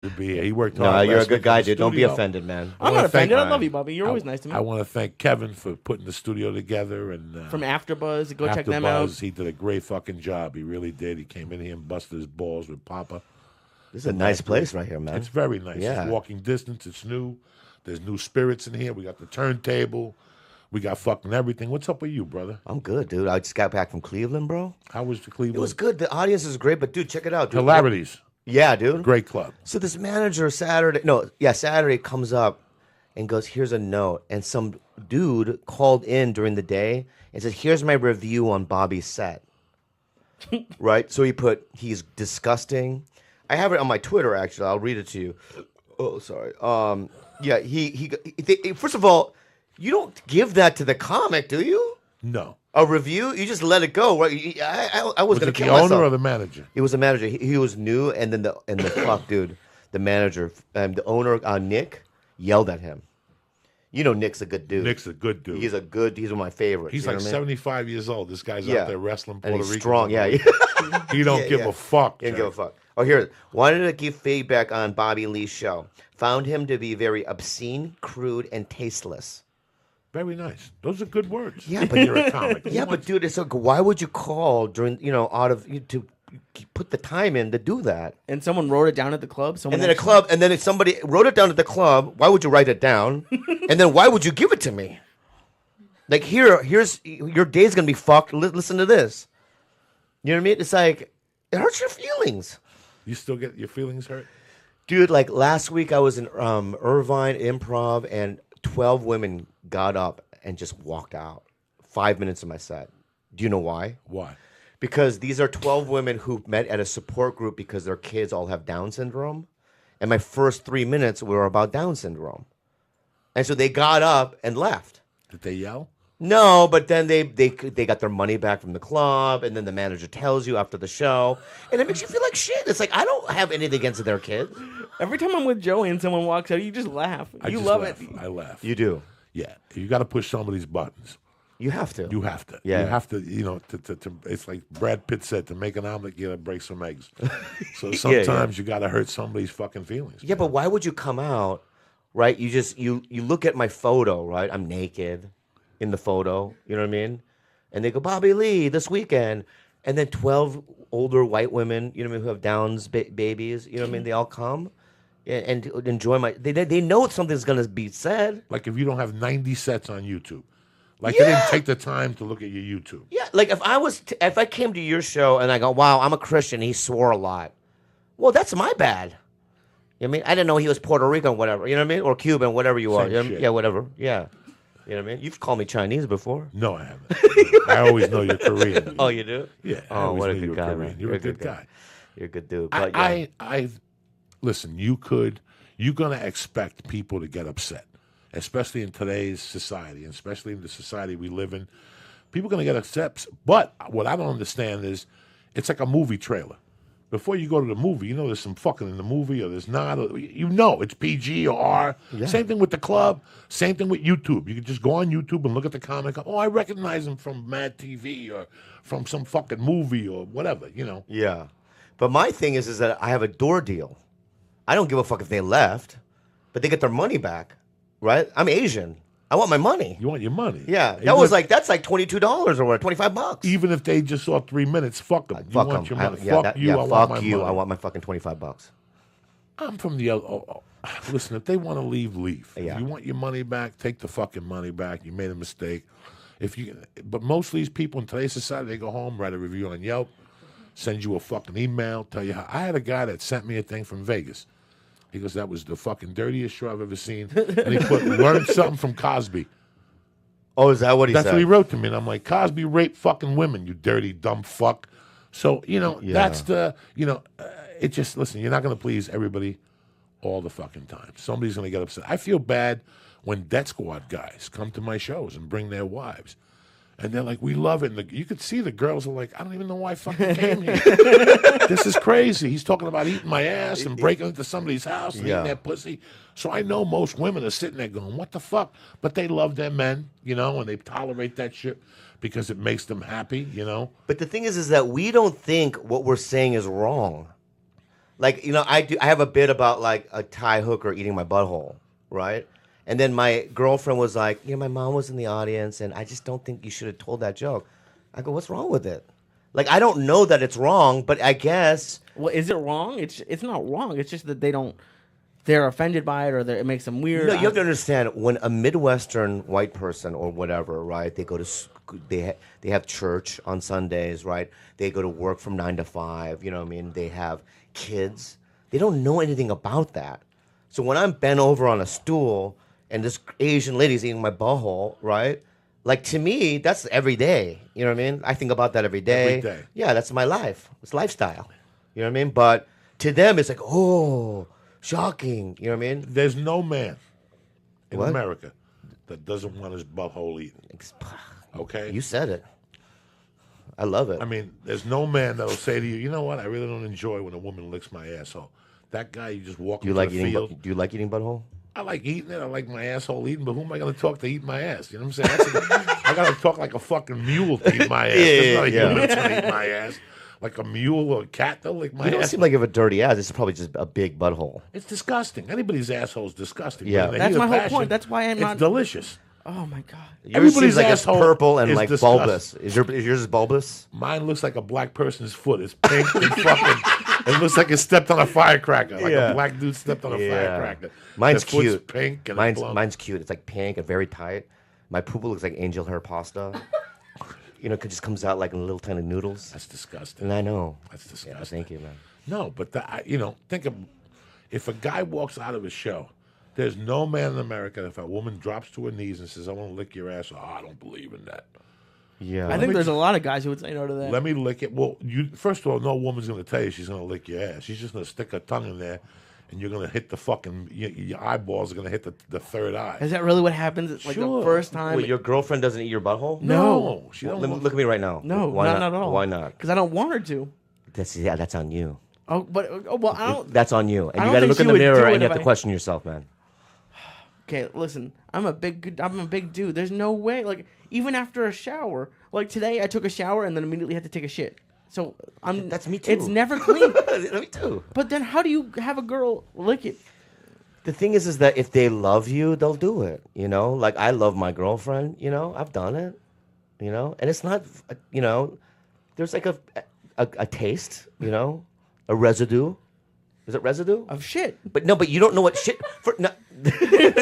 to be here. He worked hard. No, you're a last good week guy, in the dude. Don't be studio. offended, man. I'm not offended. I love you, Bobby. You're always nice to me. I want to thank Kevin for putting the studio together and From AfterBuzz, go check them out. He did a great fucking job. He really did. He came in here and busted his balls with Papa. This is a nice place right here, man. It's very nice. Yeah. It's walking distance. It's new. There's new spirits in here. We got the turntable. We got fucking everything. What's up with you, brother? I'm good, dude. I just got back from Cleveland, bro. How was the Cleveland? It was good. The audience is great, but dude, check it out, dude. Hilarities. Yeah, dude. Great club. So this manager Saturday comes up and goes, "Here's a note." And some dude called in during the day and said, "Here's my review on Bobby's set." Right? So he put, "He's disgusting." I have it on my Twitter, actually. I'll read it to you. Oh, sorry. First of all, you don't give that to the comic, do you? No. A review? You just let it go, right? I was going to it kill the myself. owner or the manager? It was the manager. He was new, and then the fuck, dude, the manager, the owner, Nick, yelled at him. You know, Nick's a good dude. Nick's a good dude. He's one of my favorites. He's you know like what I mean? 75 years old. This guy's out there wrestling Puerto and he's Rican. strong. Yeah, He don't give a fuck. He don't give a fuck. Oh, here. Wanted to give feedback on Bobby Lee's show. Found him to be very obscene, crude, and tasteless. Very nice. Those are good words. Yeah, but you're a comic. Yeah, but dude, it's like, why would you call during, to put the time in to do that? And someone wrote it down at the club. And then somebody wrote it down at the club. Why would you write it down? And then why would you give it to me? Like, here's your day's gonna be fucked. Listen to this. You know what I mean? It's like, it hurts your feelings. You still get your feelings hurt? Dude, like last week I was in Irvine Improv and 12 women got up and just walked out 5 minutes of my set. Do you know why? Why? Because these are 12 women who met at a support group because their kids all have Down syndrome. And my first 3 minutes were about Down syndrome. And so they got up and left. Did they yell? No, but then they got their money back from the club, and then the manager tells you after the show, and it makes you feel like shit. It's like, I don't have anything against their kids. Every time I'm with Joey and someone walks out, you just laugh. You love it. I laugh. You do. Yeah. You got to push somebody's buttons. You have to. You have to. Yeah. You have to, to it's like Brad Pitt said, to make an omelet, you got to break some eggs. So sometimes you got to hurt somebody's fucking feelings. Yeah, but why would you come out, right? You look at my photo, right? I'm naked in the photo, you know what I mean? And they go, Bobby Lee, this weekend. And then 12 older white women, you know what I mean, who have Downs babies, you know what I mean? They all come and enjoy they know something's going to be said. Like if you don't have 90 sets on YouTube. Like they didn't take the time to look at your YouTube. Yeah, like if I came to your show and I go, wow, I'm a Christian, he swore a lot. Well, that's my bad. You know what I mean? I didn't know he was Puerto Rican, whatever, you know what I mean? Or Cuban, whatever you are. Same You know? shit. Yeah, whatever. Yeah. You know what I mean? You've called me Chinese before. No, I haven't. I always know you're Korean. Oh, you do? Yeah. I Oh, always what a knew you good were guy, Korean. man. You're a good guy. You're a good dude. But yeah. Listen, you're going to expect people to get upset, especially in today's society, and especially in the society we live in. People are going to get upset. But what I don't understand is it's like a movie trailer. Before you go to the movie, there's some fucking in the movie or there's not. Or, it's PG or R. Yeah. Same thing with the club. Same thing with YouTube. You can just go on YouTube and look at the comic. Oh, I recognize him from Mad TV or from some fucking movie or whatever, Yeah. But my thing is that I have a door deal. I don't give a fuck if they left, but they get their money back, right? I'm Asian. I want my money. You want your money. Yeah. That's like $22 or what, $25. Even if they just saw 3 minutes, fuck them. Fuck want them. your money. Fuck you. I fuck want my you. money. I want my fucking $25. I'm from the other. Listen, if they want to leave, leave. Yeah. If you want your money back, take the fucking money back. You made a mistake. But most of these people in today's society, they go home, write a review on Yelp, send you a fucking email, tell you how. I had a guy that sent me a thing from Vegas. He goes, that was the fucking dirtiest show I've ever seen. And he put, learned something from Cosby. Oh, is that what he said? That's what he wrote to me. And I'm like, Cosby raped fucking women, you dirty, dumb fuck. So, that's the, it just, listen, you're not going to please everybody all the fucking time. Somebody's going to get upset. I feel bad when Death Squad guys come to my shows and bring their wives. And they're like, we love it. And you could see the girls are like, I don't even know why I fucking came here. This is crazy. He's talking about eating my ass and breaking into somebody's house and eating their pussy. So I know most women are sitting there going, what the fuck? But they love their men, and they tolerate that shit because it makes them happy, But the thing is that we don't think what we're saying is wrong. Like, I have a bit about like a Thai hooker eating my butthole, right? And then my girlfriend was like, my mom was in the audience, and I just don't think you should have told that joke. I go, what's wrong with it? Like, I don't know that it's wrong, but I guess. Well, is it wrong? It's not wrong. It's just that they're offended by it, or it makes them weird. No, you have to understand, when a Midwestern white person or whatever, right? They go to they have church on Sundays, right? They go to work from 9 to 5. You know what I mean? They have kids. They don't know anything about that. So when I'm bent over on a stool and this Asian lady's eating my butthole, right? Like, to me, that's every day. You know what I mean? I think about that every day. Every day. Yeah, that's my life. It's lifestyle. You know what I mean? But to them, it's like, oh, shocking. You know what I mean? There's no man in What? America that doesn't want his butthole eaten. Okay? You said it. I love it. I mean, there's no man that'll say to you, you know what? I really don't enjoy when a woman licks my asshole. That guy, you just walk Do you into like the eating? field. Do you like eating butthole? I like eating it. I like my asshole eaten, but who am I going to talk to eat my ass? You know what I'm saying? I got to talk like a fucking mule to eat my ass. There's not a human that's going to eat my ass. Like a mule or a cat, they'll lick my You don't ass. seem like you have a dirty ass. It's probably just a big butthole. It's disgusting. Anybody's asshole is disgusting. Yeah. But in the That's heat my of whole passion, point. That's why I'm not. It's delicious. Oh my god. Yours Everybody's seems like it's asshole purple and is like disgusting. bulbous. Is yours bulbous? Mine looks like a black person's foot. It's pink and fucking. It looks like it stepped on a firecracker. Like Yeah. a black dude stepped on a firecracker. Mine's Their foot's cute. pink and Mine's cute. It's like pink and very tight. My poo looks like angel hair pasta. It just comes out like in little tiny noodles. That's disgusting. And I know. That's Yeah, disgusting. thank you, man. No, but think of if a guy walks out of a show. There's no man in America if a woman drops to her knees and says, "I want to lick your ass." Oh, I don't believe in that. Yeah. I think there's a lot of guys who would say no to that. Let me lick it. Well, first of all, no woman's going to tell you she's going to lick your ass. She's just going to stick her tongue in there, and you're going to hit the fucking your eyeballs are going to hit the third eye. Is that really what happens? It's like Sure. the first time. Wait, your girlfriund doesn't eat your butthole? No. she Well, don't. look at me right now. No, Why not at all. Why not? Because I don't want her to. That's on you. Oh, well, I don't. That's on you. And I you don't got to think look she in the would do mirror it and you if have to I- question yourself, man. Okay, listen. I'm a big dude. There's no way. Like, even after a shower, like today, I took a shower and then immediately had to take a shit. So That's me too. It's never clean. Me too. But then, how do you have a girl lick it? The thing is that if they love you, they'll do it. Like I love my girlfriend. I've done it. And it's not. There's like a taste. A residue. Is it residue? Of shit. But no, but you don't know what shit.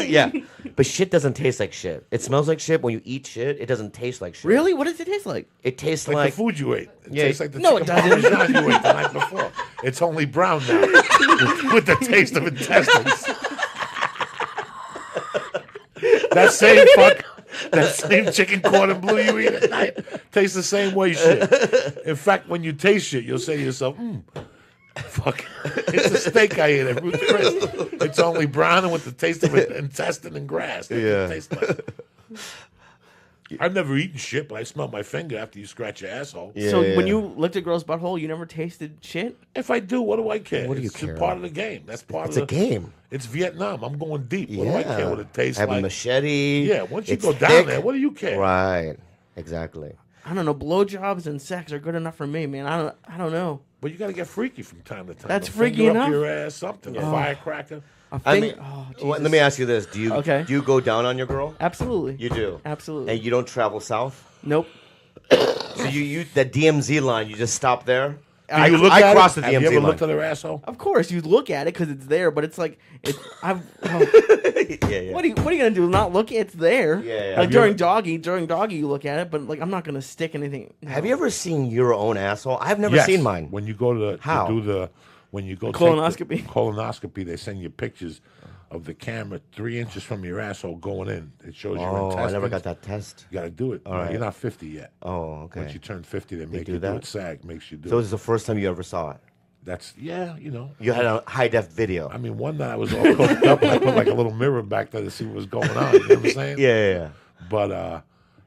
Yeah, but shit doesn't taste like shit. It smells like shit when you eat shit. It doesn't taste like shit. Really? What does it taste like? It tastes like like the food you ate. It Yeah. tastes like the No, it chicken doesn't. parmesan you ate the night before. It's only brown now with the taste of intestines. That same chicken cordon bleu you eat at night tastes the same way. Shit. In fact, when you taste shit, you'll say to yourself, "Fuck, it's a steak I ate at Ruth's Chris. It's only brown and with the taste of intestine and grass." That's what it tastes like. I've never eaten shit, but I smell my finger after you scratch your asshole. Yeah, So yeah. when you licked a girl's butthole, you never tasted shit? If I do, what do I care? What do you It's care? part of the game. That's part It's of a the game. It's Vietnam. I'm going deep. What do I care what it tastes I have like? a machete. Yeah, once you It's go down thick. there, what do you care? Right. Exactly. I don't know. Blowjobs and sex are good enough for me, man. I don't know. But you got to get freaky from time to time. That's A freaky finger enough? up your ass, something, a firecracker. A I finger. mean, Oh, let Jesus. me ask you this: Do you Okay. do you go down on your girl? Absolutely. You do. Absolutely. And you don't travel south. Nope. So you the DMZ line, you just stop there. Do you look at crossed it? the Have you DMZ ever line. looked at her asshole? Of course, you look at it because it's there, but it's like I've. Yeah. What are you gonna do? Not look? It's there. Yeah. Like Have you during ever- doggy, you look at it, but like I'm not gonna stick anything. Have you ever seen your own asshole? I've never Yes. seen mine. When you go to How? do the when you go Colonoscopy. take the colonoscopy, they send you pictures of the camera 3 inches from your asshole going in. It shows your Oh, intestines. I never got that test. You got to do it. All right. You're not 50 yet. Oh, okay. Once you turn 50, they make do you do that? it. SAG makes you do So it. this is the first time you ever saw it. That's you know. You had a high def video. I mean, one night I was all cooked up and I put like a little mirror back there to see what was going on. You know what I'm saying? Yeah. But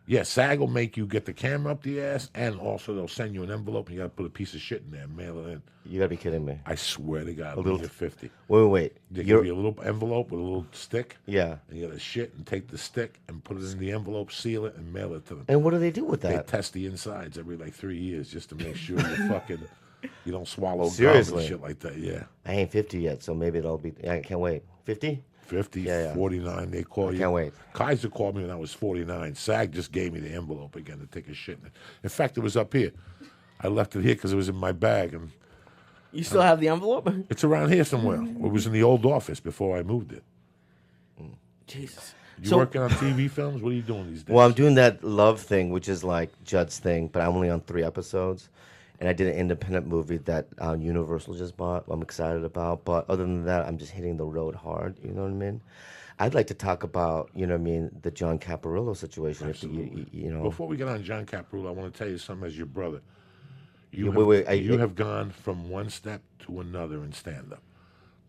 yeah, SAG will make you get the camera up the ass, and also they'll send you an envelope and you got to put a piece of shit in there and mail it in. You gotta be kidding me. I swear to God, when little- you're 50. Wait. They You're give you a little envelope with a little stick. yeah. And you got to shit and take the stick and put it in the envelope, seal it, and mail it to them. And what do they do with They that? test the insides every like 3 years just to make sure you're fucking You don't swallow Seriously. gum and shit like that. Yeah. I ain't 50 yet, so maybe it'll be. I can't wait. 50? 50, Yeah. 49, they call you. Can't wait. Kaiser called me when I was 49. SAG just gave me the envelope again to take a shit in it. In fact, it was up here. I left it here because it was in my bag, and You still have the envelope? it's around here somewhere. It was in the old office before I moved it. Jesus. You working on TV films? What are you doing these days? Well, I'm doing that Love thing, which is like Judd's thing, but I'm only on 3 episodes. And I did an independent movie that Universal just bought. I'm excited about. But other than that, I'm just hitting the road hard. You know what I mean? I'd like to talk about, you know what I mean, the John Caparulo situation. Absolutely. If you know. Before we get on John Caparulo, I want to tell you something as your brother. Yeah, You have gone from one step to another in stand-up.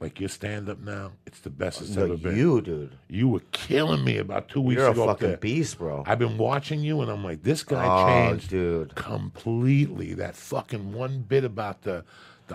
Like your stand-up now, it's the best it's ever been. You, dude. You were killing me about 2 weeks You're a ago. fucking there. beast, bro. I've been watching you, and I'm like, this guy changed dude. completely. That fucking one bit about the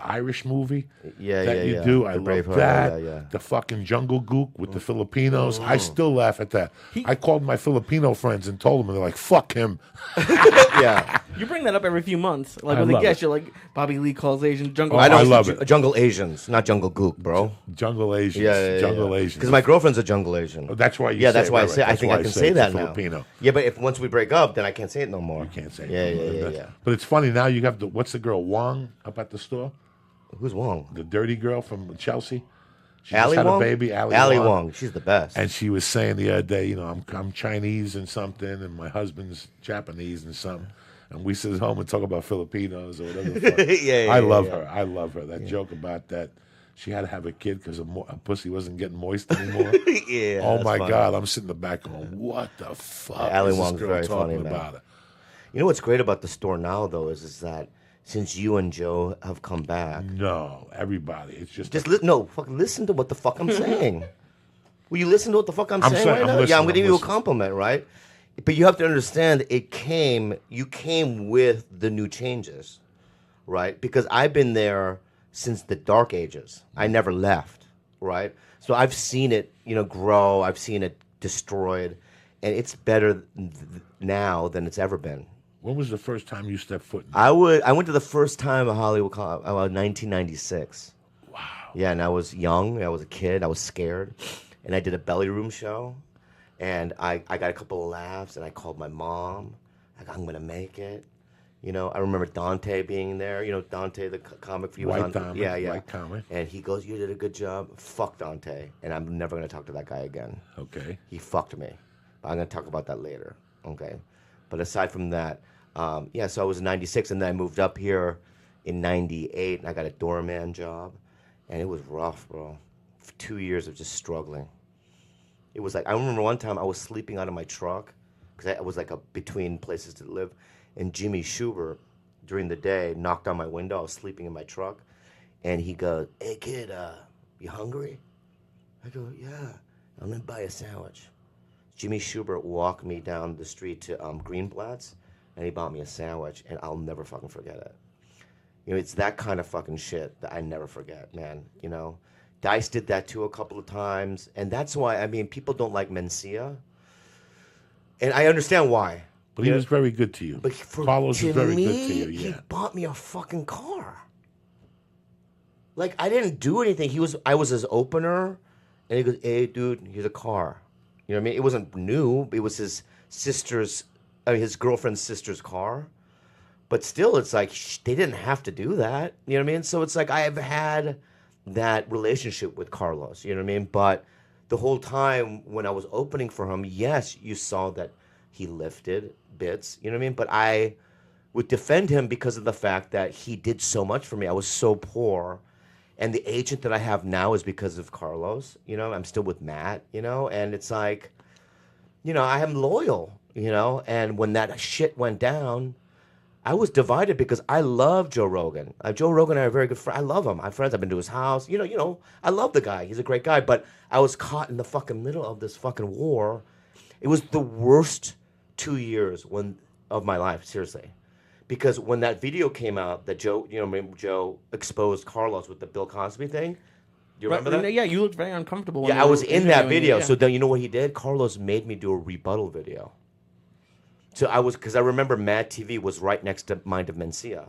Irish movie Yeah, that yeah, you yeah. do, The I love Braveheart, that. yeah. The fucking Jungle Gook with the Filipinos. I still laugh at that. I called my Filipino friends and told them, and they're like, fuck him. Yeah. You bring that up every few months. Like I with a love guest, it. you're like, Bobby Lee calls Asian jungle. Oh, I love it. Jungle Asians, not Jungle Gook, bro. Jungle Asians. Yeah. Jungle Asians. Because my girlfriend's a Jungle Asian. Oh, that's why you Yeah, say that's it, why I right, say. right. I That's think why I can say say it's that Filipino. now. Yeah, but if once we break up, then I can't say it no more. You can't say Yeah, yeah. But it's funny, now you have what's the girl, Wong, up at the store? Who's Wong? The dirty girl from Chelsea. She Ali just had Wong? a baby, Ali Wong. She's the best. And she was saying the other day, you know, I'm Chinese and something, and my husband's Japanese and something. And we sit home and talk about Filipinos or whatever the fuck. Yeah, I love her. I love her. That joke about that. She had to have a kid because her pussy wasn't getting moist anymore. Yeah. Oh that's my funny. God. I'm sitting in the back going, what the fuck Ali is this Wong's girl very talking funny, man. about? Her? You know what's great about the store now, though, is that since you and Joe have come back, No, everybody. It's just fucking listen to what the fuck I'm saying. Will you listen to what the fuck I'm saying saying- right I'm now? listening, Yeah, I'm gonna I'm give you a listening. compliment, right? But you have to understand, you came with the new changes, right? Because I've been there since the dark ages. I never left, right? So I've seen it, grow. I've seen it destroyed, and it's better now than it's ever been. when was the first time you stepped foot in? I went to the first time at Hollywood about 1996. Wow. Yeah, and I was young. I was a kid. I was scared, and I did a belly room show, and I got a couple of laughs, and I called my mom. Like, I'm gonna make it. I remember Dante being there. Dante, the comic. He was White on. Dante, Yeah. white comic. And he goes, "You did a good job." Fuck Dante, and I'm never gonna talk to that guy again. Okay. He fucked me. I'm gonna talk about that later. Okay, but aside from that, so I was in '96, and then I moved up here in '98, and I got a doorman job, and it was rough, bro. For 2 years of just struggling. It was like, I remember one time I was sleeping out of my truck because I was like between places to live, and Jimmy Schubert during the day knocked on my window. I was sleeping in my truck, and he goes, "Hey kid, you hungry?" I go, "Yeah, I'm gonna buy a sandwich." Jimmy Schubert walked me down the street to Greenblatt's, and he bought me a sandwich, and I'll never fucking forget it. It's that kind of fucking shit that I never forget, man. Dice did that too a couple of times, and that's why, people don't like Mencia, and I understand why. But he was very good to you. But Carlos was very good to you, he yeah. bought me a fucking car. Like, I didn't do anything. I was his opener, and he goes, "Hey, dude, here's a car." You know what I mean? It wasn't new. It was his girlfriend's sister's car. But still, it's like, they didn't have to do that. You know what I mean? So it's like, I have had that relationship with Carlos. You know what I mean? But the whole time when I was opening for him, yes, you saw that he lifted bits. You know what I mean? But I would defend him because of the fact that he did so much for me. I was so poor. And the agent that I have now is because of Carlos. I'm still with Matt, and it's like, I am loyal, and when that shit went down, I was divided because I love Joe Rogan. Joe Rogan and I are very good friends. I love him. I'm friends. I've been to his house. I love the guy. He's a great guy. But I was caught in the fucking middle of this fucking war. It was the worst 2 years of my life, seriously. Because when that video came out that Joe exposed Carlos with the Bill Cosby thing, do you remember that? Yeah, you looked very uncomfortable. Yeah, I was in that video. Yeah. So then you know what he did? Carlos made me do a rebuttal video. So because I remember Mad TV was right next to Mind of Mencia.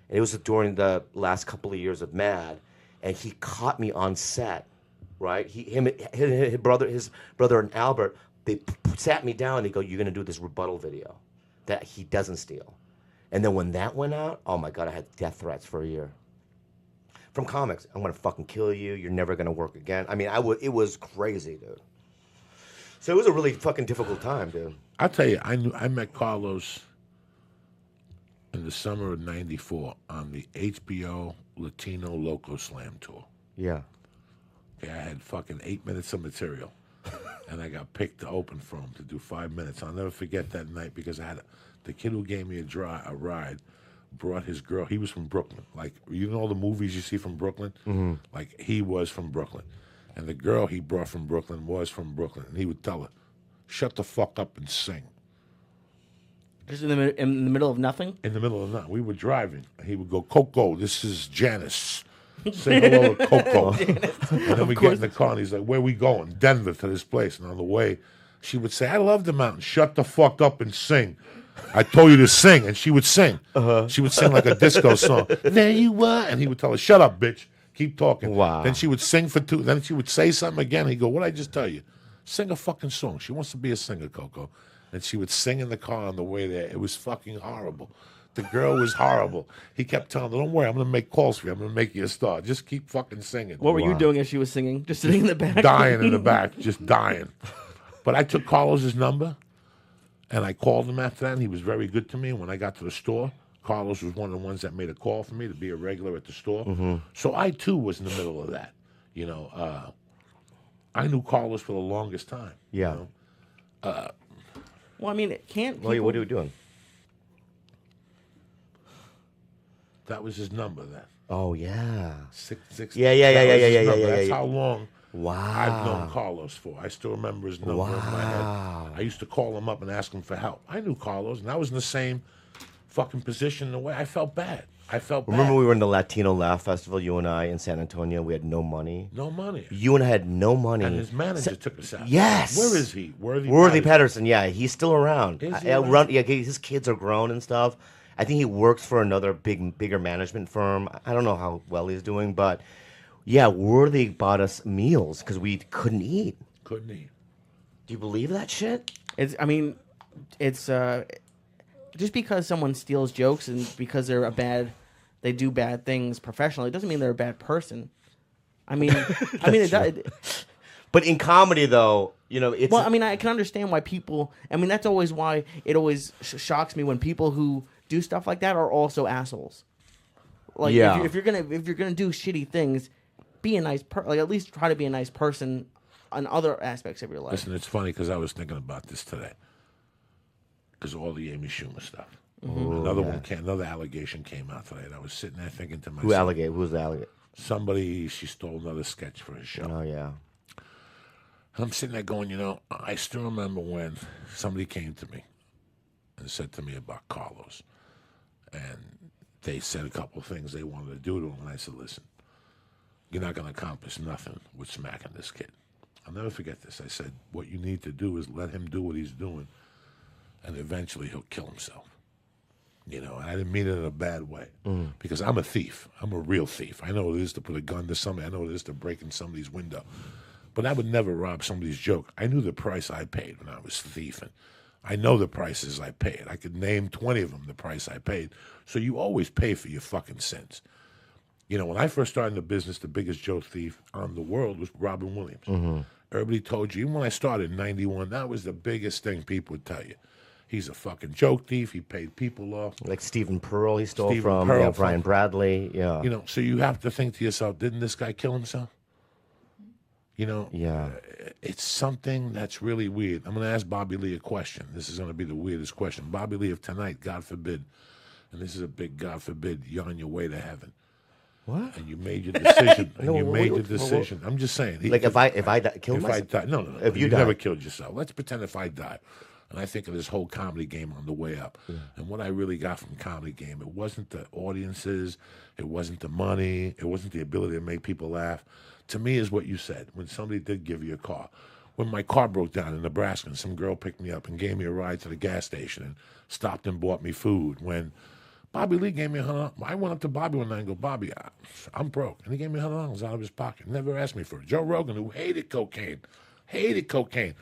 And it was during the last couple of years of Mad, and he caught me on set, right? His brother and Albert, they sat me down and they go, "You're gonna do this rebuttal video that he doesn't steal." And then when that went out, oh my God, I had death threats for a year. From comics, "I'm gonna fucking kill you. You're never gonna work again." I mean, it was crazy, dude. So it was a really fucking difficult time, dude. I'll tell you, I met Carlos in the summer of '94 on the HBO Latino Loco Slam tour. Yeah. Okay, I had fucking 8 minutes of material, and I got picked to open for him to do 5 minutes. I'll never forget that night because I had the kid who gave me a ride brought his girl. He was from Brooklyn. Like, you know all the movies you see from Brooklyn? Mm-hmm. Like, he was from Brooklyn. And the girl he brought from Brooklyn was from Brooklyn. And he would tell her, "Shut the fuck up and sing." Just in the middle of nothing? In the middle of nothing. We were driving. And he would go, "Coco, this is Janice. Say hello to Coco." And then we get in the car and he's like, "Where we going?" "Denver, to this place." And on the way, she would say, "I love the mountain. Shut the fuck up and sing. I told you to sing." And she would sing. She would sing like a disco song. "There you are." And he would tell her, "Shut up, bitch. Keep talking." Wow. Then she would sing for 2. Then she would say something again. He'd go, "What'd I just tell you? Sing a fucking song. She wants to be a singer, Coco." And she would sing in the car on the way there. It was fucking horrible. The girl was horrible. He kept telling her, "Don't worry, I'm going to make calls for you. I'm going to make you a star. Just keep fucking singing." What were you doing as she was singing? Just sitting in the back? Dying in the back, just dying. But I took Carlos's number, and I called him after that, and he was very good to me. When I got to the store, Carlos was one of the ones that made a call for me to be a regular at the store. Mm-hmm. So I, too, was in the middle of that. You know, I knew Carlos for the longest time. Yeah. You know? Well, I mean, it can't. What are you doing? That was his number then. Oh yeah. 666. Yeah. That's how long Wow. I've known Carlos for. I still remember his number in my head. I used to call him up and ask him for help. I knew Carlos, and I was in the same fucking position in a way. I felt bad. Remember we were in the Latino Laugh Festival, you and I, in San Antonio. We had no money. No money. You and I had no money. And his manager took us out. Yes. Where is he? Worthy Patterson. Yeah, he's still around. Is he around? Yeah, his kids are grown and stuff. I think he works for another bigger management firm. I don't know how well he's doing, but yeah, Worthy bought us meals because we couldn't eat. Couldn't eat. Do you believe that shit? It's just because someone steals jokes and because they do bad things professionally, doesn't mean they're a bad person. I mean, But in comedy, though, you know, it's... Well, I mean, I can understand why people... I mean, that's always why it always shocks me when people who do stuff like that are also assholes. Like, yeah. if you're gonna do shitty things, be a nice person. Like, at least try to be a nice person on other aspects of your life. Listen, it's funny because I was thinking about this today. Because of all the Amy Schumer stuff. Mm-hmm. Another allegation came out today. And I was sitting there thinking to myself... Who's the alligator? Somebody, she stole another sketch for his show. Oh, yeah. And I'm sitting there going, you know, I still remember when somebody came to me and said to me about Carlos. And they said a couple of things they wanted to do to him. And I said, listen, you're not going to accomplish nothing with smacking this kid. I'll never forget this. I said, what you need to do is let him do what he's doing, and eventually he'll kill himself. You know, and I didn't mean it in a bad way. Because I'm a thief. I'm a real thief. I know what it is to put a gun to somebody. I know what it is to break in somebody's window. But I would never rob somebody's joke. I knew the price I paid when I was thieving. I know the prices I paid. I could name 20 of them, the price I paid. So you always pay for your fucking sins. You know, when I first started in the business, the biggest joke thief on the world was Robin Williams. Mm-hmm. Everybody told you, even when I started in 91, that was the biggest thing people would tell you. He's a fucking joke thief. He paid people off. Like Stephen Pearl, he stole from. Yeah, Brian Bradley. Yeah. You know, so you have to think to yourself, didn't this guy kill himself? You know, yeah, it's something that's really weird. I'm going to ask Bobby Lee a question. This is going to be the weirdest question. Bobby Lee, if tonight, God forbid, and this is a big God forbid, you're on your way to heaven. What? And you made your decision. I'm just saying. Like if I killed myself? No. If you never killed yourself. Let's pretend if I die. And I think of this whole comedy game on the way up. Yeah. And what I really got from comedy game, it wasn't the audiences, it wasn't the money, it wasn't the ability to make people laugh. To me is what you said, when somebody did give you a car. When my car broke down in Nebraska and some girl picked me up and gave me a ride to the gas station and stopped and bought me food. When Bobby Lee gave me $100. I went up to Bobby one night and go, Bobby, I'm broke. And he gave me $100 out of his pocket. Never asked me for it. Joe Rogan, who hated cocaine. A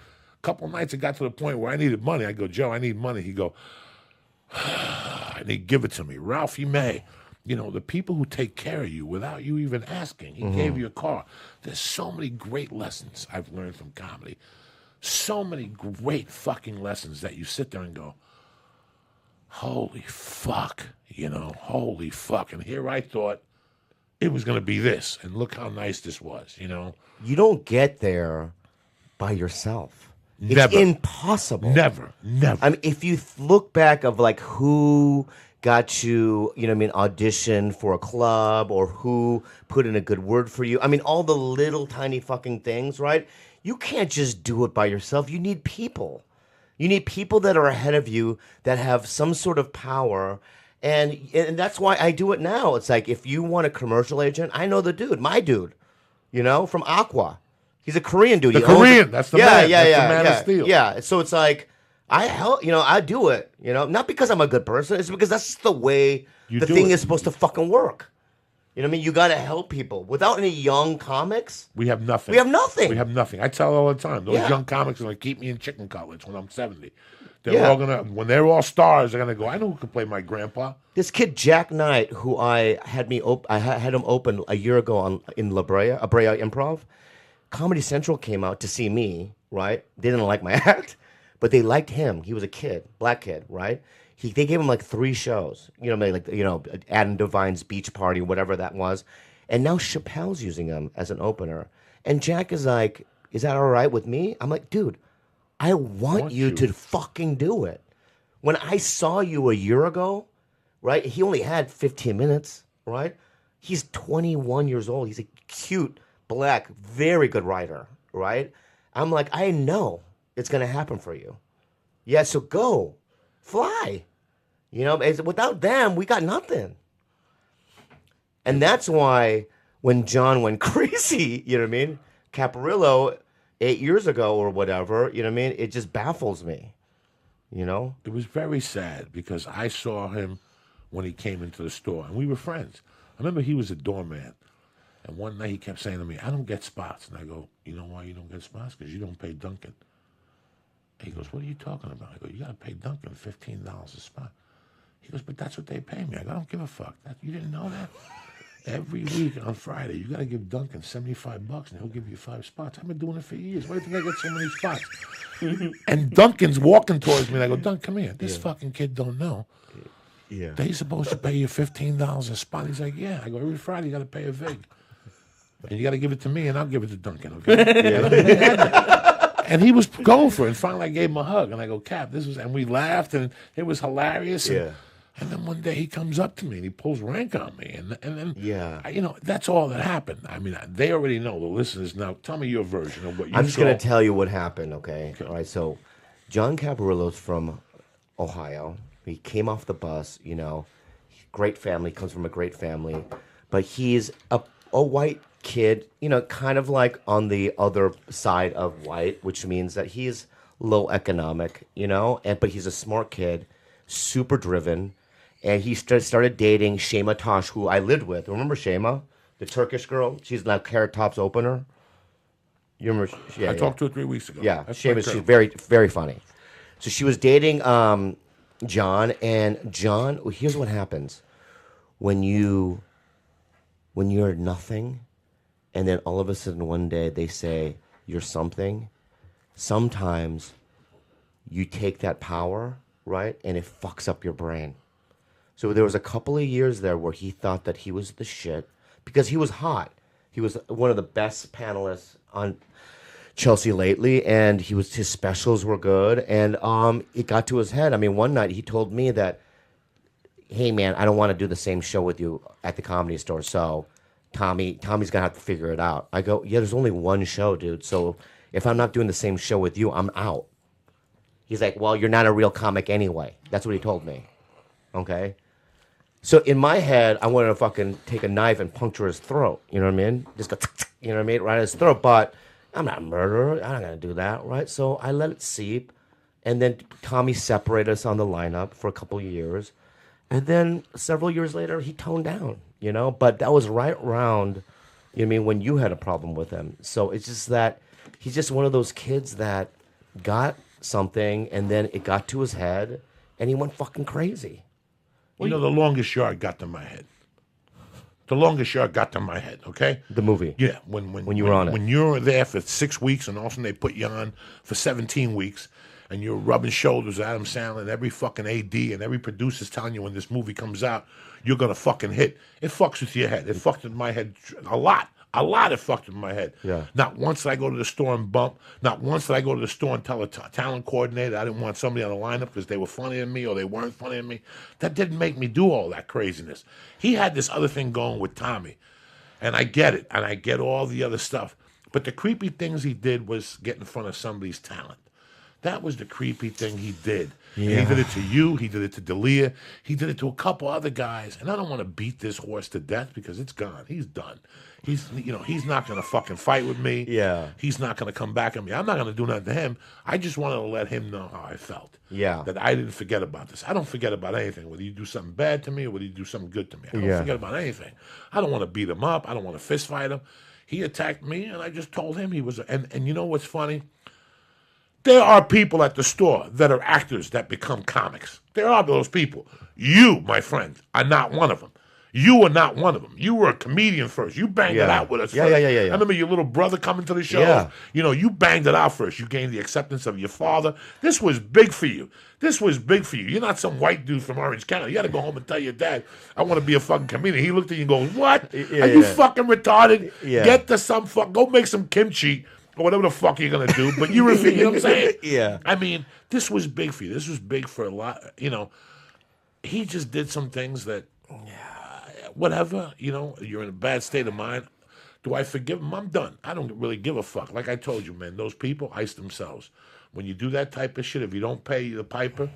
couple nights it got to the point where I needed money. I go, Joe, I need money. He go, and he'd give it to me. Ralphie May. You know, the people who take care of you without you even asking. He gave you a car. There's so many great lessons I've learned from comedy. So many great fucking lessons that you sit there and go, holy fuck, you know, holy fuck. And here I thought it was going to be this. And look how nice this was, you know. You don't get there by yourself. Never. It's impossible. Never. I mean, if you look back of like who got you, you know what I mean, audition for a club or who put in a good word for you. I mean, all the little tiny fucking things, right? You can't just do it by yourself. You need people. You need people that are ahead of you that have some sort of power. And that's why I do it now. It's like if you want a commercial agent, I know the dude, my dude, you know, from Aqua. He's a Korean dude. The Korean, that's the man. That's the man of steel. Yeah, so it's like, I help, you know, I do it, you know, not because I'm a good person. It's because that's just the way the thing is supposed to fucking work. You know what I mean? You got to help people. Without any young comics, we have nothing. We have nothing. We have nothing. I tell all the time, those young comics are going to keep me in chicken cutlets when I'm 70. They're all going to, when they're all stars, they're going to go, I know who can play my grandpa. This kid, Jack Knight, who I had him open a year ago in La Brea Improv. Comedy Central came out to see me, right? They didn't like my act. But they liked him. He was a kid, black kid, right? They gave him like 3 shows. You know, like Adam Devine's Beach Party, whatever that was. And now Chappelle's using him as an opener. And Jack is like, is that all right with me? I'm like, dude, I want you to fucking do it. When I saw you a year ago, right? He only had 15 minutes, right? He's 21 years old. He's a cute, black, very good writer, right? I'm like, I know it's going to happen for you. Yeah, so go. Fly. You know, without them, we got nothing. And that's why when John went crazy, you know what I mean? Caparillo, 8 years ago or whatever, you know what I mean? It just baffles me, you know? It was very sad because I saw him when he came into the store, and we were friends. I remember he was a doorman. And one night he kept saying to me, I don't get spots. And I go, you know why you don't get spots? Because you don't pay Duncan. He goes, what are you talking about? I go, you got to pay Duncan $15 a spot. He goes, but that's what they pay me. I go, I don't give a fuck. You didn't know that? Every week on Friday, you got to give Duncan $75 and he'll give you 5 spots. I've been doing it for years. Why do you think I get so many spots? And Duncan's walking towards me and I go, Duncan, come here. This fucking kid don't know. Yeah. They supposed to pay you $15 a spot. He's like, yeah. I go, every Friday you got to pay a vig. And you got to give it to me and I'll give it to Duncan, okay? And he was going for it. And finally, I gave him a hug. And I go, Cap, and we laughed, and it was hilarious. And then one day he comes up to me, and he pulls rank on me. And then, you know, that's all that happened. I mean, they already know, the listeners now. Tell me your version of what you saw. I'm just going to tell you what happened, okay? All right, so John Caparillo's from Ohio. He came off the bus, you know. Great family, comes from a great family. But he's a white kid, you know, kind of like on the other side of white, which means that he's low economic, you know, but he's a smart kid, super driven, and he started dating Shema Tosh, who I lived with. Remember Shema, the Turkish girl? She's now Carrot Top's opener. You remember? Yeah, I talked to her 3 weeks ago. Yeah, Shema, she's very, very funny. So she was dating John, and John. Here's what happens when you're nothing. And then all of a sudden one day they say you're something. Sometimes you take that power, right? And it fucks up your brain. So there was a couple of years there where he thought that he was the shit because he was hot. He was one of the best panelists on Chelsea Lately, and his specials were good. And it got to his head. I mean, one night he told me that, hey man, I don't want to do the same show with you at the Comedy Store, so Tommy's gonna have to figure it out. I go, yeah, there's only one show, dude. So if I'm not doing the same show with you, I'm out. He's like, well, you're not a real comic anyway. That's what he told me. Okay? So in my head, I wanted to fucking take a knife and puncture his throat. You know what I mean? Just go, you know what I mean? Right in his throat. But I'm not a murderer. I'm not gonna do that, right? So I let it seep. And then Tommy separated us on the lineup for a couple of years. And then several years later, he toned down, But that was right around, when you had a problem with him. So it's just that he's just one of those kids that got something and then it got to his head and he went fucking crazy. The longest yard got to my head. The longest yard got to my head, okay? The movie. Yeah, when you were on it. When you're there for 6 weeks and all of a sudden they put you on for 17 weeks and you're rubbing shoulders with Adam Sandler and every fucking AD and every producer's telling you when this movie comes out, you're going to fucking hit. It fucks with your head. It fucked with my head a lot. A lot it fucked with my head. Yeah. Not once did I go to the store and bump. Not once did I go to the store and tell a talent coordinator I didn't want somebody on the lineup because they were funnier than me or they weren't funnier than me. That didn't make me do all that craziness. He had this other thing going with Tommy. And I get it. And I get all the other stuff. But the creepy things he did was get in front of somebody's talent. That was the creepy thing he did. Yeah. And he did it to you. He did it to D'Elia. He did it to a couple other guys. And I don't want to beat this horse to death because it's gone. He's done. He's not going to fucking fight with me. Yeah. He's not going to come back at me. I'm not going to do nothing to him. I just wanted to let him know how I felt. Yeah. That I didn't forget about this. I don't forget about anything, whether you do something bad to me or whether you do something good to me. I don't forget about anything. I don't want to beat him up. I don't want to fist fight him. He attacked me, and I just told him he was. And you know what's funny? There are people at the store that are actors that become comics. There are those people. You, my friend, are not one of them. You are not one of them. You were a comedian first. You banged it out with us first. Yeah. I remember your little brother coming to the show. Yeah. You banged it out first. You gained the acceptance of your father. This was big for you. You're not some white dude from Orange County. You got to go home and tell your dad, I want to be a fucking comedian. He looked at you and goes, what? Are you fucking retarded? Yeah. Get to go make some kimchi or whatever the fuck you're going to do. But you refuse. You know what I'm saying? Yeah. I mean, this was big for you. This was big for a lot. He just did some things that, whatever, you're in a bad state of mind. Do I forgive him? I'm done. I don't really give a fuck. Like I told you, man, those people ice themselves. When you do that type of shit, if you don't pay the piper,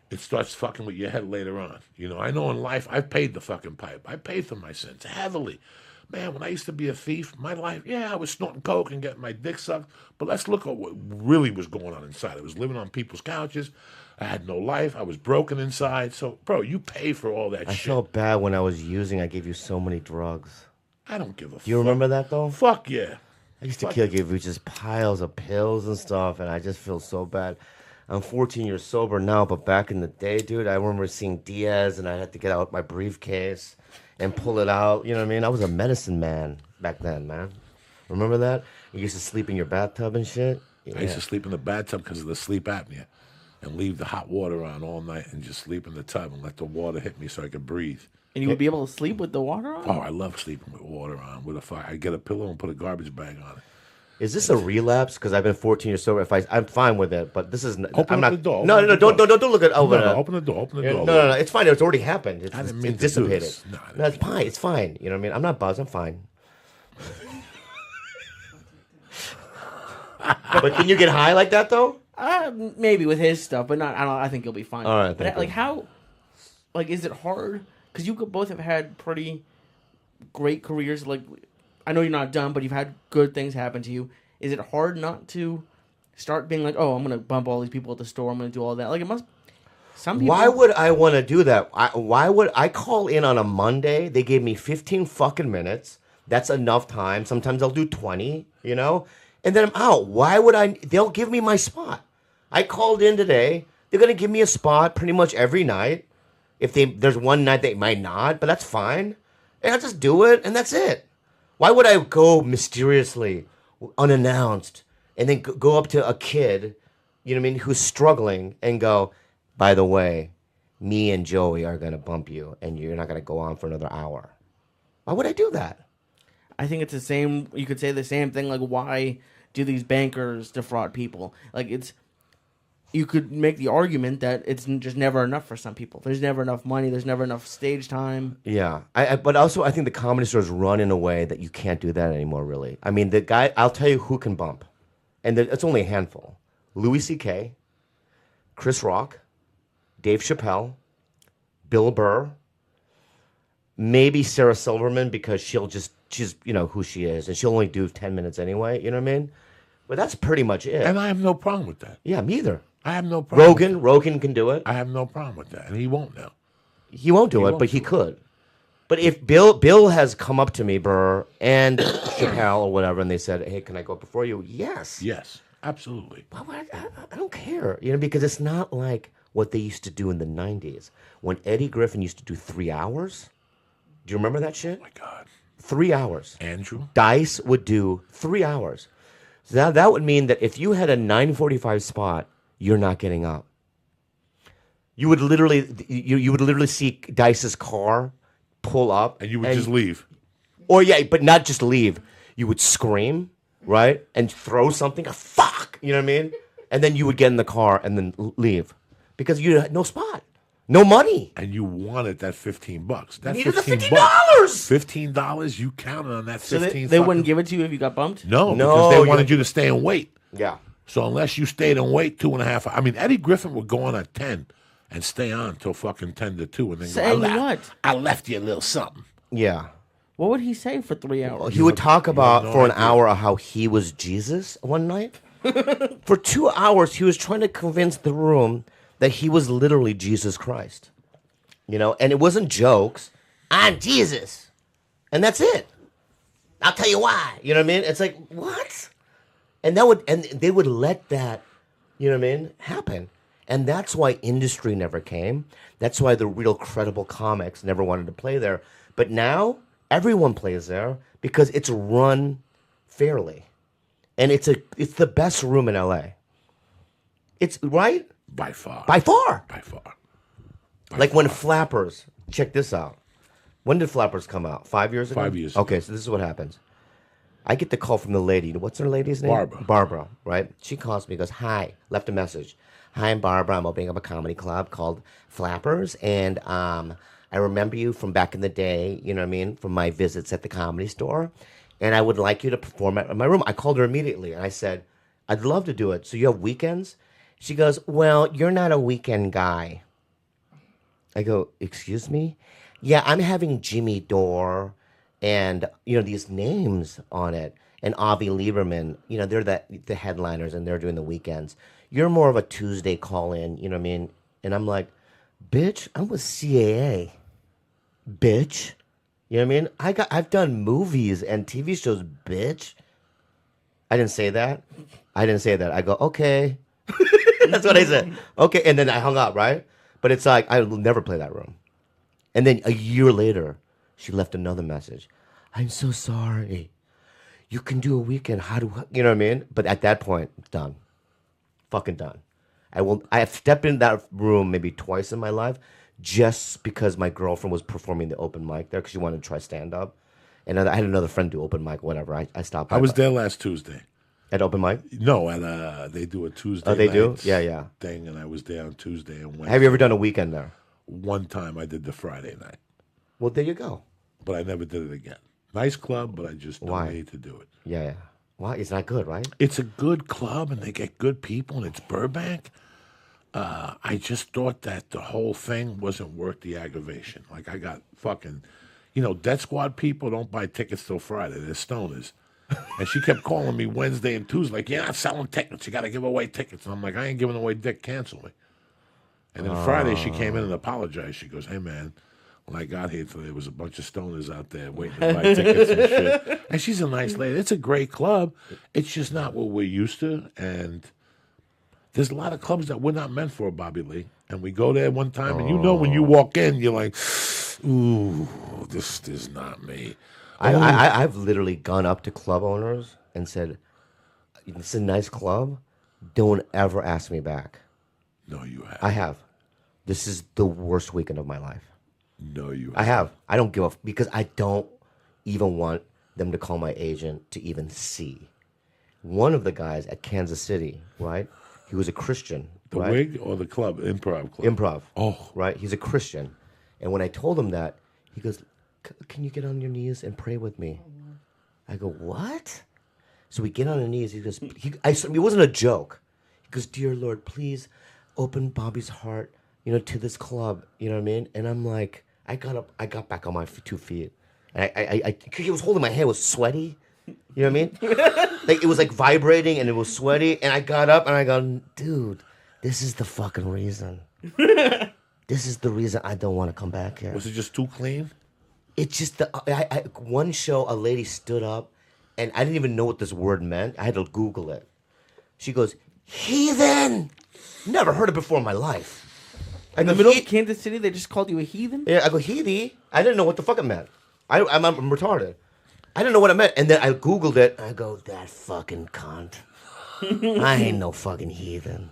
it starts fucking with your head later on. I know in life, I've paid the fucking pipe. I paid for my sins heavily. Man, when I used to be a thief, my life, I was snorting coke and getting my dick sucked. But let's look at what really was going on inside. I was living on people's couches. I had no life. I was broken inside. So, bro, you pay for all that shit. I felt bad when I was using. I gave you so many drugs. I don't give a fuck. Do you remember that, though? Fuck yeah. I used to give you just piles of pills and stuff, and I just feel so bad. I'm 14 years sober now, but back in the day, dude, I remember seeing Diaz, and I had to get out my briefcase and pull it out. You know what I mean? I was a medicine man back then, man. Remember that? You used to sleep in your bathtub and shit? Yeah. I used to sleep in the bathtub because of the sleep apnea and leave the hot water on all night and just sleep in the tub and let the water hit me so I could breathe. And you would be able to sleep with the water on? Oh, I love sleeping with water on. With a fire. I get a pillow and put a garbage bag on it. Is this a relapse? Because I've been 14 years sober. I'm fine with it, but this is. Open I'm the door. No, don't look at over. No, open the door. Open the door. No. It's fine. It's already happened. I didn't mean it's to do dissipated. this. No, it's fine. It's fine. You know what I mean? I'm not buzzed. I'm fine. But can you get high like that though? Maybe with his stuff, but not. I think you'll be fine. All right. But how? Is it hard? Because you could both have had pretty great careers. Like, I know you're not done, but you've had good things happen to you. Is it hard not to start being like, oh, I'm gonna bump all these people at the store. I'm gonna do all that. Like, it must. Some people. Why would I want to do that? Why would I call in on a Monday? They gave me 15 fucking minutes. That's enough time. Sometimes I'll do 20. And then I'm out. Why would I? They'll give me my spot. I called in today. They're gonna give me a spot pretty much every night. If there's one night they might not, but that's fine. And I'll just do it, and that's it. Why would I go mysteriously, unannounced, and then go up to a kid, who's struggling, and go, by the way, me and Joey are gonna bump you, and you're not gonna go on for another hour. Why would I do that? I think it's the same. You could say the same thing. Like, why do these bankers defraud people? You could make the argument that it's just never enough for some people. There's never enough money. There's never enough stage time. Yeah. But also I think the comedy stores run in a way that you can't do that anymore, really. I mean, the guy, I'll tell you who can bump. And it's only a handful. Louis C.K., Chris Rock, Dave Chappelle, Bill Burr, maybe Sarah Silverman because she's who she is. And she'll only do 10 minutes anyway. You know what I mean? But that's pretty much it. And I have no problem with that. Yeah, me either. I have no problem. Rogan can do it. I have no problem with that, and he won't now. He won't do it, but he could. But if Bill has come up to me, Burr, and Chappelle or whatever, and they said, "Hey, can I go up before you?" Yes. Yes, absolutely. But I don't care, because it's not like what they used to do in the '90s when Eddie Griffin used to do 3 hours. Do you remember that shit? Oh my God. 3 hours. Andrew? Dice would do 3 hours. So now that would mean that if you had a 9:45 spot, you're not getting up. You would literally see Dice's car pull up, And you would just leave. or but not just leave. You would scream, right, and throw something. Fuck, you know what I mean? And then you would get in the car and then leave because you had no spot, no money. And you wanted that $15. That Needed the $15. $15. You counted on that 15. They wouldn't give it to you if you got bumped? No, No, because they wanted you to stay and wait. Yeah. So unless you stayed and wait 2.5 hours. I mean, Eddie Griffin would go on at 10 and stay on till fucking 10 to 2. And then Saying go, what? I left you a little something. Yeah. What would he say for 3 hours? He would talk about no for an idea. hour how he was Jesus one night. For 2 hours, he was trying to convince the room that he was literally Jesus Christ. And it wasn't jokes. I'm Jesus. And that's it. I'll tell you why. You know what I mean? It's like, what? And they would let that, happen. And that's why industry never came. That's why the real credible comics never wanted to play there. But now everyone plays there because it's run fairly. And it's the best room in LA. It's right? By far. By far. By far. Like when Flappers, check this out. When did Flappers come out? 5 years ago? 5 years ago. Okay, so this is what happens. I get the call from the lady. What's her lady's name? Barbara. Barbara, right? She calls me, goes, "Hi," left a message. "Hi, I'm Barbara. I'm opening up a comedy club called Flappers. And I remember you from back in the day, you know what I mean, from my visits at the Comedy Store. And I would like you to perform at my room." I called her immediately, and I said, "I'd love to do it. So you have weekends?" She goes, "Well, you're not a weekend guy." I go, "Excuse me?" "Yeah, I'm having Jimmy Dore and, these names on it. And Avi Lieberman, they're the headliners, and they're doing the weekends. You're more of a Tuesday call-in, you know what I mean?" And I'm like, "Bitch, I'm with CAA. Bitch." You know what I mean? I've done movies and TV shows, bitch. I didn't say that. I go, "Okay." That's what I said. Okay, and then I hung up, right? But it's like, I will never play that room. And then a year later, she left another message. "I'm so sorry. You can do a weekend. How do I?" You know what I mean? But at that point, done. Fucking done. I have stepped in that room maybe twice in my life just because my girlfriend was performing the open mic there because she wanted to try stand-up. And I had another friend do open mic, whatever. I stopped. I was there last Tuesday. At open mic? No, they do a Tuesday. Oh, they do? night Yeah. Thing, and I was there on Tuesday and Wednesday. Have you ever done a weekend there? One time I did the Friday night, Well, there you go. but I never did it again. Nice club, but I just don't Why? need to do it. Yeah. Why? It's not good, right? It's a good club, and they get good people, and it's Burbank. I just thought that the whole thing wasn't worth the aggravation. Like, I got fucking, Death Squad people don't buy tickets till Friday. They're stoners. And she kept calling me Wednesday and Tuesday, like, "You're not selling tickets. You got to give away tickets." And I'm like, "I ain't giving away dick. Cancel me." And then Friday, she came in and apologized. She goes, "Hey, man, when I got here today, there was a bunch of stoners out there waiting to buy tickets and shit." And she's a nice lady. It's a great club. It's just not what we're used to. And there's a lot of clubs that we're not meant for, Bobby Lee. And we go there one time, and when you walk in, you're like, "Ooh, this is not me." I've literally gone up to club owners and said, "This is a nice club. Don't ever ask me back." No, you have. I have. This is the worst weekend of my life. No, you I have. I don't give a because I don't even want them to call my agent to even see. One of the guys at Kansas City, right? He was a Christian. The right? wig or the club? Improv club. Improv. Oh. Right? He's a Christian. And when I told him that, he goes, "Can you get on your knees and pray with me?" I go, "What?" So we get on our knees. He goes, it wasn't a joke. He goes, "Dear Lord, please open Bobby's heart, to this club." You know what I mean? And I'm like, I got up, I got back on my 2 feet. And he was holding my hand, it was sweaty. You know what I mean? Like, it was like vibrating and it was sweaty. And I got up and I go, "Dude, this is the fucking reason. This is the reason I don't want to come back here. Was it just too clean? It's just one show, a lady stood up, and I didn't even know what this word meant. I had to Google it. She goes, heathen. Never heard it before in my life. In the middle of Kansas City, they just called you a heathen? Yeah, I go, heathy? I didn't know what the fuck it meant. I'm retarded. I didn't know what it meant. And then I Googled it. I go, that fucking cunt. I ain't no fucking heathen.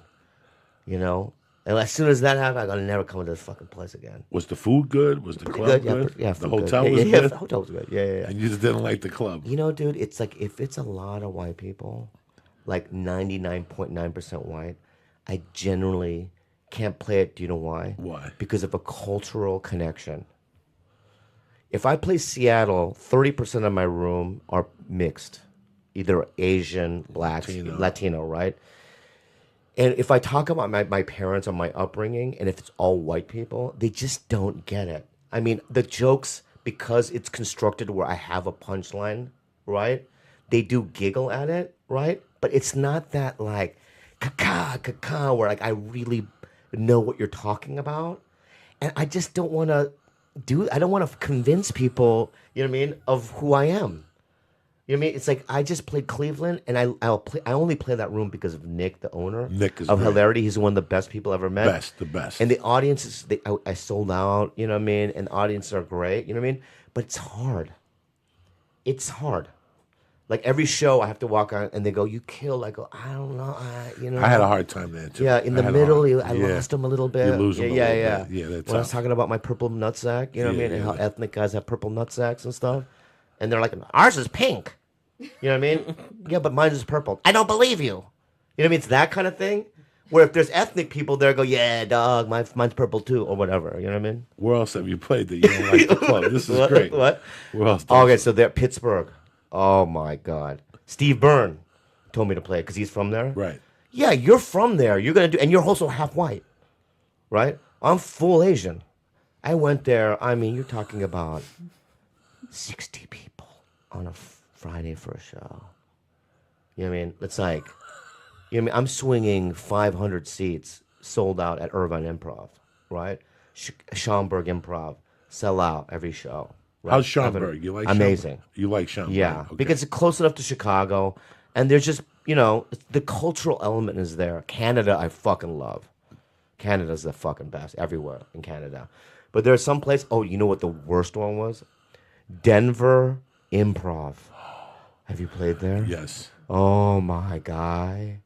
You know? And as soon as that happened, I go, never come to this fucking place again. Was the food good? Was the club good? Yeah, the food hotel good. was Yeah, good? the hotel was good. Yeah. And you just didn't like the club? You know, dude, it's like if it's a lot of white people, like 99.9% white, I generally can't play it. Do you know why? Why? Because of a cultural connection. If I play Seattle, 30% of my room are mixed, either Asian, Black, Latino, right? And if I talk about my parents or my upbringing, and if it's all white people, they just don't get it. I mean, the jokes, because it's constructed where I have a punchline, right? They do giggle at it, right? But it's not that like, caca, where like I really know what you're talking about. And I just don't want to I don't want to convince people, you know what I mean, of who I am. You know what I mean? It's like I just played Cleveland, and I only play that room because of Nick, the owner. Nick is of great. Hilarity. He's one of the best people I've ever met. The best. And the audiences, I sold out. You know what I mean? And the audiences are great. You know what I mean? But it's hard. It's hard. Like every show, I have to walk on, and they go, "You killed." I go, "I don't know." I had a hard time there too. Yeah, in the middle, I lost him a little bit. You lose him yeah, a little yeah. bit. Yeah, that's when I was talking about my purple nutsack, you know what I mean, and how ethnic guys have purple nutsacks and stuff, and they're like, "Ours is pink." You know what I mean? Yeah, but mine is purple. I don't believe you. You know what I mean? It's that kind of thing. Where if there's ethnic people there, go, "Yeah, dog, mine's purple too," or whatever. You know what I mean? Where else have you played that you don't like the club? This is great. What? Where else? Okay, so they're Pittsburgh. Oh my God. Steve Byrne told me to play because he's from there. Right. Yeah, you're from there. You're gonna do, and you're also half white, right? I'm full Asian. I went there. I mean, you're talking about 60 people on a Friday for a show. You know what I mean? It's like, you know what I mean? I'm swinging 500 seats, sold out at Irvine Improv, right? Schaumburg Improv, sell out every show. Right? How's Schaumburg? You like amazing? Schaumburg? You like Schaumburg? Yeah, Okay. because it's close enough to Chicago, and there's just, you know, the cultural element is there. Canada, I fucking love. Canada's the fucking best everywhere in Canada. But there's some place, oh, you know what the worst one was? Denver Improv. Have you played there? Yes. Oh my God.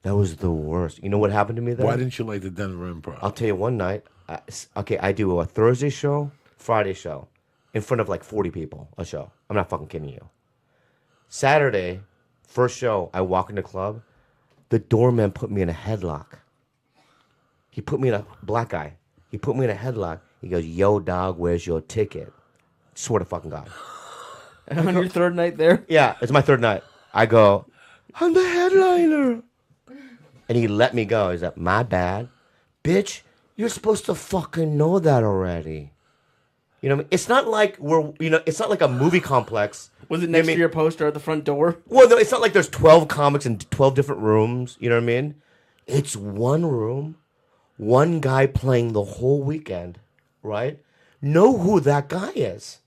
That was the worst. You know what happened to me there? Why didn't you like the Denver Improv? I'll tell you one night. I do a Thursday show, Friday show, in front of like 40 people, a show. I'm not fucking kidding you. Saturday, first show, I walk in the club. The doorman put me in a headlock. He put me in black guy. He put me in a headlock. He goes, "Yo, dog, where's your ticket?" Swear to fucking God. On your third night there? Yeah, it's my third night. I go, "I'm the headliner." And he let me go. He's like, "My bad. Bitch, you're supposed to fucking know that already." You know what I mean? It's not like it's not like a movie complex. Was it next to your poster at the front door? Well, no, it's not like there's 12 comics in 12 different rooms. You know what I mean? It's one room, one guy playing the whole weekend, right? Know who that guy is.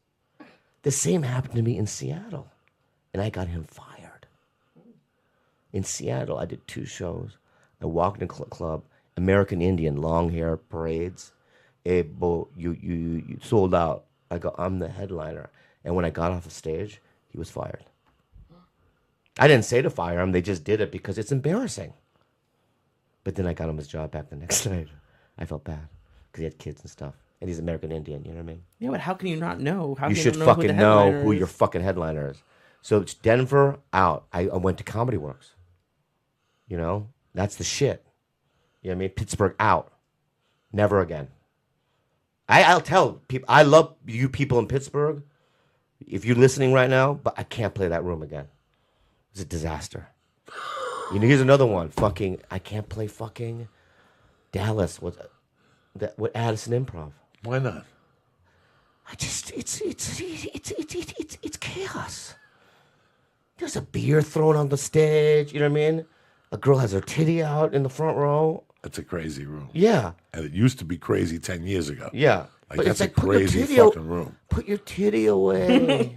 The same happened to me in Seattle, and I got him fired. In Seattle, I did 2 shows. I walked in a club, American Indian, long hair, parades. Hey, Bo, you sold out. I go, "I'm the headliner." And when I got off the stage, he was fired. I didn't say to fire him. They just did it because it's embarrassing. But then I got him his job back the next night. I felt bad because he had kids and stuff. And he's American Indian, you know what I mean? Yeah, but how can you not know? How You can should you fucking know who is? your fucking headliner is. So it's Denver, out. I went to Comedy Works. You know? That's the shit. You know what I mean? Pittsburgh, out. Never again. I'll tell people, I love you people in Pittsburgh, if you're listening right now, but I can't play that room again. It's a disaster. You know, here's another one. I can't play fucking Dallas with Addison Improv. Why not? It's chaos. There's a beer thrown on the stage, you know what I mean? A girl has her titty out in the front row. That's a crazy room. Yeah. And it used to be crazy 10 years ago. Yeah. Like, but that's it's like, a crazy fucking room. Put your titty away.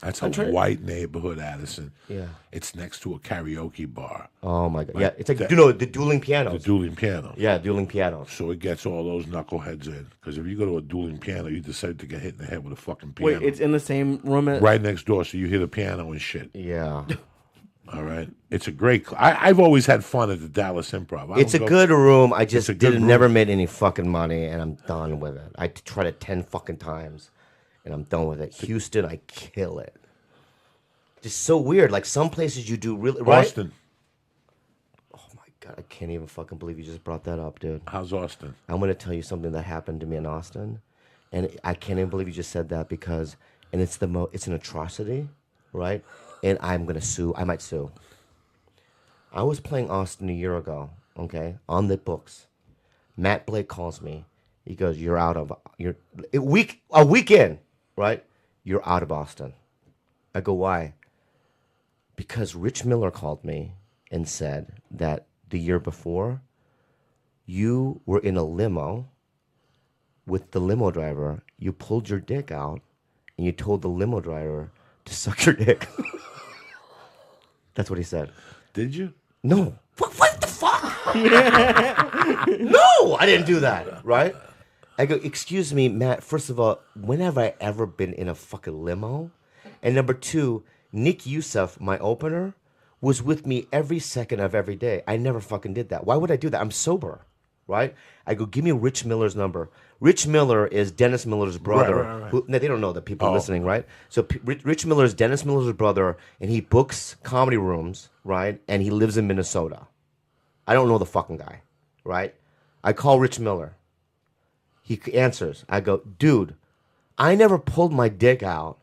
That's a white neighborhood, Addison. Yeah. It's next to a karaoke bar. Oh, my God. Yeah, it's like, the dueling pianos. The dueling pianos. Yeah, dueling pianos. So it gets all those knuckleheads in. Because if you go to a dueling piano, you decide to get hit in the head with a fucking piano. Wait, it's in the same room as... Right next door, so you hear the piano and shit. Yeah. All right? It's a great... I've always had fun at the Dallas Improv. It's a good room. I just room. never made any fucking money, and I'm done with it. I tried it 10 fucking times, and I'm done with it. Houston, I kill it. Just so weird. Like, some places you do really... Right? Austin. Oh, my God. I can't even fucking believe you just brought that up, dude. How's Austin? I'm going to tell you something that happened to me in Austin, and I can't even believe you just said that because... And it's it's an atrocity, right? And I'm going to sue. I might sue. I was playing Austin a year ago, okay, on the books. Matt Blake calls me. He goes, "You're out of a weekend, right? You're out of Austin." I go, "Why?" Because Rich Miller called me and said that the year before, you were in a limo with the limo driver. You pulled your dick out, and you told the limo driver to suck your dick. That's what he said. Did you? No. What the fuck? No, I didn't do that, right? I go, "Excuse me, Matt, first of all, when have I ever been in a fucking limo? And number two, Nick Youssef, my opener, was with me every second of every day. I never fucking did that. Why would I do that? I'm sober, right?" I go, "Give me Rich Miller's number." Rich Miller is Dennis Miller's brother. Right. Who, they don't know that people are listening, right? So Rich Miller is Dennis Miller's brother, and he books comedy rooms, right? And he lives in Minnesota. I don't know the fucking guy, right? I call Rich Miller. He answers. I go, "Dude, I never pulled my dick out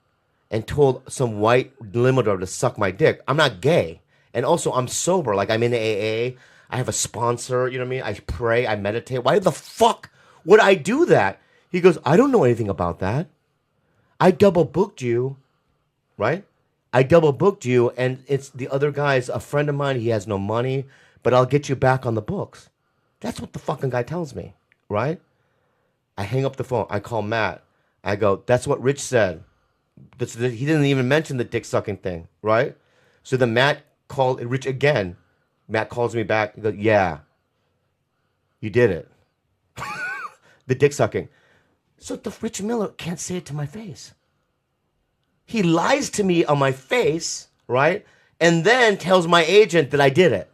and told some white limo driver to suck my dick. I'm not gay. And also, I'm sober. Like, I'm in AA. I have a sponsor. You know what I mean? I pray. I meditate. Why the fuck would I do that?" He goes, "I don't know anything about that. I double booked you, right? I double booked you, and it's the other guy's a friend of mine. He has no money, but I'll get you back on the books." That's what the fucking guy tells me, right? I hang up the phone. I call Matt. I go, "That's what Rich said." He didn't even mention the dick sucking thing, right? So then Matt called Rich again. Matt calls me back. He goes, "Yeah, you did it." The dick sucking. So the Rich Miller can't say it to my face. He lies to me on my face, right? And then tells my agent that I did it.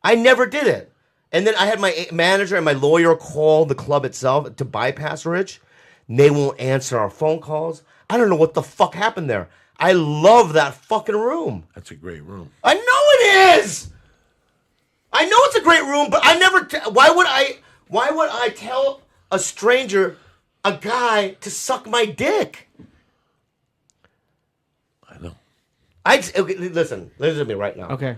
I never did it. And then I had my manager and my lawyer call the club itself to bypass Rich. They won't answer our phone calls. I don't know what the fuck happened there. I love that fucking room. That's a great room. I know it is. I know it's a great room, but I never. Why would I tell a stranger, a guy, to suck my dick? I know. Okay, listen to me right now. Okay.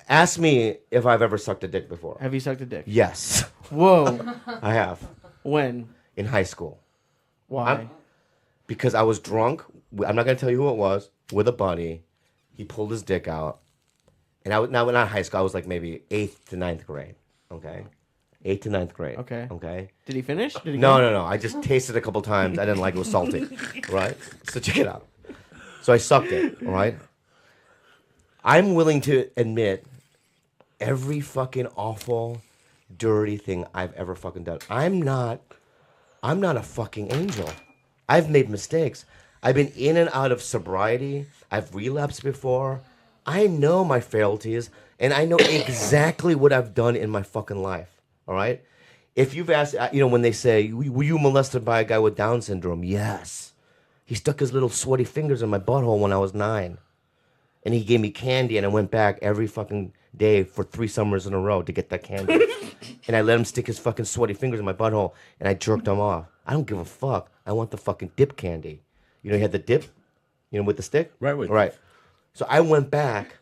Ask me if I've ever sucked a dick before. Have you sucked a dick? Yes, Whoa. I have. When? In high school. Why? Because I was drunk. I'm not going to tell you who it was. With a buddy. He pulled his dick out. And I was not high school. I was like maybe 8th to 9th grade. Okay? 8th to 9th grade. Okay? Did he finish? Did he No. I just tasted it a couple times. I didn't like it. It was salty. Right? So check it out. So I sucked it. All right? I'm willing to admit every fucking awful, dirty thing I've ever fucking done. I'm not a fucking angel. I've made mistakes. I've been in and out of sobriety. I've relapsed before. I know my frailties, and I know exactly what I've done in my fucking life. All right? If you've asked, when they say, "Were you molested by a guy with Down syndrome?" Yes. He stuck his little sweaty fingers in my butthole when I was 9. And he gave me candy, and I went back every fucking day for 3 summers in a row to get that candy. And I let him stick his fucking sweaty fingers in my butthole, and I jerked him off. I don't give a fuck. I want the fucking dip candy. You had the dip, with the stick? Right. So I went back,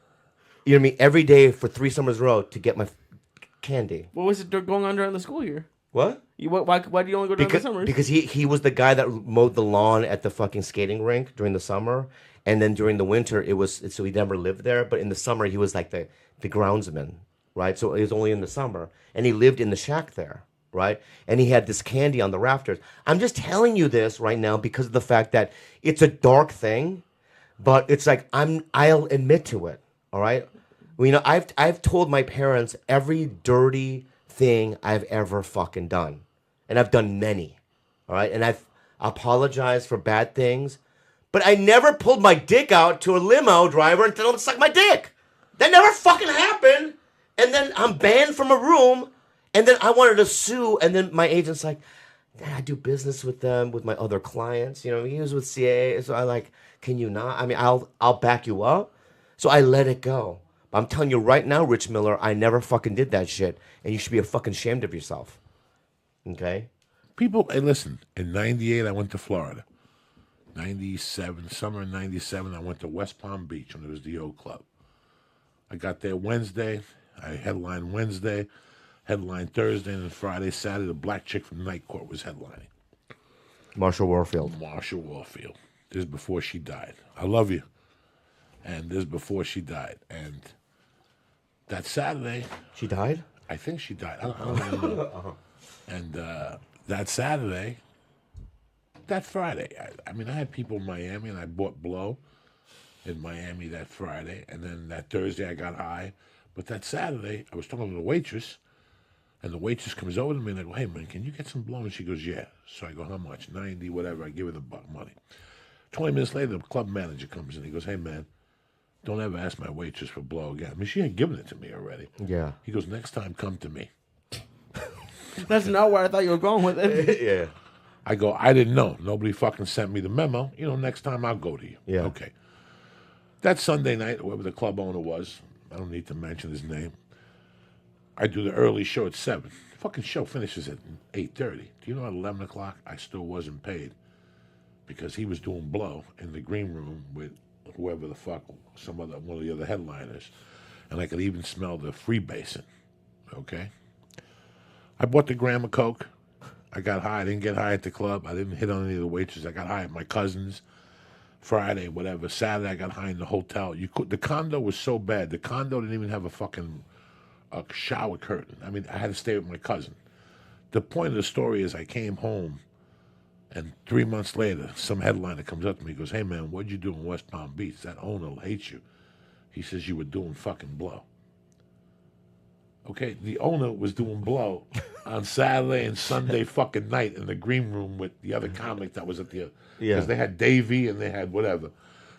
every day for 3 summers in a row to get my candy. What was it going on during the school year? What? Why do you only go during the summers? Because he was the guy that mowed the lawn at the fucking skating rink during the summer. And then during the winter, so he never lived there. But in the summer, he was like the groundsman. right? So it was only in the summer. And he lived in the shack there, right? And he had this candy on the rafters. I'm just telling you this right now because of the fact that it's a dark thing, but it's like I'll admit to it, all right? Well, I've told my parents every dirty thing I've ever fucking done. And I've done many, all right? And I've apologized for bad things, but I never pulled my dick out to a limo driver and tell him to suck my dick. That never fucking happened. And then I'm banned from a room, and then I wanted to sue, and then my agent's like, I do business with them, with my other clients. He was with CAA, so I like, can you not? I mean, I'll back you up. So I let it go. But I'm telling you right now, Rich Miller, I never fucking did that shit, and you should be fucking ashamed of yourself. Okay? People, hey, listen, in 98, I went to Florida. 97, summer of 97, I went to West Palm Beach when it was the O Club. I got there Wednesday. I headlined Wednesday, headlined Thursday, and then Friday, Saturday, the black chick from Night Court was headlining. Marshall Warfield. This is before she died. I love you. And this is before she died. And that Saturday... She died? I think she died. I don't know. And that Saturday, that Friday, I mean, I had people in Miami, and I bought blow in Miami that Friday. And then that Thursday, I got high. But that Saturday, I was talking to the waitress, and the waitress comes over to me, and I go, hey, man, can you get some blow? And she goes, yeah. So I go, how much? 90, whatever. I give her the money. 20 minutes later, the club manager comes in. He goes, hey, man, don't ever ask my waitress for blow again. I mean, she had given it to me already. Yeah. He goes, next time, come to me. That's not where I thought you were going with it. Yeah. I go, I didn't know. Nobody fucking sent me the memo. Next time I'll go to you. Yeah. Okay. That Sunday night, whoever the club owner was, I don't need to mention his name, I do the early show at 7. The fucking show finishes at 8:30. Do you know at 11 o'clock I still wasn't paid? Because he was doing blow in the green room with whoever the fuck, one of the other headliners. And I could even smell the freebasing. Okay? I bought the gram of Coke. I got high. I didn't get high at the club. I didn't hit on any of the waitresses. I got high at my cousin's. Friday, whatever. Saturday, I got high in the hotel. The condo was so bad. The condo didn't even have a shower curtain. I mean, I had to stay with my cousin. The point of the story is I came home, and 3 months later, some headliner comes up to me and goes, hey, man, what'd you do in West Palm Beach? That owner hates you. He says you were doing fucking blow. Okay, the owner was doing blow on Saturday and Sunday fucking night in the green room with the other comic that was at the... Because they had Davey and they had whatever.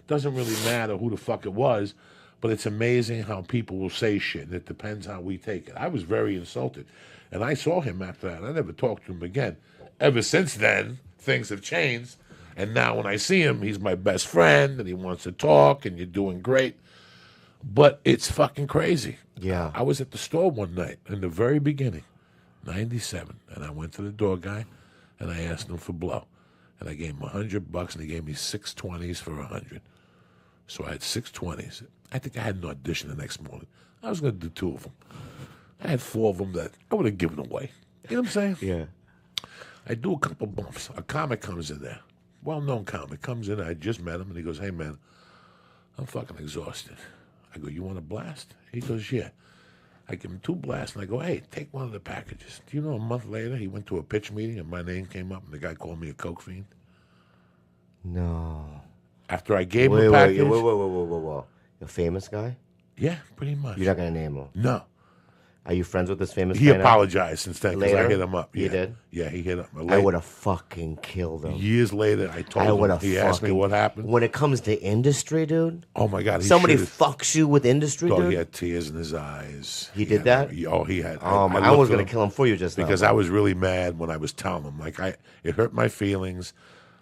Doesn't really matter who the fuck it was, but it's amazing how people will say shit, and it depends how we take it. I was very insulted, and I saw him after that. I never talked to him again. Ever since then, things have changed, and now when I see him, he's my best friend, and he wants to talk, and you're doing great. But it's fucking crazy. Yeah. I was at the store one night in the very beginning, 97, and I went to the door guy, and I asked him for blow. And I gave him $100, and he gave me 6 20s for 100. So I had 6 20s. I think I had an audition the next morning. I was going to do 2 of them. I had 4 of them that I would have given away. You know what I'm saying? Yeah. I do a couple bumps. A comic comes in there. Well-known comic comes in. I just met him, and he goes, hey, man, I'm fucking exhausted. I go, you want a blast? He goes, yeah. I give him 2 blasts, and I go, hey, take one of the packages. Do you know a month later, he went to a pitch meeting, and my name came up, and the guy called me a coke fiend? No. After I gave him a package. Whoa. A famous guy? Yeah, pretty much. You're not going to name him? No. Are you friends with this famous He guy now? apologized since then because I Later? hit him up. You Yeah. did? Yeah, he hit him. I would have fucking killed him. Years later, I told him. He asked me what happened. When it comes to industry, dude. Oh my God! Somebody fucks you with industry, Oh, dude. he had tears in his eyes. He did that? Oh, he had. I was going to kill him for you just now. because I was really mad when I was telling him. It hurt my feelings.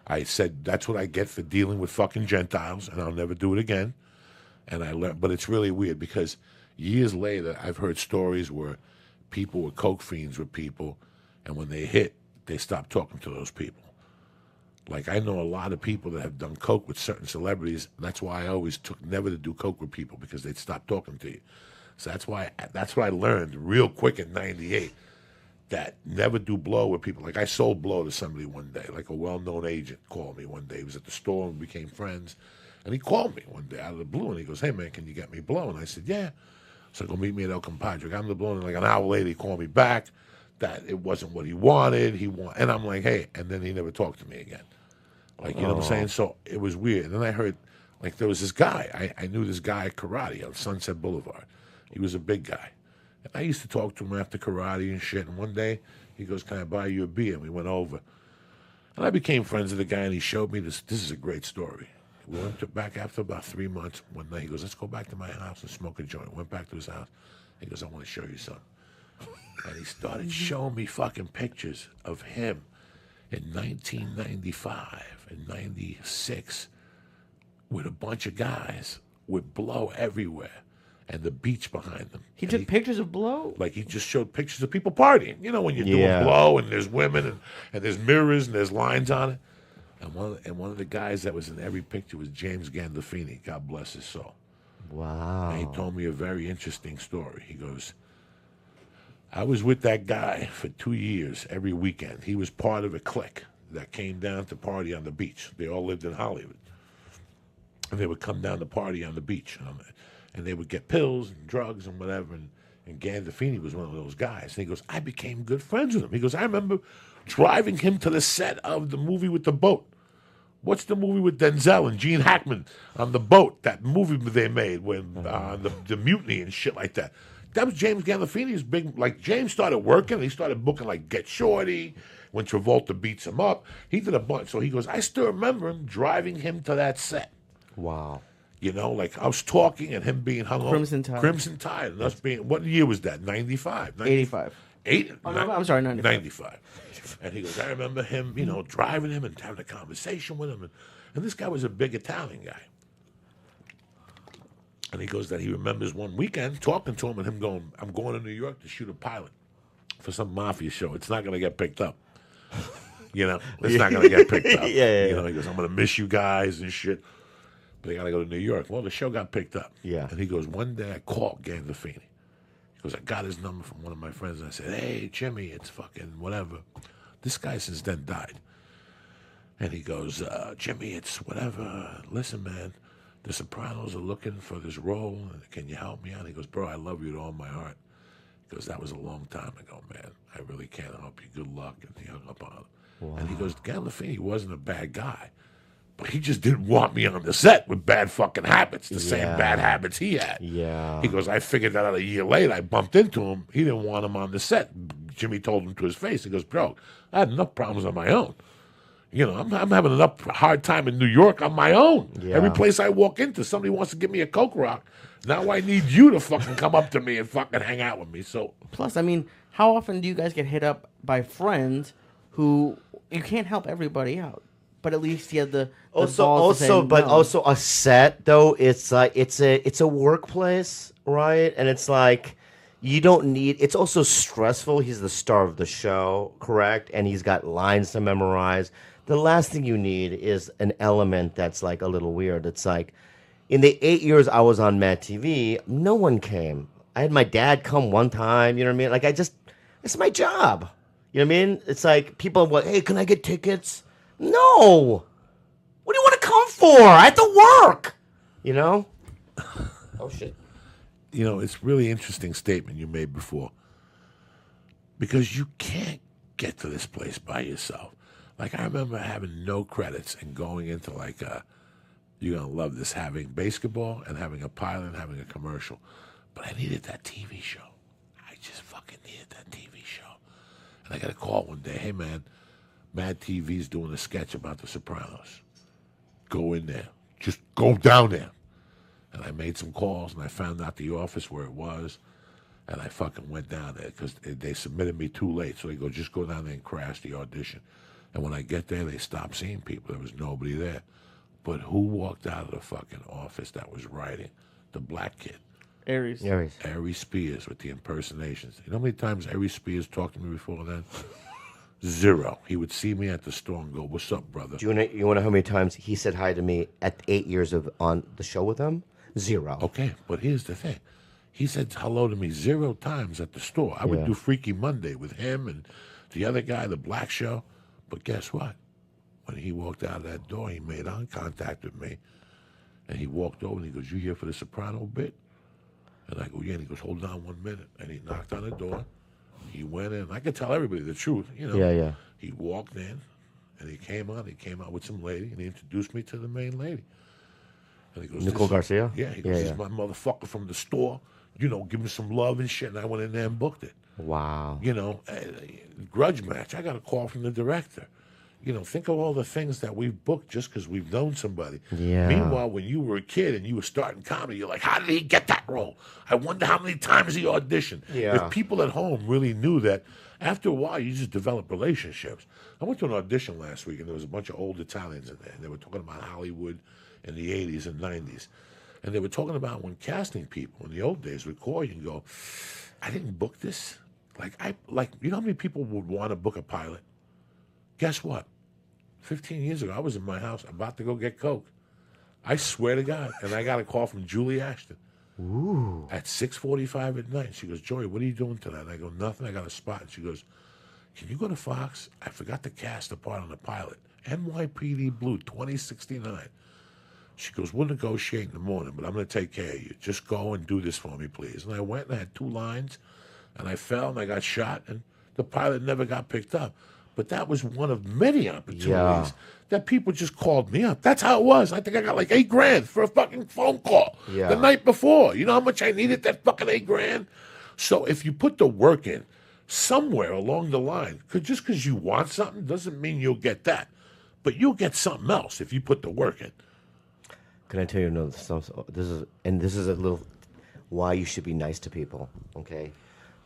I said that's what I get for dealing with fucking Gentiles, and I'll never do it again. And I learned, but it's really weird because years later, I've heard stories where people were coke fiends with people, and when they hit, they stopped talking to those people. Like, I know a lot of people that have done coke with certain celebrities. And that's why I always took never to do coke with people, because they'd stop talking to you. So that's what I learned real quick in '98. That never do blow with people. Like, I sold blow to somebody one day. Like, a well-known agent called me one day. He was at the store and we became friends. And he called me one day out of the blue, and he goes, hey, man, can you get me blow? And I said, yeah. So go meet me at El Compadre. I'm the blown. Like an hour later, he called me back that it wasn't what he wanted. And I'm like, hey, and then he never talked to me again. Like, you know what I'm saying? So it was weird. And then I heard, like, there was this guy. I knew this guy at karate on Sunset Boulevard. He was a big guy. And I used to talk to him after karate and shit. And one day, he goes, can I buy you a beer? And we went over. And I became friends with the guy, and he showed me this. This is a great story. We went back after about 3 months. One night, he goes, let's go back to my house and smoke a joint. Went back to his house. He goes, I want to show you something. And he started showing me fucking pictures of him in 1995 and 96 with a bunch of guys with blow everywhere and the beach behind them. He took pictures of blow? Like, he just showed pictures of people partying. You know, when you're doing blow and there's women and there's mirrors and there's lines on it. And one of the guys that was in every picture was James Gandolfini. God bless his soul. Wow. And he told me a very interesting story. He goes, I was with that guy for 2 years every weekend. He was part of a clique that came down to party on the beach. They all lived in Hollywood. And they would come down to party on the beach. And they would get pills and drugs and whatever. And Gandolfini was one of those guys. And he goes, I became good friends with him. He goes, I remember driving him to the set of the movie with the boat. What's the movie with Denzel and Gene Hackman on the boat? That movie they made when the mutiny and shit like that. That was James Gandolfini's big. Like, James started working. He started booking like Get Shorty when Travolta beats him up. He did a bunch. So he goes, I still remember him driving him to that set. Wow. You know, like I was talking and him being hung Crimson over. Tide. Crimson Tide. And us being, what year was that? 95? 85. I'm sorry, 95. 95. And he goes, I remember him, you know, driving him and having a conversation with him. And this guy was a big Italian guy. And he goes that he remembers one weekend talking to him and him going, I'm going to New York to shoot a pilot for some mafia show. It's not going to get picked up. You know, it's not going to get picked up. Yeah. You know, he goes, I'm going to miss you guys and shit. But they got to go to New York. Well, the show got picked up. Yeah. And he goes, one day I called Gandolfini. He goes, I got his number from one of my friends. And I said, hey, Jimmy, it's fucking whatever. This guy since then died. And he goes, Jimmy, it's whatever. Listen, man, the Sopranos are looking for this role. Can you help me out? He goes, bro, I love you with all my heart. He goes, that was a long time ago, man. I really can't help you. Good luck. And he hung up on him. Wow. And he goes, Gandolfini wasn't a bad guy. But he just didn't want me on the set with bad fucking habits, the same bad habits he had. Yeah. He goes, I figured that out a year later. I bumped into him. He didn't want him on the set. Jimmy told him to his face. He goes, bro, I had enough problems on my own. You know, I'm having enough hard time in New York on my own. Yeah. Every place I walk into, somebody wants to give me a Coke Rock. Now I need you to fucking come up to me and fucking hang out with me. So plus, I mean, how often do you guys get hit up by friends who you can't help everybody out? But at least you have the balls to say no. Also a set though. It's like it's a workplace, right? And it's like you don't need. It's also stressful. He's the star of the show, correct? And he's got lines to memorize. The last thing you need is an element that's like a little weird. It's like in the 8 years I was on Mad TV, no one came. I had my dad come one time. You know what I mean? Like it's my job. You know what I mean? It's like people are like, hey, can I get tickets? No. What do you want to come for? I have to work. You know? Oh, shit. You know, it's really interesting statement you made before. Because you can't get to this place by yourself. Like, I remember having no credits and going into, like, you're going to love this, having basketball and having a pilot and having a commercial. But I needed that TV show. I just fucking needed that TV show. And I got a call one day, hey, man, Mad TV's doing a sketch about the Sopranos. Go in there. Just go down there. And I made some calls, and I found out the office where it was, and I fucking went down there because they submitted me too late. So they go, just go down there and crash the audition. And when I get there, they stopped seeing people. There was nobody there. But who walked out of the fucking office that was writing? The black kid. Aries Spears with the impersonations. You know how many times Aries Spears talked to me before then? Zero. He would see me at the store and go, what's up, brother? Do you want to know how many times he said hi to me at 8 years of on the show with him? Zero. Okay, but here's the thing. He said hello to me 0 times at the store. I would do Freaky Monday with him and the other guy, the black show. But guess what? When he walked out of that door, he made eye contact with me. And he walked over and he goes, you here for the Soprano bit? And I go, yeah. And he goes, hold on 1 minute. And he knocked on the door. He went in. I could tell everybody the truth, you know. Yeah. He walked in, and he came out with some lady, and he introduced me to the main lady. And he goes, Nicole Garcia? Yeah, he goes, this is my motherfucker from the store. You know, give me some love and shit. And I went in there and booked it. Wow. You know, grudge match. I got a call from the director. You know, think of all the things that we've booked just because we've known somebody. Yeah. Meanwhile, when you were a kid and you were starting comedy, you're like, how did he get that role? I wonder how many times he auditioned. Yeah. If people at home really knew that, after a while, you just develop relationships. I went to an audition last week, and there was a bunch of old Italians in there, and they were talking about Hollywood in the 80s and 90s. And they were talking about when casting people in the old days would call you and go, I didn't book this. You know how many people would want to book a pilot? Guess what? 15 years ago, I was in my house about to go get Coke. I swear to God. And I got a call from Julie Ashton. Ooh. At 6:45 at night. She goes, Joey, what are you doing tonight? And I go, nothing. I got a spot. And she goes, can you go to Fox? I forgot to cast a part on the pilot. NYPD Blue, 2069. She goes, we'll negotiate in the morning, but I'm going to take care of you. Just go and do this for me, please. And I went and I had 2 lines, and I fell and I got shot, and the pilot never got picked up. But that was one of many opportunities that people just called me up. That's how it was. I think I got like $8,000 for a fucking phone call the night before. You know how much I needed that fucking $8,000? So if you put the work in somewhere along the line, just because you want something doesn't mean you'll get that. But you'll get something else if you put the work in. Can I tell you another? This is a little why you should be nice to people. Okay.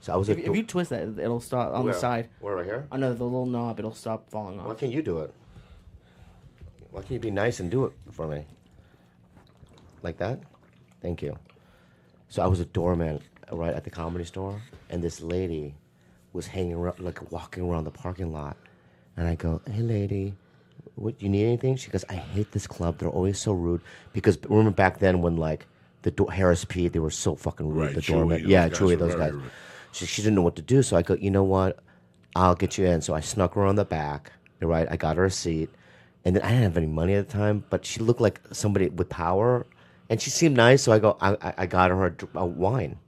So I was. If you twist that, it'll stop on the side. Where, right here? Under the little knob, it'll stop falling off. Why can't you do it? Why can't you be nice and do it for me? Like that? Thank you. So I was a doorman right at the Comedy Store, and this lady was hanging around, like walking around the parking lot, and I go, "Hey, lady, what? You need anything?" She goes, "I hate this club. They're always so rude." Because remember back then when like Harris P, they were so fucking rude. Right, The doorman, Chewy, those guys. Rude. She didn't know what to do, so I go, you know what? I'll get you in. So I snuck her on the back, right? I got her a seat, and then I didn't have any money at the time, but she looked like somebody with power, and she seemed nice. So I go, I got her a wine.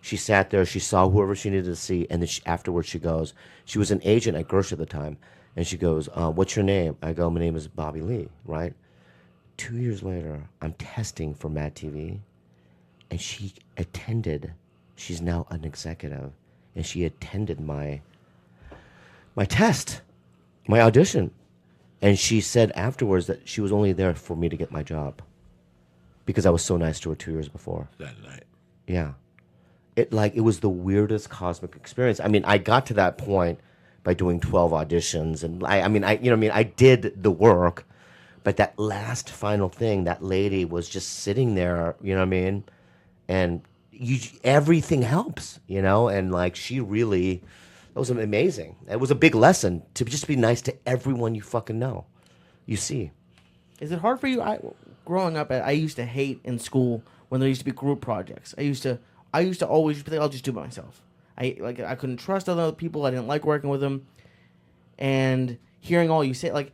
She sat there. She saw whoever she needed to see, and then afterwards she goes, she was an agent at Gersh at the time, and she goes, "What's your name?" I go, "My name is Bobby Lee." Right? 2 years later, I'm testing for Mad TV, and she attended. She's now an executive, and she attended my test, my audition, and she said afterwards that she was only there for me to get my job because I was so nice to her 2 years before. That night. Yeah, it was the weirdest cosmic experience. I mean, I got to that point by doing 12 auditions, and I did the work, but that last final thing, that lady was just sitting there, you know what I mean, and. Everything helps, you know, and like she really, that was amazing. It was a big lesson to just be nice to everyone you fucking know, you see. Is it hard for you? Growing up, I used to hate in school when there used to be group projects. I used to always think I'll just do it myself. I couldn't trust other people. I didn't like working with them, and hearing all you say, like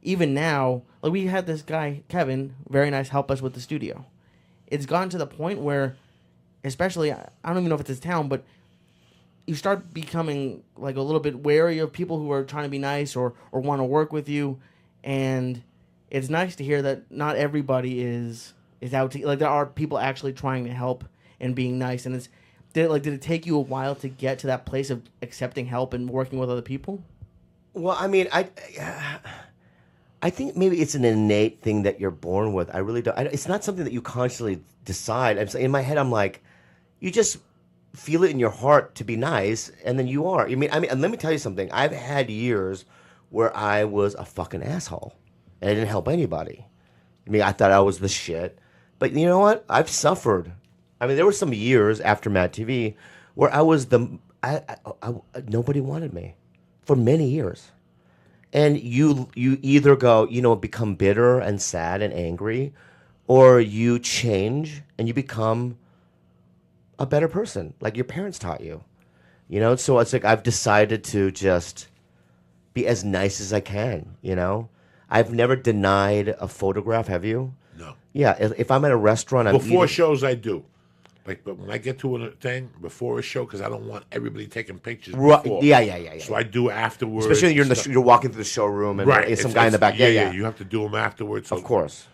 even now, like we had this guy Kevin, very nice, help us with the studio. It's gotten to the point where. Especially, I don't even know if it's his town, but you start becoming like a little bit wary of people who are trying to be nice or want to work with you, and it's nice to hear that not everybody is out to, like there are people actually trying to help and being nice. And did it take you a while to get to that place of accepting help and working with other people? Well, I mean, I think maybe it's an innate thing that you're born with. I really don't. It's not something that you consciously decide. In my head, I'm like. You just feel it in your heart to be nice, and then you are. I mean, and let me tell you something. I've had years where I was a fucking asshole, and I didn't help anybody. I mean, I thought I was the shit. But you know what? I've suffered. I mean, there were some years after Mad TV where I was nobody wanted me for many years. And you either go, become bitter and sad and angry, or you change and you become a better person, like your parents taught you. So it's like I've decided to just be as nice as I can, I've never denied a photograph, have you? No. Yeah, if I'm at a restaurant... Before shows, I do. Like, but when I get to a thing before a show, because I don't want everybody taking pictures Right. before. Yeah. So I do afterwards. Especially when you're walking through the showroom and right. some guy in the back. Yeah. You have to do them afterwards. So Of course.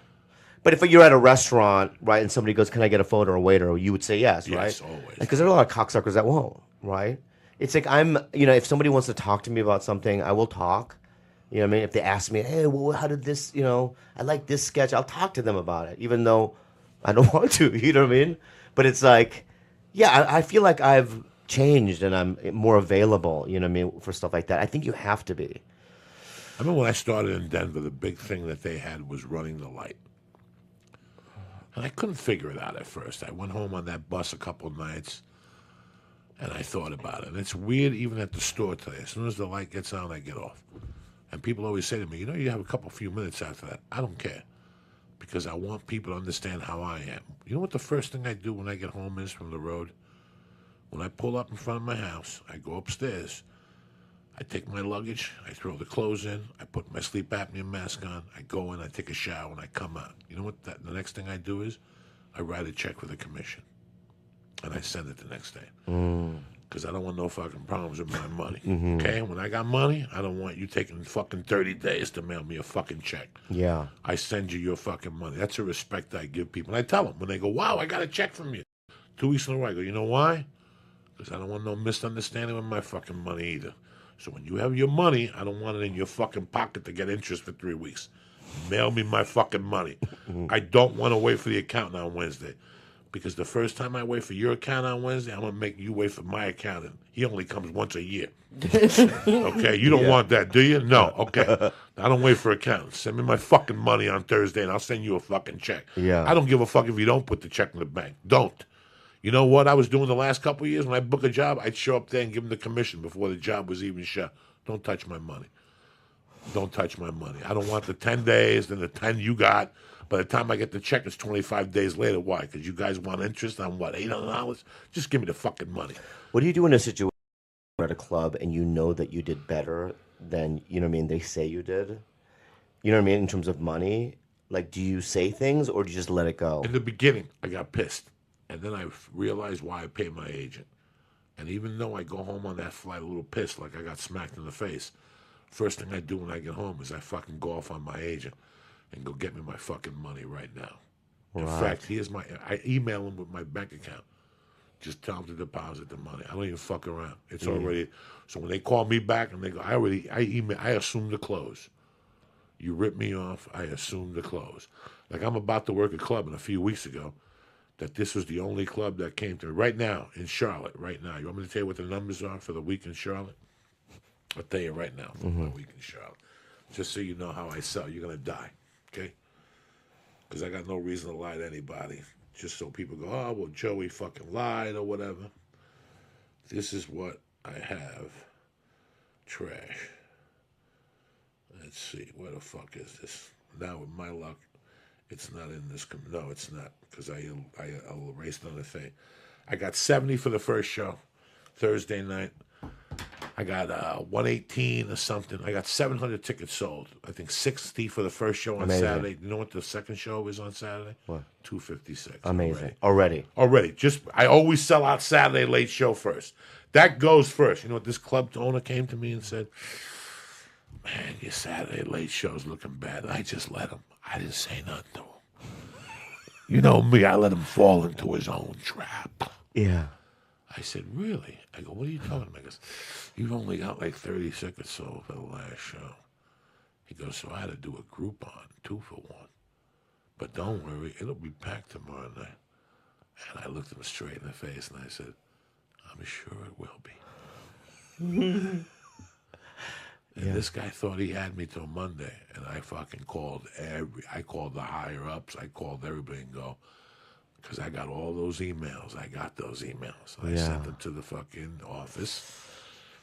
But if you're at a restaurant, right, and somebody goes, "Can I get a photo?" or a waiter, you would say yes, right? Yes, always. Because there are a lot of cocksuckers that won't, right? It's like if somebody wants to talk to me about something, I will talk. You know what I mean? If they ask me, "Hey, well, how did this, I like this sketch," I'll talk to them about it, even though I don't want to, you know what I mean? But it's like, yeah, I feel like I've changed and I'm more available, you know what I mean, for stuff like that. I think you have to be. I remember when I started in Denver, the big thing that they had was running the light. And I couldn't figure it out at first. I went home on that bus a couple of nights, and I thought about it. And it's weird even at the store today. As soon as the light gets on, I get off. And people always say to me, you have a few minutes after that. I don't care, because I want people to understand how I am. You know what the first thing I do when I get home is from the road? When I pull up in front of my house, I go upstairs, I take my luggage, I throw the clothes in, I put my sleep apnea mask on, I go in, I take a shower, and I come out. You know what the next thing I do is? I write a check for the commission, and I send it the next day. Because I don't want no fucking problems with my money. Okay? When I got money, I don't want you taking fucking 30 days to mail me a fucking check. Yeah. I send you your fucking money. That's a respect I give people. And I tell them, when they go, wow, I got a check from you. 2 weeks in a row, I go, you know why? Because I don't want no misunderstanding with my fucking money either. So when you have your money, I don't want it in your fucking pocket to get interest for 3 weeks. Mail me my fucking money. I don't want to wait for the accountant on Wednesday. Because the first time I wait for your account on Wednesday, I'm going to make you wait for my accountant. He only comes once a year. Okay? You don't want that, do you? No. Okay. I don't wait for accountants. Send me my fucking money on Thursday, and I'll send you a fucking check. Yeah. I don't give a fuck if you don't put the check in the bank. Don't. You know what I was doing the last couple of years? When I book a job, I'd show up there and give them the commission before the job was even shut. Don't touch my money. Don't touch my money. I don't want the 10 days and the 10 you got. By the time I get the check, it's 25 days later. Why? Because you guys want interest on what, $800? Just give me the fucking money. What do you do in a situation at a club and you know that you did better than, they say you did? You know what I mean? In terms of money? Like, do you say things or do you just let it go? In the beginning, I got pissed. And then I realized why I paid my agent. And even though I go home on that flight a little pissed, like I got smacked in the face, first thing I do when I get home is I fucking go off on my agent and go get me my fucking money right now. In fact, I email him with my bank account. Just tell him to deposit the money. I don't even fuck around. It's already, so when they call me back and they go, I assume the close. You rip me off, I assume the close. Like I'm about to work a club, and a few weeks ago, that this was the only club that came to me. Right now, in Charlotte, right now. You want me to tell you what the numbers are for the week in Charlotte? I'll tell you right now for my week in Charlotte. Just so you know how I sell. You're going to die, okay? Because I got no reason to lie to anybody. Just so people go, oh, well, Joey fucking lied or whatever. This is what I have. Trash. Let's see. Where the fuck is this? Now, with my luck, it's not in this. No, it's not. Because I'll erase another thing. I got 70 for the first show, Thursday night. I got 118 or something. I got 700 tickets sold. I think 60 for the first show on Saturday. You know what the second show is on Saturday? What? 256. Amazing. Already. I always sell out Saturday late show first. That goes first. You know what? This club owner came to me and said, man, your Saturday late show's looking bad. I just let him. I didn't say nothing to him. You know me, I let him fall into his own trap. Yeah. I said, really? I go, what are you talking about? He goes, you've only got like 30 tickets sold for the last show. He goes, so I had to do a Groupon, 2 for 1. But don't worry, it'll be packed tomorrow night. And I looked him straight in the face and I said, I'm sure it will be. And this guy thought he had me till Monday. And I fucking called the higher ups. I called everybody and go, because I got all those emails. I got those emails. I sent them to the fucking office.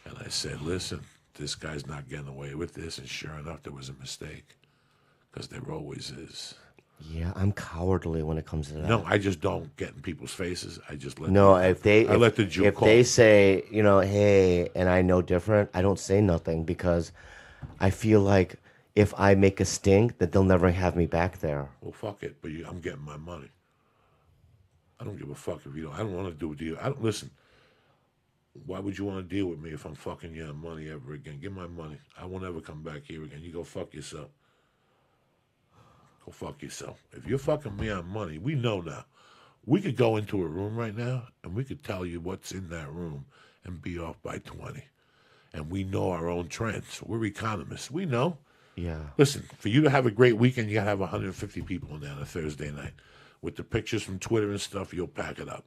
And I said, listen, this guy's not getting away with this. And sure enough, there was a mistake. Because there always is. Yeah, I'm cowardly when it comes to that. No, I just don't get in people's faces. I just let if they say, hey, and I know different, I don't say nothing because I feel like if I make a stink, that they'll never have me back there. Well, fuck it, but I'm getting my money. I don't give a fuck if you don't. I don't want to do with you. I don't listen. Why would you want to deal with me if I'm fucking you on money ever again? Give my money. I won't ever come back here again. You go fuck yourself. Go fuck yourself. If you're fucking me on money, we know now. We could go into a room right now and we could tell you what's in that room and be off by 20. And we know our own trends. We're economists. We know. Yeah. Listen, for you to have a great weekend, you got to have 150 people in there on a Thursday night. With the pictures from Twitter and stuff, you'll pack it up.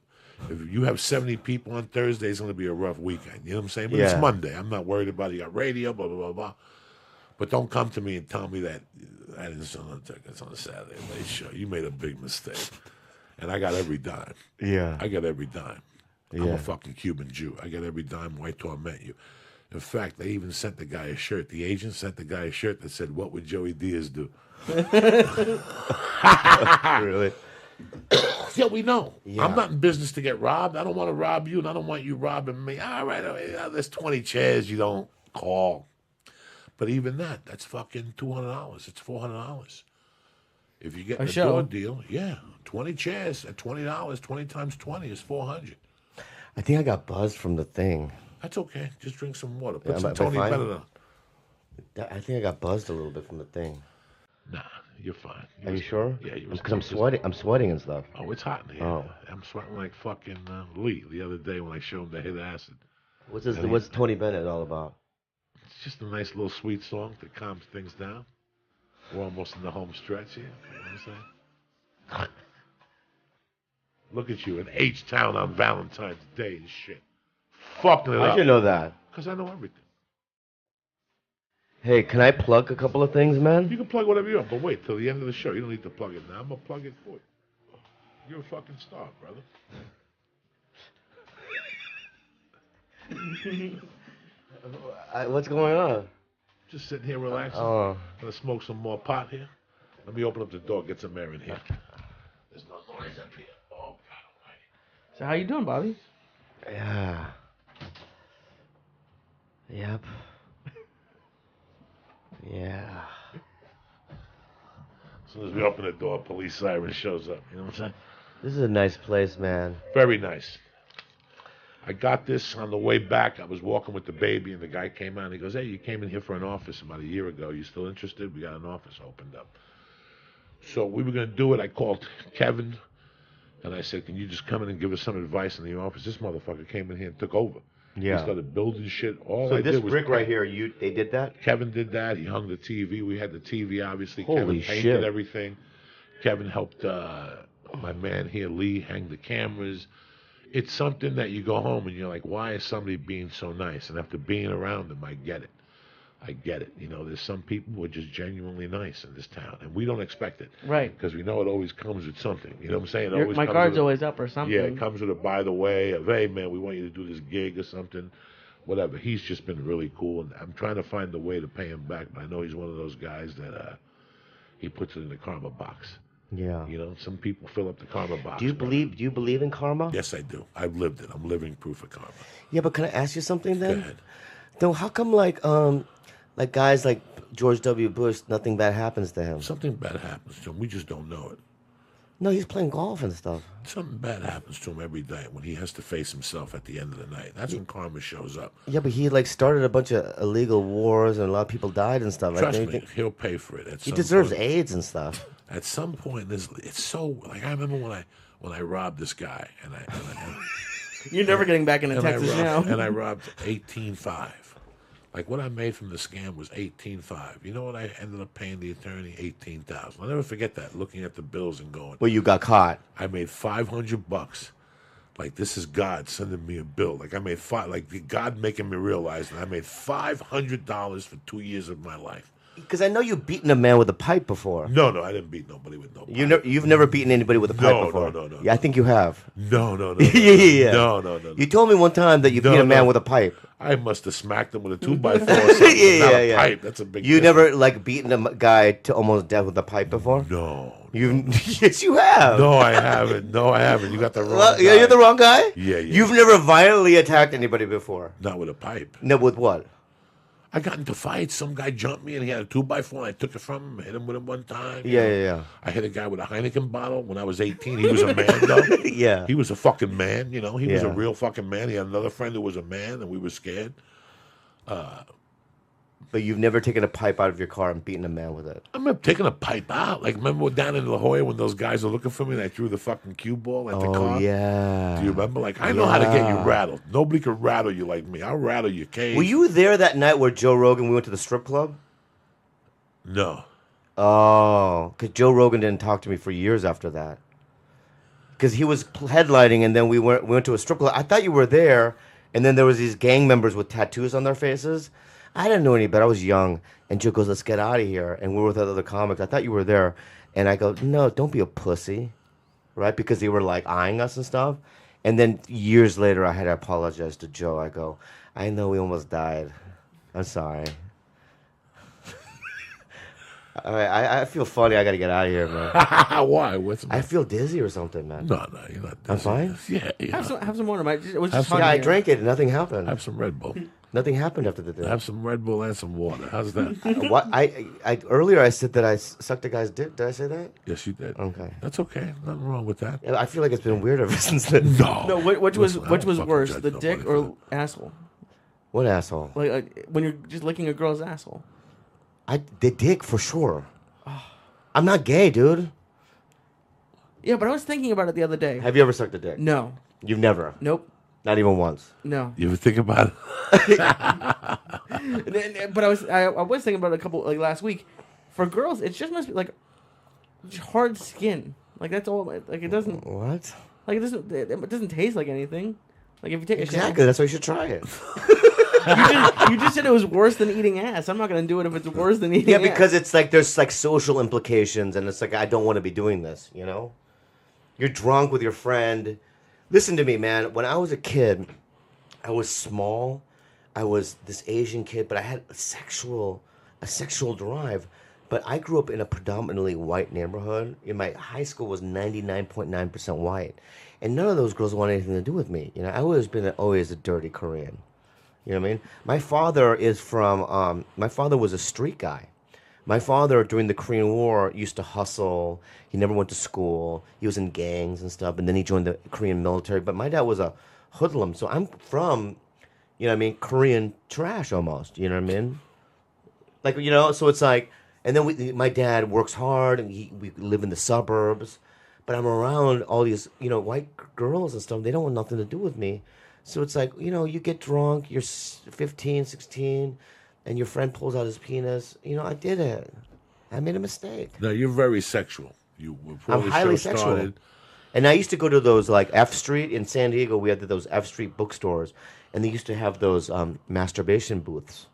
If you have 70 people on Thursday, it's going to be a rough weekend. You know what I'm saying? But it's Monday. I'm not worried about it. You got radio, blah, blah, blah, blah. But don't come to me and tell me that I didn't sell no tickets on a Saturday late show. You made a big mistake. And I got every dime. Yeah. I got every dime. I'm a fucking Cuban Jew. I got every dime White Torment you. In fact, they even sent the guy a shirt. The agent sent the guy a shirt that said, "What would Joey Diaz do?" Really? Yeah, we know. Yeah. I'm not in business to get robbed. I don't want to rob you, and I don't want you robbing me. All right, there's 20 chairs you don't call. But even that's fucking $200. It's $400. If you get a door deal, 20 chairs at $20, 20 times 20 is $400. I think I got buzzed from the thing. That's okay. Just drink some water. Put some Tony Bennett on. I think I got buzzed a little bit from the thing. Nah, you're fine. Are you sure? Yeah, because I'm sweating. I'm sweating and stuff. Oh, it's hot in here. Oh. I'm sweating like fucking Lee the other day when I showed him the hit acid. What's Tony Bennett all about? It's just a nice little sweet song that calms things down. We're almost in the home stretch here. You know what I'm saying? Look at you in H-Town on Valentine's Day and shit. Fucking it up. How'd you know that? Because I know everything. Hey, can I plug a couple of things, man? You can plug whatever you want, but wait till the end of the show. You don't need to plug it now. I'm going to plug it for you. You're a fucking star, brother. What's going on? Just sitting here relaxing. Oh. Gonna smoke some more pot here. Let me open up the door, get some air in here. There's no noise up here. Oh, God almighty. So how you doing, Bobby? Yeah. Yep. Yeah. As soon as we open the door, police siren shows up. You know what I'm saying? This is a nice place, man. Very nice. I got this on the way back. I was walking with the baby, and the guy came out, and he goes, "Hey, you came in here for an office about a year ago. You still interested? We got an office opened up." So we were going to do it. I called Kevin, and I said, "Can you just come in and give us some advice in the office?" This motherfucker came in here and took over. Yeah. He started building shit. All So I this did was brick right here, they did that? Kevin did that. He hung the TV. We had the TV, obviously. Holy Kevin painted shit. everything. Kevin helped my man here, Lee, hang the cameras. It's something that you go home and you're like, why is somebody being so nice? And after being around them, I get it. I get it. You know, there's some people who are just genuinely nice in this town, and we don't expect it. Right. Because we know it always comes with something. You know what I'm saying? It always My comes guard's with always up or something. Yeah, it comes with a by the way of, hey, man, we want you to do this gig or something. Whatever. He's just been really cool, and I'm trying to find a way to pay him back, but I know he's one of those guys that he puts it in the karma box. Yeah. You know, some people fill up the karma box. Do you believe in karma? Yes, I do. I've lived it. I'm living proof of karma. Yeah, but can I ask you something then? Go ahead. Though, how come like guys like George W. Bush, nothing bad happens to him? Something bad happens to him. We just don't know it. No, he's playing golf and stuff. Something bad happens to him every day when he has to face himself at the end of the night. That's when karma shows up. Yeah, but he like started a bunch of illegal wars and a lot of people died and stuff. Trust like, me, he'll pay for it. he deserves AIDS and stuff. At some point, it's so like I remember when I robbed this guy and I You're never getting back into Texas now. and I robbed 18.5. Like what I made from the scam was 18.5. You know what I ended up paying the attorney? 18,000. I'll never forget that. Looking at the bills and going. Well, you got caught. I made $500. Like this is God sending me a bill. Like I made God making me realize that I made $500 for 2 years of my life. Because I know you've beaten a man with a pipe before. No, I didn't beat nobody with no pipe. You've never beaten anybody with a pipe before. No. Yeah, I think you have. No. Yeah. No. You told me one time that you beat a man with a pipe. I must have smacked him with a 2x4 or something. Not a pipe. That's a big. You difference. never like beaten a guy to almost death with a pipe before? No. Yes, you have. No, I haven't. You got the wrong guy. Yeah, you're the wrong guy? Yeah. You've never violently attacked anybody before? Not with a pipe. No, with what? I got into fights. Some guy jumped me and he had a 2x4 and I took it from him, hit him with it one time. Yeah. I hit a guy with a Heineken bottle when I was 18. He was a man, though. Yeah. He was a fucking man, He was a Yeah. real fucking man. He had another friend who was a man and we were scared. But you've never taken a pipe out of your car and beaten a man with it. I remember taking a pipe out. Like, remember down in La Jolla when those guys were looking for me and I threw the fucking cue ball at the car? Yeah. Do you remember? Like, I know how to get you rattled. Nobody could rattle you like me. I'll rattle your cage. Were you there that night where Joe Rogan, we went to the strip club? No. Oh, because Joe Rogan didn't talk to me for years after that. Because he was headlining, and then we went to a strip club. I thought you were there, and then there was these gang members with tattoos on their faces. I didn't know any better. I was young, and Joe goes, "Let's get out of here." And we were with other comics. I thought you were there, and I go, "No, don't be a pussy," right? Because they were like eyeing us and stuff. And then years later, I had to apologize to Joe. I go, "I know we almost died. I'm sorry." I feel funny. I got to get out of here, man. Why? What's I feel dizzy or something, man. No, you're not. I'm fine? Yeah. Have some water, mate. It was just some- Yeah, I hungry. drank it and nothing happened. Have some Red Bull. Nothing happened after the day. Have some Red Bull and some water. How's that? What I earlier I said that I sucked a guy's dick. Did I say that? Yes, you did. Okay. That's okay. Nothing wrong with that. I feel like it's been weird ever since then. No. No, which was Listen, I don't fucking worse, judge the nobody dick for or asshole? What asshole? Like when you're just licking a girl's asshole. The dick for sure. I'm not gay, dude. Yeah, but I was thinking about it the other day. Have you ever sucked a dick? No. You've never. Nope. Not even once. No. You ever think about it? But I was thinking about it a couple like last week. For girls, it just must be like hard skin. Like that's all. Like it doesn't. What? Like it doesn't taste like anything. Like if you take a Exactly. That's why you should try it. you just said it was worse than eating ass. I'm not gonna do it if it's worse than eating. Yeah, ass. because it's like there's like social implications, and it's like I don't want to be doing this. You know, you're drunk with your friend. Listen to me, man. When I was a kid, I was small. I was this Asian kid, but I had a sexual drive. But I grew up in a predominantly white neighborhood. In my high school was 99.9% white, and none of those girls wanted anything to do with me. You know, I always been always a dirty Korean. You know what I mean? My father is from. My father was a street guy. My father, during the Korean War, used to hustle. He never went to school. He was in gangs and stuff, and then he joined the Korean military. But my dad was a hoodlum, so I'm from, you know what I mean, Korean trash almost. You know what I mean? Like, you know, so it's like, and then my dad works hard, and we live in the suburbs. But I'm around all these, you know, white girls and stuff. They don't want nothing to do with me. So it's like, you know, you get drunk, you're 15, 16, and your friend pulls out his penis. You know, I did it. I made a mistake. No, you're very sexual. You were before I'm the highly show sexual. started. And I used to go to those, like, F Street in San Diego. We had those F Street bookstores. And they used to have those masturbation booths.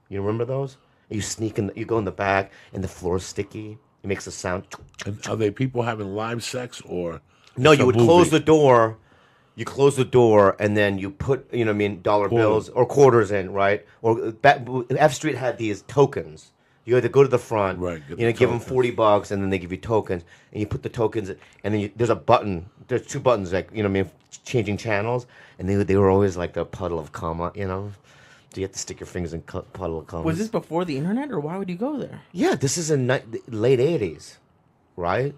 You remember those? You sneak in, you go in the back, and the floor's sticky. It makes a sound. And are they people having live sex or? No, it's you a would movie? close the door. You close the door, and then you put, you know what I mean, dollar bills or quarters in, right? Or F Street had these tokens. You had to go to the front, Right, you get know, the give them tokens. $40, and then they give you tokens, and you put the tokens, and then there's a button. There's two buttons, like, you know what I mean, changing channels, and they were always like the puddle of cum, you know? So you have to stick your fingers in puddle of cum. was this before the internet, or why would you go there? Yeah, this is in late 80s, right?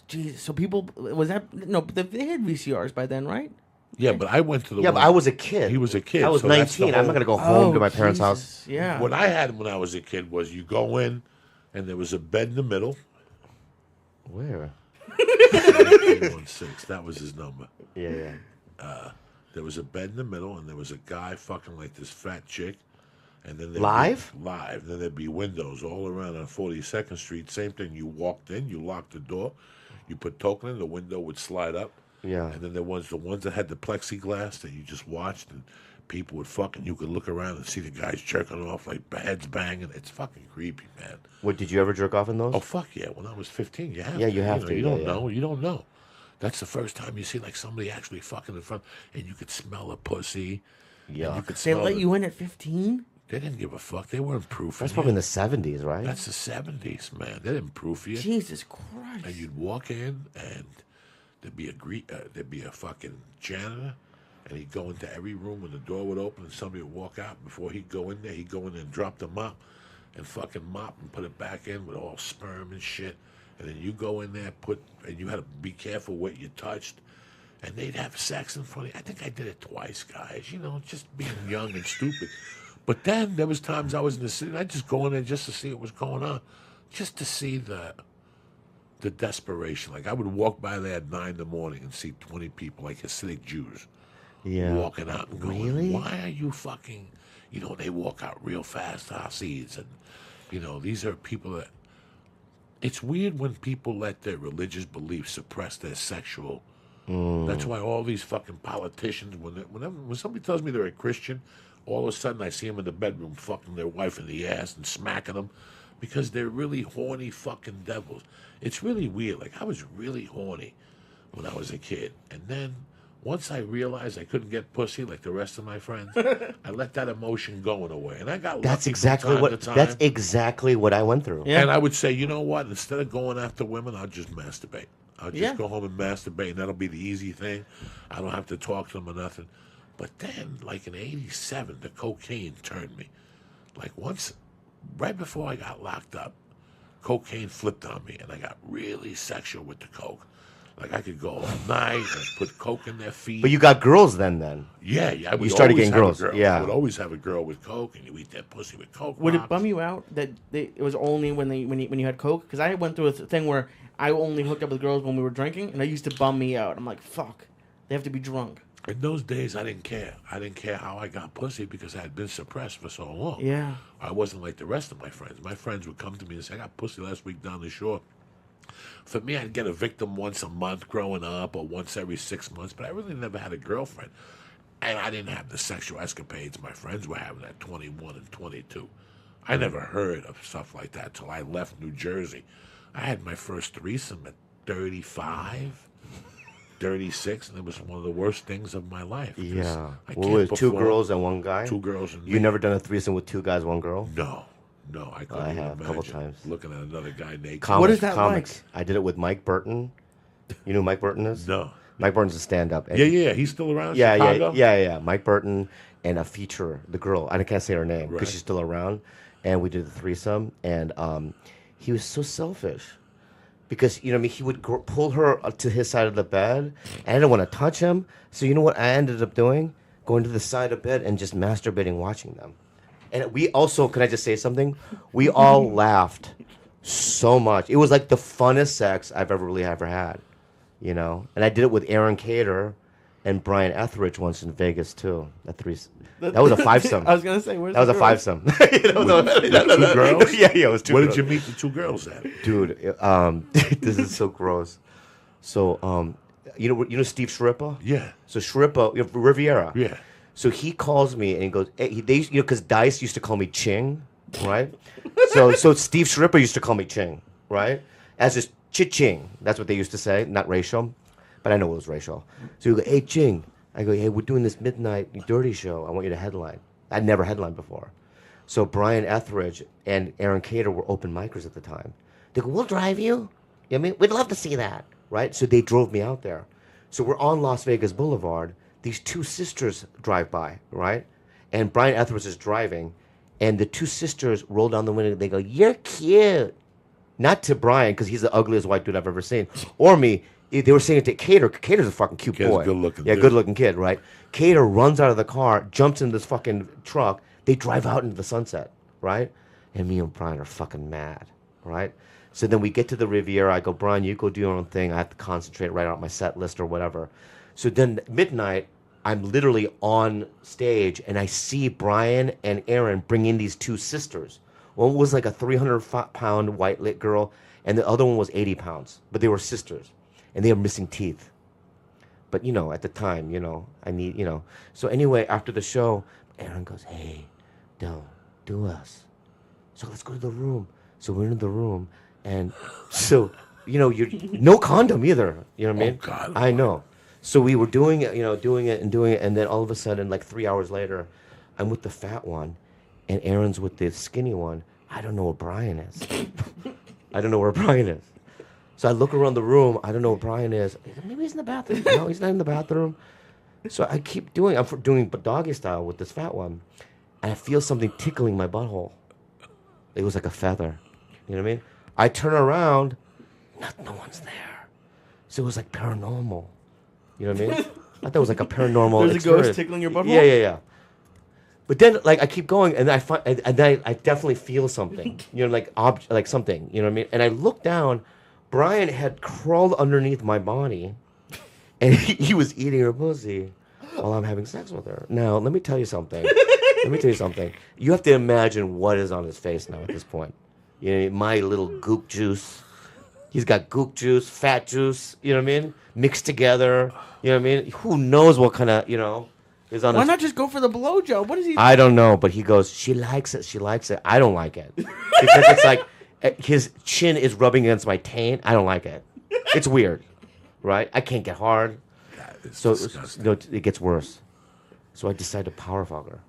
Jesus, so people was that no? But they had VCRs by then, right? Yeah, but I went to the. Yeah, one- but I was a kid. He was a kid. I was so that's the 19. I'm not whole- going to go home to my parents' house. Jesus, Yeah. What I had when I was a kid was you go in, and there was a bed in the middle. Where? 316. That was his number. Yeah. There was a bed in the middle, and there was a guy fucking like this fat chick. And then Live? Live. Then there'd be windows all around on 42nd Street. Same thing. You walked in, you locked the door, you put token in, the window would slide up. Yeah. And then there was the ones that had the plexiglass that you just watched, and people would fucking, you could look around and see the guys jerking off, like heads banging. It's fucking creepy, man. What, did you ever jerk off in those? Oh, fuck yeah. When I was 15, you have Yeah, to. you have know, to, You yeah, don't yeah. know. You don't know. That's the first time you see like somebody actually fucking in front, and you could smell a pussy. and Yuck. You could They smell let it. you in at 15? They didn't give a fuck. They weren't proofing That's you. probably in the 70s, right? That's the 70s, man. They didn't proof you. Jesus Christ. And you'd walk in, and there'd be a fucking janitor, And he'd go into every room when the door would open and somebody would walk out. Before he'd go in there, he'd go in there and drop the mop and fucking mop and put it back in with all sperm and shit. And then you go in there, and you had to be careful what you touched. And they'd have sex in front of you. I think I did it twice, guys. You know, just being young and stupid. But then there was times I was in the city, and I'd just go in there just to see what was going on. Just to see the desperation. Like, I would walk by there at 9 in the morning and see 20 people, like Hasidic Jews, walking out and going, Really? why are you fucking... You know, they walk out real fast, Hasids. And, you know, these are people that... It's weird when people let their religious beliefs suppress their sexual... That's why all these fucking politicians, when somebody tells me they're a Christian, all of a sudden I see them in the bedroom fucking their wife in the ass and smacking them because they're really horny fucking devils. It's really weird. Like, I was really horny when I was a kid. And then once I realized I couldn't get pussy like the rest of my friends, I let that emotion go in a way. And I got That's lucky exactly from time to time. That's exactly what I went through. Yeah. And I would say, you know what? Instead of going after women, I'll just masturbate. I'll just Yeah. go home and masturbate, and that'll be the easy thing. I don't have to talk to them or nothing. But then, like in '87, the cocaine turned me. Like once, right before I got locked up, cocaine flipped on me, and I got really sexual with the coke. Like I could go all night and put coke in their feet. But you got girls then. Yeah. You started getting girls. Girl. Yeah. I would always have a girl with coke, and you eat that pussy with coke. Would it rocks. bum you out that it was only when you had coke? Because I went through a thing where I only hooked up with girls when we were drinking, and it used to bum me out. I'm like, fuck, they have to be drunk. In those days, I didn't care. I didn't care how I got pussy because I had been suppressed for so long. Yeah. I wasn't like the rest of my friends. My friends would come to me and say, I got pussy last week down the shore. For me, I'd get a victim once a month growing up or once every 6 months, but I really never had a girlfriend. And I didn't have the sexual escapades my friends were having at 21 and 22. I never heard of stuff like that till I left New Jersey. I had my first threesome at 35, 36, and it was one of the worst things of my life. 'cause Yeah. I What can't was it, 2 perform. girls and 1 guy? 2 girls and You me. never done a threesome with 2 guys, 1 girl? No, I couldn't I even have a couple imagine times. looking at another guy naked. Comics, What is that comics. I did it with Mike Burton. You know who Mike Burton is? No. Mike Burton's a stand-up. Yeah, he's still around. Yeah, Chicago? yeah. Mike Burton and a feature, the girl. I can't say her name because Right. she's still around. And we did the threesome, and he was so selfish because you know what I mean. He would pull her to his side of the bed, and I didn't want to touch him. So you know what I ended up doing? Going to the side of bed and just masturbating, watching them. And we also, can I just say something? We all laughed so much. It was like the funnest sex I've ever had, you know. And I did it with Aaron Cater and Brian Etheridge once in Vegas too. That was a fivesome. I was gonna say, where's That was the a girls? fivesome. You know, With 2 girls? Yeah, it was 2 Where girls. did you meet the 2 girls at? Dude, this is so gross. So, you know Steve Shrippa? Yeah. So Shrippa, Riviera. Yeah. So he calls me and he goes, hey, because Dice used to call me Ching, right? so Steve Shrippa used to call me Ching, right? As just Ching. That's what they used to say, not racial, but I know it was racial. So you go, hey Ching. I go, hey, we're doing this midnight dirty show. I want you to headline. I'd never headlined before. So Brian Etheridge and Aaron Cater were open micers at the time. They go, we'll drive you. You know what I mean? We'd love to see that, right? So they drove me out there. So we're on Las Vegas Boulevard. These 2 sisters drive by, right? And Brian Etheridge is driving, and the 2 sisters roll down the window. They go, you're cute. Not to Brian, because he's the ugliest white dude I've ever seen. Or me. They were saying it to Cater. Cater's a fucking cute Cater's boy. good-looking Yeah, dude. good-looking kid, right? Cater runs out of the car, jumps in this fucking truck. They drive out into the sunset, right? And me and Brian are fucking mad, right? So then we get to the Riviera. I go, Brian, you go do your own thing. I have to concentrate, write out my set list or whatever. So then midnight, I'm literally on stage, and I see Brian and Aaron bring in these 2 sisters. One was like a 300-pound white lit girl, and the other one was 80 pounds. But they were sisters, and they were missing teeth. But, you know, at the time, you know, I need, you know. So anyway, after the show, Aaron goes, hey, don't do us. So let's go to the room. So we're in the room, and so, you know, you're no condom either. You know what I mean? Oh, God. I know. So we were doing it, you know, doing it, and then all of a sudden, like 3 hours later, I'm with the fat one, and Aaron's with the skinny one. I don't know where Brian is. I don't know where Brian is. So I look around the room. I don't know where Brian is. Maybe he's in the bathroom. No, he's not in the bathroom. So I keep doing. doing doggy style with this fat one, and I feel something tickling my butthole. It was like a feather. You know what I mean? I turn around, no one's there. So it was like paranormal. You know what I mean? I thought it was like a paranormal. There's a experience. ghost tickling your butthole? Yeah. But then, like, I keep going, and I find, and then I definitely feel something. You know, like something. You know what I mean? And I look down. Brian had crawled underneath my body, and he was eating her pussy while I'm having sex with her. Now, let me tell you something. You have to imagine what is on his face now at this point. You know, my little gook juice. He's got gook juice, fat juice. You know what I mean? Mixed together. You know what I mean? Who knows what kind of, is on Why his... not just go for the blowjob? What is he? I don't know, but he goes, she likes it. I don't like it. Because it's like his chin is rubbing against my taint. I don't like it. It's weird, right? I can't get hard. So it gets worse. So I decide to power fuck her.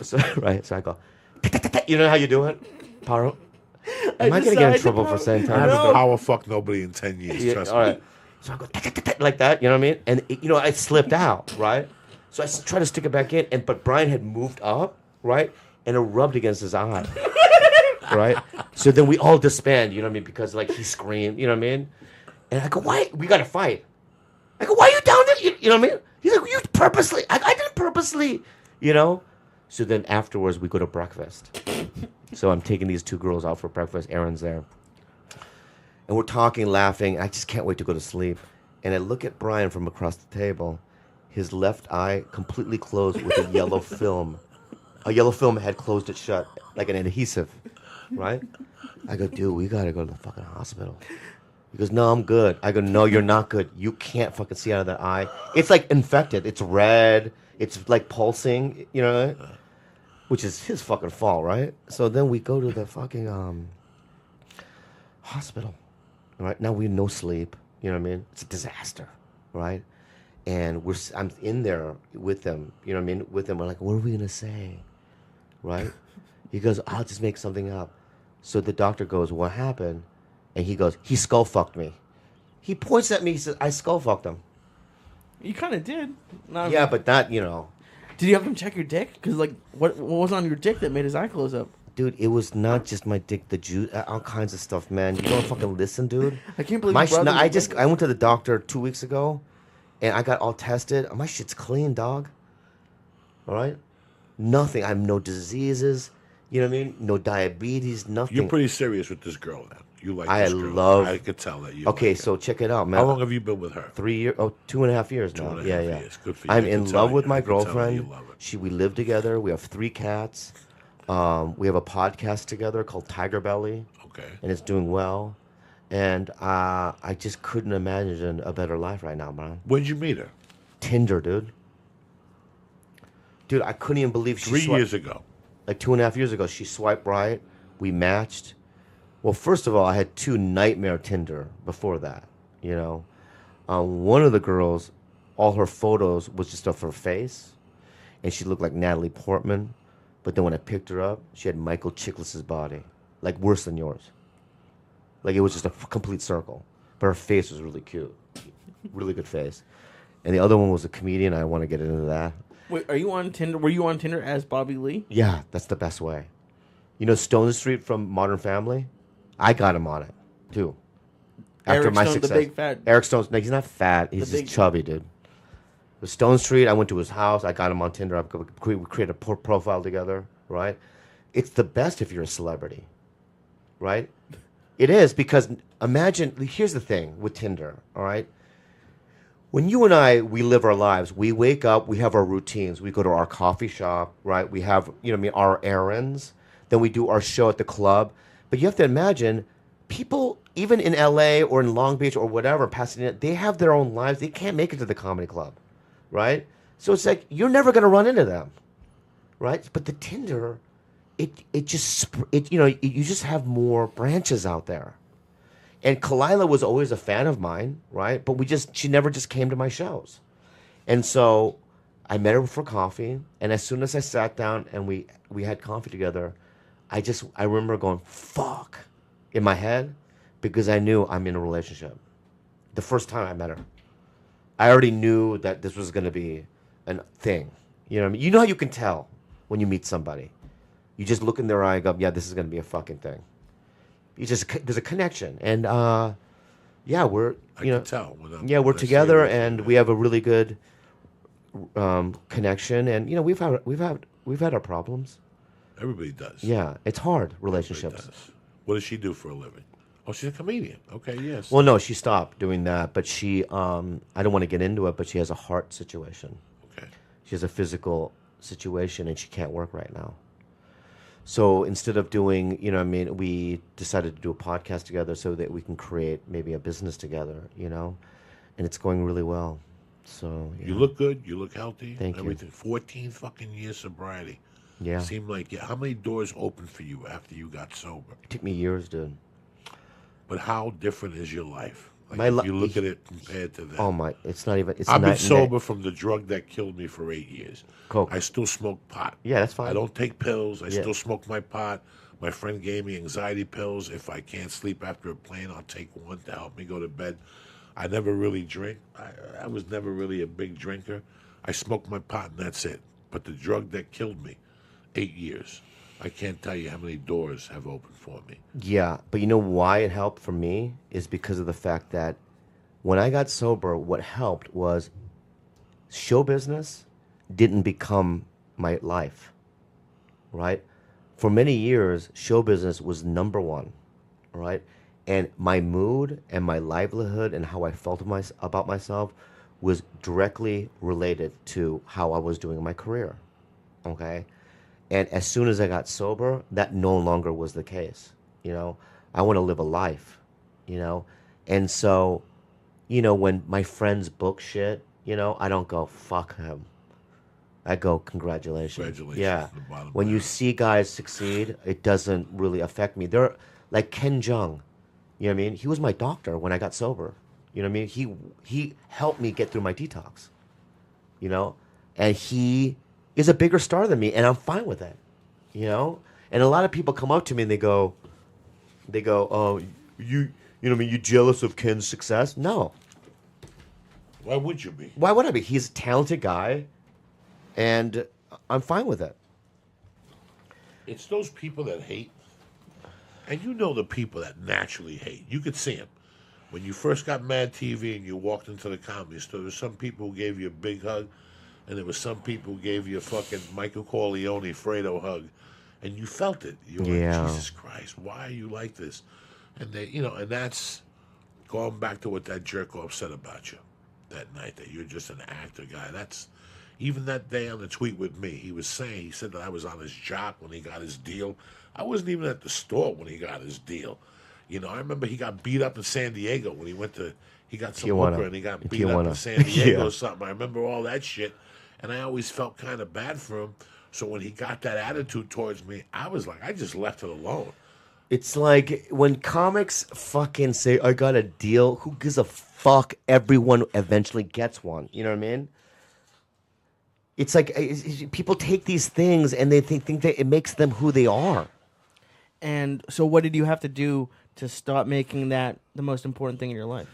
So I go, you know how you do it? Power. Am I going to get in trouble for saying I time? haven't power fucked nobody in 10 years. Yeah, Trust all me. right. So I go like that, you know what I mean? And I slipped out, right? So I try to stick it back in, but Brian had moved up, right? And it rubbed against his eye, right? So then we all disband, you know what I mean? Because like he screamed, you know what I mean? And I go, why? We got to fight. I go, why are you down there? You know what I mean? He's like, you purposely. I didn't purposely, you know? So then afterwards we go to breakfast. So I'm taking these two girls out for breakfast. Aaron's there. And we're talking, laughing. I just can't wait to go to sleep. And I look at Brian from across the table. His left eye completely closed with a yellow film. A yellow film had closed it shut, like an adhesive, right? I go, dude, we got to go to the fucking hospital. He goes, no, I'm good. I go, no, you're not good. You can't fucking see out of that eye. It's like infected. It's red. It's like pulsing, you know, which is his fucking fault, right? So then we go to the fucking hospital, right? Now we no sleep, you know what I mean? It's a disaster, right? And I'm in there with them, you know what I mean? With them, we're like, what are we gonna say, right? He goes, I'll just make something up. So the doctor goes, what happened? And he goes, he skull fucked me. He points at me, he says, I skull fucked him. You kind of did. No, Yeah, but not, you know. Did you have him check your dick? Because like, what was on your dick that made his eye close up? Dude, it was not just my dick, the juice, all kinds of stuff, man. You don't fucking listen, dude. I can't believe My your brother I went to the doctor 2 weeks ago, and I got all tested. My shit's clean, dog. All right? Nothing. I have no diseases. You know what I mean? No diabetes, nothing. You're pretty serious with this girl now. You like I this girl. love... I could tell that you Okay, like so check it out, man. How long have you been with her? 3 years, 2.5 years now. 2.5 Yeah. years. Good for you. I'm I in can tell love with you. my I can tell that girlfriend. you love it. We live together. We have 3 cats. We have a podcast together called Tiger Belly, Okay. and it's doing well. And I just couldn't imagine a better life right now, man. When'd you meet her? Tinder, dude. Dude, I couldn't even believe she 3 years ago. Like 2.5 years ago, she swiped right. We matched. Well, first of all, I had 2 nightmare Tinder before that, you know. One of the girls, all her photos was just of her face, and she looked like Natalie Portman. But then when I picked her up, she had Michael Chiklis' body, like worse than yours. Like it was just a complete circle. But her face was really cute. Really good face. And the other one was a comedian. I don't want to get into that. Wait, are you on Tinder? Were you on Tinder as Bobby Lee? Yeah, that's the best way. You know Stone Street from Modern Family? I got him on it, too. After Eric my Stone, success. the big fat. Eric Stone's, no, he's not fat. He's just chubby, dude. With Stone Street, I went to his house. I got him on Tinder. We created a profile together, right? It's the best if you're a celebrity, right? It is, because imagine, here's the thing with Tinder, all right? When you and I, we live our lives, we wake up, we have our routines. We go to our coffee shop, right? We have, you know what I mean, our errands. Then we do our show at the club. But you have to imagine, people, even in LA or in Long Beach or whatever, Pasadena, they have their own lives. They can't make it to the comedy club, right? So it's like, you're never going to run into them, right? But the Tinder, you just have more branches out there. And Kalila was always a fan of mine, right? But she never just came to my shows. And so I met her for coffee, and as soon as I sat down and we had coffee together, I remember going, fuck, in my head, because I knew I'm in a relationship. The first time I met her. I already knew that this was going to be a thing. You know what I mean? You know how you can tell when you meet somebody. You just look in their eye and go, yeah, this is going to be a fucking thing. There's a connection. And, yeah, we're, I can tell. yeah, we're together and we have a really good connection. And, we've had our problems. Everybody does. Yeah, it's hard, relationships. Everybody does. What does she do for a living? Oh, she's a comedian. Okay, yes. Well, no, she stopped doing that, but she, I don't want to get into it, but she has a heart situation. Okay. She has a physical situation and she can't work right now. So instead of doing, we decided to do a podcast together so that we can create maybe a business together, and it's going really well. So You look good. You look healthy. Thank you. Everything. 14 fucking years sobriety. Yeah. Seemed like, how many doors opened for you after you got sober? It took me years, dude. But how different is your life? Like My if you look at it compared to that. Oh my, it's not even. It's I've been not, sober from the drug that killed me for 8 years. Coke. I still smoke pot. Yeah, that's fine. I don't take pills. I Yeah. still smoke my pot. My friend gave me anxiety pills. If I can't sleep after a plane, I'll take one to help me go to bed. I never really drink. I was never really a big drinker. I smoke my pot and that's it. But the drug that killed me, 8 years. I can't tell you how many doors have opened for me. Yeah, but you know why it helped for me is because of the fact that when I got sober, what helped was show business didn't become my life, right? For many years, show business was number one, right? And my mood and my livelihood and how I felt about myself was directly related to how I was doing in my career, okay? And as soon as I got sober, that no longer was the case. I want to live a life, And so, when my friends book shit, I don't go, fuck him. I go, congratulations. Congratulations. Yeah. The bottom When you line. see guys succeed, it doesn't really affect me. They're like Ken Jeong. You know what I mean? He was my doctor when I got sober. You know what I mean? He helped me get through my detox. And he is a bigger star than me, and I'm fine with that. And a lot of people come up to me and they go, oh, you jealous of Ken's success? No. Why would you be? Why would I be? He's a talented guy, and I'm fine with it. It's those people that hate. And the people that naturally hate. You could see them. When you first got Mad TV and you walked into the comedy store, there were some people who gave you a big hug, and there were some people who gave you a fucking Michael Corleone, Fredo hug, and you felt it. You were like, Jesus Christ, why are you like this? And they, and that's going back to what that jerk off said about you that night, that you're just an actor guy. That's even that day on the tweet with me. He said that I was on his jock when he got his deal. I wasn't even at the store when he got his deal. I remember he got beat up in San Diego when he got some hooker and he got beat up in San Diego or something. I remember all that shit, and I always felt kind of bad for him. So when he got that attitude towards me, I was like, I just left it alone. It's like when comics fucking say, I got a deal, who gives a fuck? Everyone eventually gets one. You know what I mean? It's like people take these things and they think that it makes them who they are. And so what did you have to do to stop making that the most important thing in your life?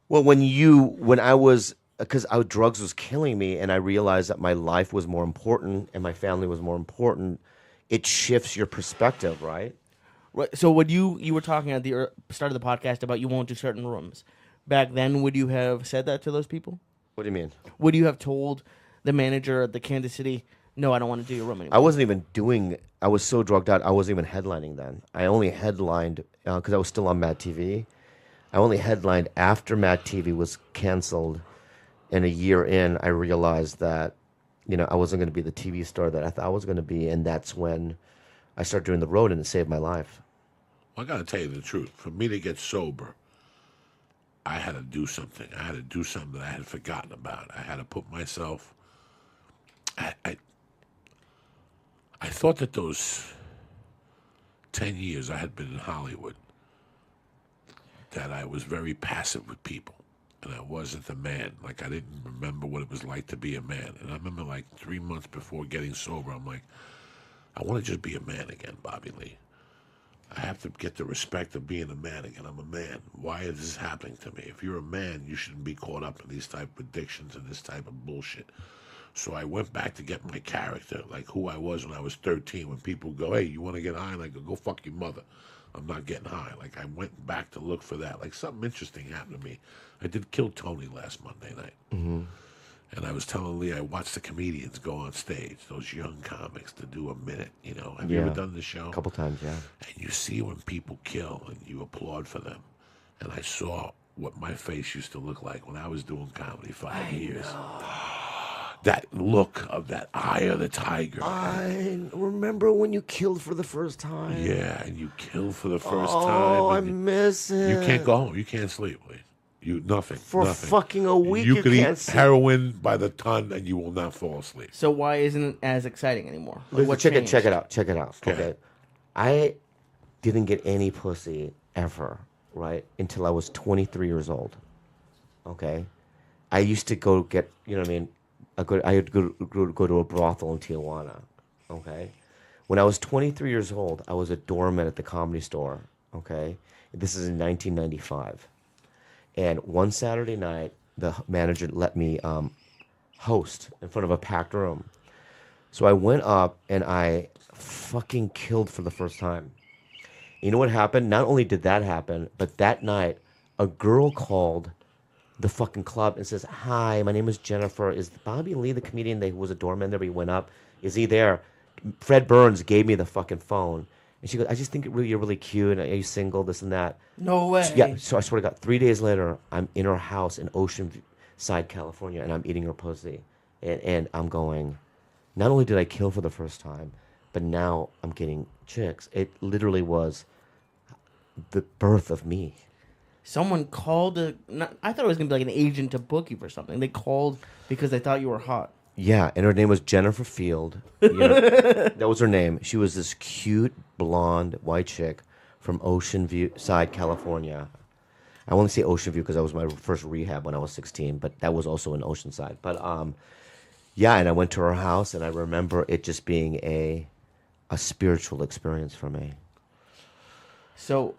Well, because drugs was killing me and I realized that my life was more important and my family was more important, it shifts your perspective, right? Right. So what you were talking at the start of the podcast about you won't do certain rooms. Back then, would you have said that to those people? What do you mean? Would you have told the manager at the Kansas City, no, I don't want to do your room anymore? I wasn't even I was so drugged out, I wasn't even headlining then. I only headlined, because I was still on Mad TV. I only headlined after Mad TV was canceled. And a year in, I realized that, I wasn't going to be the TV star that I thought I was going to be. And that's when I started doing the road and it saved my life. Well, I got to tell you the truth. For me to get sober, I had to do something. I had to do something that I had forgotten about. I had to put myself... I thought that those 10 years I had been in Hollywood, that I was very passive with people. And I wasn't a man. Like, I didn't remember what it was like to be a man. And I remember, 3 months before getting sober, I'm like, I want to just be a man again, Bobby Lee. I have to get the respect of being a man again. I'm a man. Why is this happening to me? If you're a man, you shouldn't be caught up in these type of addictions and this type of bullshit. So I went back to get my character, like who I was when I was 13. When people go, hey, you want to get high? And I go fuck your mother. I'm not getting high. Like, I went back to look for that. Like, something interesting happened to me. I did Kill Tony last Monday night. Mm-hmm. And I was telling Lee, I watched the comedians go on stage, those young comics, to do a minute, you know. Have you ever done the show? A couple times, yeah. And you see when people kill and you applaud for them. And I saw what my face used to look like when I was doing comedy 5 years. That look of that eye of the tiger. I remember when you killed for the first time. Yeah, and you killed for the first time. Oh, I miss it. You can't go home. You can't sleep, Lee. Nothing. For nothing. fucking a week, you you could can't eat sleep. heroin by the ton and you will not fall asleep. So why isn't it as exciting anymore? Like, Listen, what check changed? it out. Check it out. Okay. Okay. I didn't get any pussy ever, right? Until I was 23 years old. Okay. I used to go get, you know what I mean? I would go to a brothel in Tijuana. Okay. When I was 23 years old, I was a doorman at the Comedy Store. Okay. This is in 1995. And one Saturday night, the manager let me host in front of a packed room. So I went up and I fucking killed for the first time. You know what happened? Not only did that happen, but that night, a girl called the fucking club and says, "Hi, my name is Jennifer. Is Bobby Lee the comedian that was a doorman there? He went up. Is he there?" Fred Burns gave me the fucking phone. And she goes, "I just think you're really cute. Are you single? This and that." No way. Yeah, so I swear to God, 3 days later, I'm in her house in Oceanside, California, and I'm eating her pussy. And I'm going, not only did I kill for the first time, but now I'm getting chicks. It literally was the birth of me. Someone called I thought it was gonna be like an agent to book you for something. They called because they thought you were hot. Yeah, and her name was Jennifer Field. You know, that was her name. She was this cute, blonde, white chick from Oceanside, California. I only say Ocean View because that was my first rehab when I was 16, but that was also in Oceanside. But yeah, and I went to her house, and I remember it just being a spiritual experience for me. So,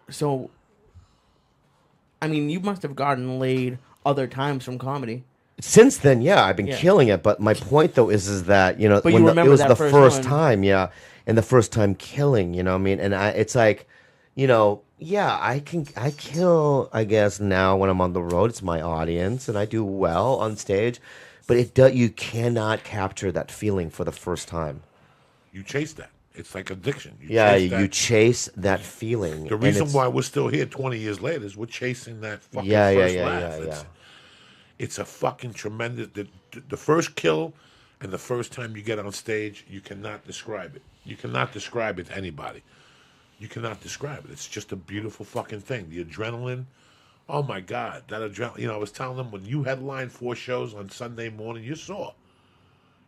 I mean, you must have gotten laid other times from comedy. Since then, yeah, I've been killing it. But my point, though, is that, you know, But when you it remember was that the first one. time, yeah, and the first time killing, you know what I mean? And it's like, you know, yeah, I kill, I guess, now when I'm on the road. It's my audience, and I do well on stage. But you cannot capture that feeling for the first time. You chase that. It's like addiction. You chase that feeling. The reason why we're still here 20 years later is we're chasing that fucking Yeah, first yeah, laugh. yeah. It's a fucking tremendous... The first kill and the first time you get on stage, you cannot describe it. You cannot describe it to anybody. You cannot describe it. It's just a beautiful fucking thing. The adrenaline... Oh, my God. That adrenaline... You know, I was telling them, when you headline 4 shows on Sunday morning, you're sore.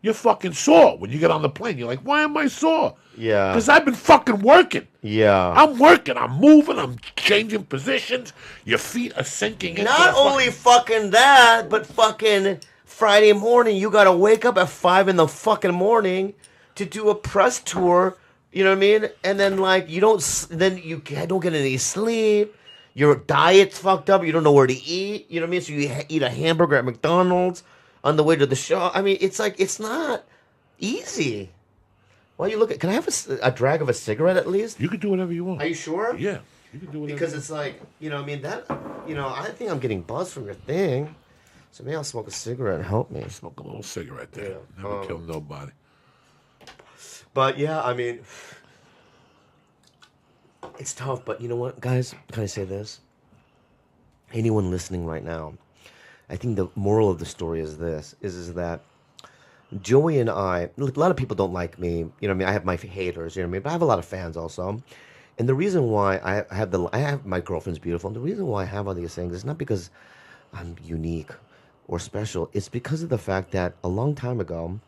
You're fucking sore. When you get on the plane, you're like, why am I sore? Yeah. Because I've been fucking working. Yeah. I'm working. I'm moving. I'm changing positions. Your feet are sinking into Not the only fucking that, but fucking Friday morning, you gotta wake up at 5 in the fucking morning to do a press tour. You know what I mean? And then you don't get any sleep. Your diet's fucked up. You don't know where to eat. You know what I mean? So you eat a hamburger at McDonald's on the way to the show. I mean, it's like, it's not easy. Why you look at? Can I have a drag of a cigarette at least? You can do whatever you want. Are you sure? Yeah, you can do whatever. Because it's like, you know, I mean, I think I'm getting buzzed from your thing. So maybe I'll smoke a cigarette and help me. Smoke a little cigarette there. Yeah. Never kill nobody. But yeah, I mean, it's tough. But you know what, guys? Can I say this? Anyone listening right now, I think the moral of the story is this: is that Joey and I, a lot of people don't like me. You know what I mean? I have my haters, you know what I mean? But I have a lot of fans also. And the reason why I have my girlfriend's beautiful. And the reason why I have all these things is not because I'm unique or special. It's because of the fact that a long time ago,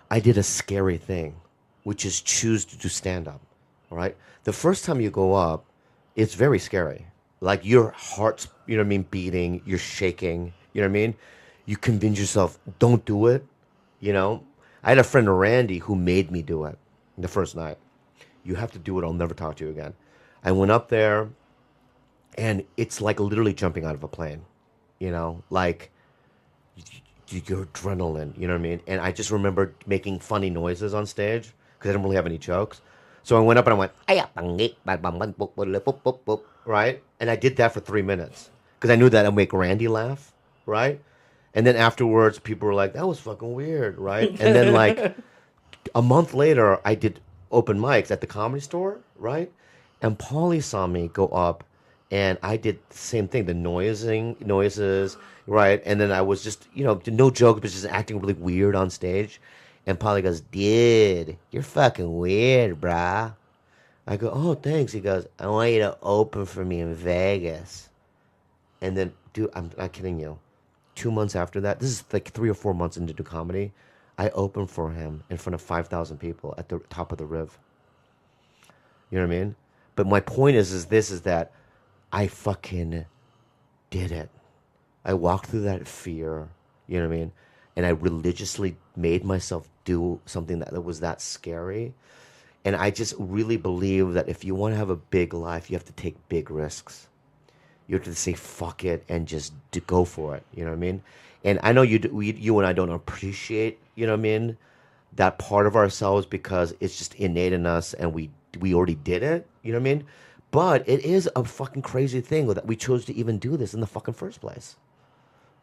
I did a scary thing, which is choose to do stand-up, all right? The first time you go up, it's very scary. Like your heart's, you know what I mean, beating, you're shaking, you know what I mean? You convince yourself, don't do it, you know? I had a friend, Randy, who made me do it the first night. You have to do it. I'll never talk to you again. I went up there, and it's like literally jumping out of a plane. You know, like your adrenaline. You know what I mean? And I just remember making funny noises on stage because I didn't really have any jokes. So I went up and I went, right? And I did that for 3 minutes because I knew that I'd make Randy laugh, right? And then afterwards, people were like, that was fucking weird, right? And then, like, a month later, I did open mics at the Comedy Store, right? And Paulie saw me go up, and I did the same thing, the noises, right? And then I was just, no joke, but just acting really weird on stage. And Paulie goes, dude, you're fucking weird, brah. I go, oh, thanks. He goes, I want you to open for me in Vegas. And then, dude, I'm not kidding you. 2 months after that, this is like 3 or 4 months into comedy, I opened for him in front of 5,000 people at the top of the Riv. You know what I mean? But my point is that I fucking did it. I walked through that fear, you know what I mean? And I religiously made myself do something that was that scary. And I just really believe that if you want to have a big life, you have to take big risks. You have to say fuck it and just go for it. You know what I mean? And I know you and I don't appreciate, you know what I mean, that part of ourselves because it's just innate in us and we already did it. You know what I mean? But it is a fucking crazy thing that we chose to even do this in the fucking first place.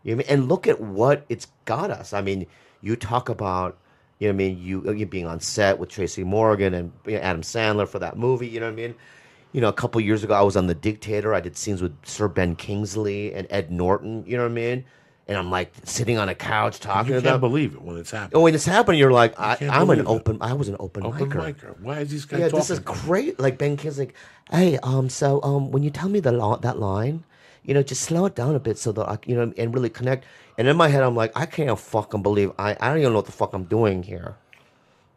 You know what I mean? And look at what it's got us. I mean, you talk about, you know what I mean, you being on set with Tracy Morgan and Adam Sandler for that movie, you know what I mean? You know, a couple years ago, I was on The Dictator. I did scenes with Sir Ben Kingsley and Ed Norton, you know what I mean? And I'm like sitting on a couch talking to them. You can't believe it when it's happening. Oh, when it's happening, you're like, I was an open Open micer. Why is this guy talking? Yeah, this is great. Like Ben Kingsley, like, hey, so when you tell me that line, just slow it down a bit so that I, and really connect. And in my head, I'm like, I can't fucking believe I don't even know what the fuck I'm doing here.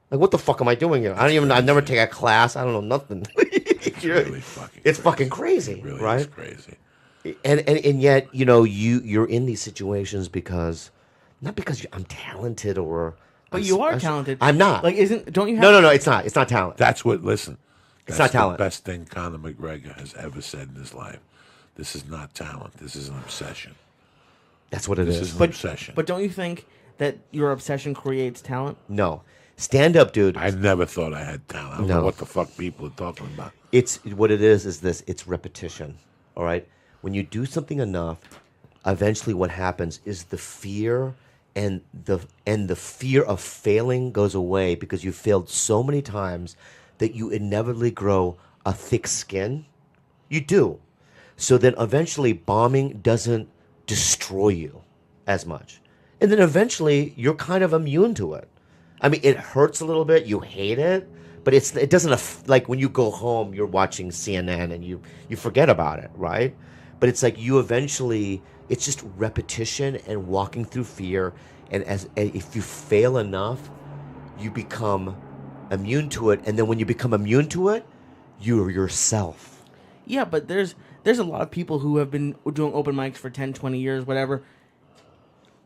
Like, what the fuck am I doing here? I've never taken a class. I don't know nothing. It's fucking crazy, it really right? Is crazy. And yet, you're in these situations not because I'm talented or. But you are talented. I'm not. Like, don't you have? No, it's not. It's not talent. That's listen. It's not talent. The best thing Conor McGregor has ever said in his life. This is not talent. This is an obsession. That's what it is. This is an obsession. But don't you think that your obsession creates talent? No. Stand up, dude. I never thought I had talent. I don't know what the fuck people are talking about. It's what it is this. It's repetition. All right? When you do something enough, eventually what happens is the fear and the fear of failing goes away because you failed so many times that you inevitably grow a thick skin. You do. So then eventually bombing doesn't destroy you as much. And then eventually you're kind of immune to it. I mean, it hurts a little bit. You hate it. But it doesn't, like when you go home, you're watching CNN and you forget about it, right? But it's like it's just repetition and walking through fear. And if you fail enough, you become immune to it. And then when you become immune to it, you're yourself. Yeah, but there's a lot of people who have been doing open mics for 10, 20 years, whatever.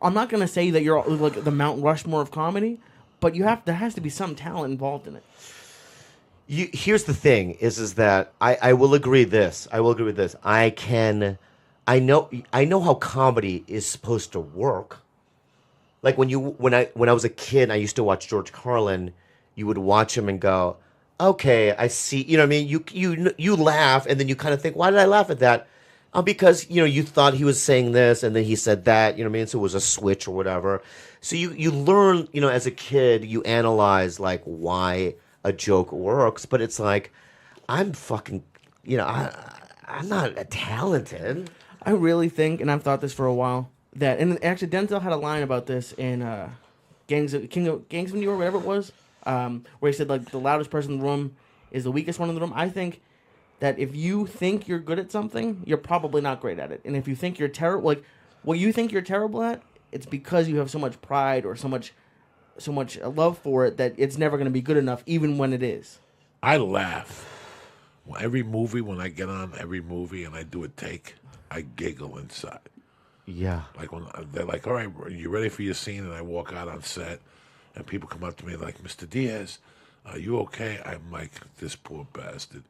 I'm not going to say that you're like the Mount Rushmore of comedy, but there has to be some talent involved in it. Here's the thing: is that I will agree this. I will agree with this. I know how comedy is supposed to work. Like when I was a kid, I used to watch George Carlin. You would watch him and go, "Okay, I see." You know what I mean? You laugh, and then you kind of think, "Why did I laugh at that?" Because you thought he was saying this, and then he said that. You know what I mean? So it was a switch or whatever. So you learn, as a kid, you analyze like why a joke works, but it's like, I'm fucking, I'm not talented. I really think, and I've thought this for a while, that, and actually Denzel had a line about this in Gangs of New York, whatever it was, where he said like the loudest person in the room is the weakest one in the room. I think that if you think you're good at something, you're probably not great at it, and if you think you're terrible, like what you think you're terrible at, it's because you have so much pride or so much love for it that it's never going to be good enough, even when it is. I laugh. Every movie, when I get on every movie and I do a take, I giggle inside. Yeah. Like when they're like, all right, are you ready for your scene? And I walk out on set and people come up to me like, Mr. Diaz, Are you okay? I'm like, this poor bastard.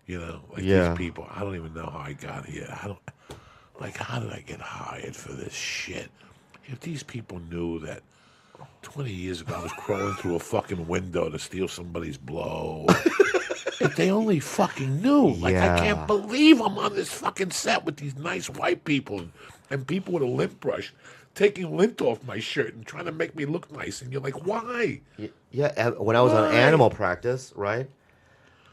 You know, like Yeah. these people. I don't even know how I got here. I don't. Like, how did I get hired for this shit? If these people knew that 20 years ago I was crawling through a fucking window to steal somebody's blow. If they only fucking knew. Like, I can't Yeah. believe I'm on this fucking set with these nice white people and people with a lint brush taking lint off my shirt and trying to make me look nice. And you're like, why? Yeah, when I was on Why? animal practice, right?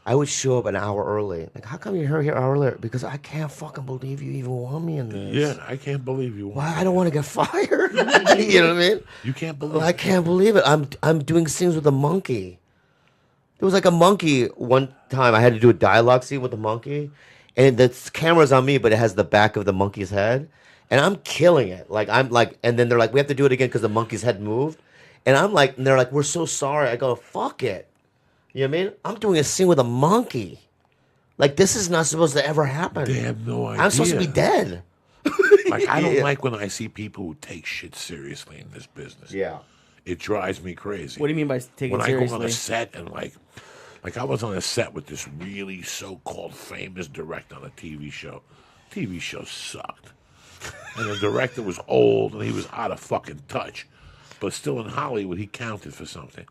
I would show up an hour early. Like, how come you're here earlier? Because I can't fucking believe you even want me in this. Yeah, I can't believe you. Why? I don't want to get fired. You know what I mean? You can't believe I can't believe it. I'm doing scenes with a monkey. There was like a monkey one time. I had to do a dialogue scene with a monkey, and the camera's on me, but it has the back of the monkey's head, and I'm killing it. Like I'm like, and then they're like, we have to do it again because the monkey's head moved, and I'm like, and they're like, we're so sorry. I go, fuck it. You know what I mean? I'm doing a scene with a monkey. Like, this is not supposed to ever happen. They have no idea. I'm supposed to be dead. Like, I don't Yeah. like when I see people who take shit seriously in this business. Yeah. It drives me crazy. What do you mean by taking When it I go seriously? on a set and like I was on a set with this really so-called famous director on a TV show. TV show sucked. And the director was old and he was out of fucking touch. But still in Hollywood, he counted for something.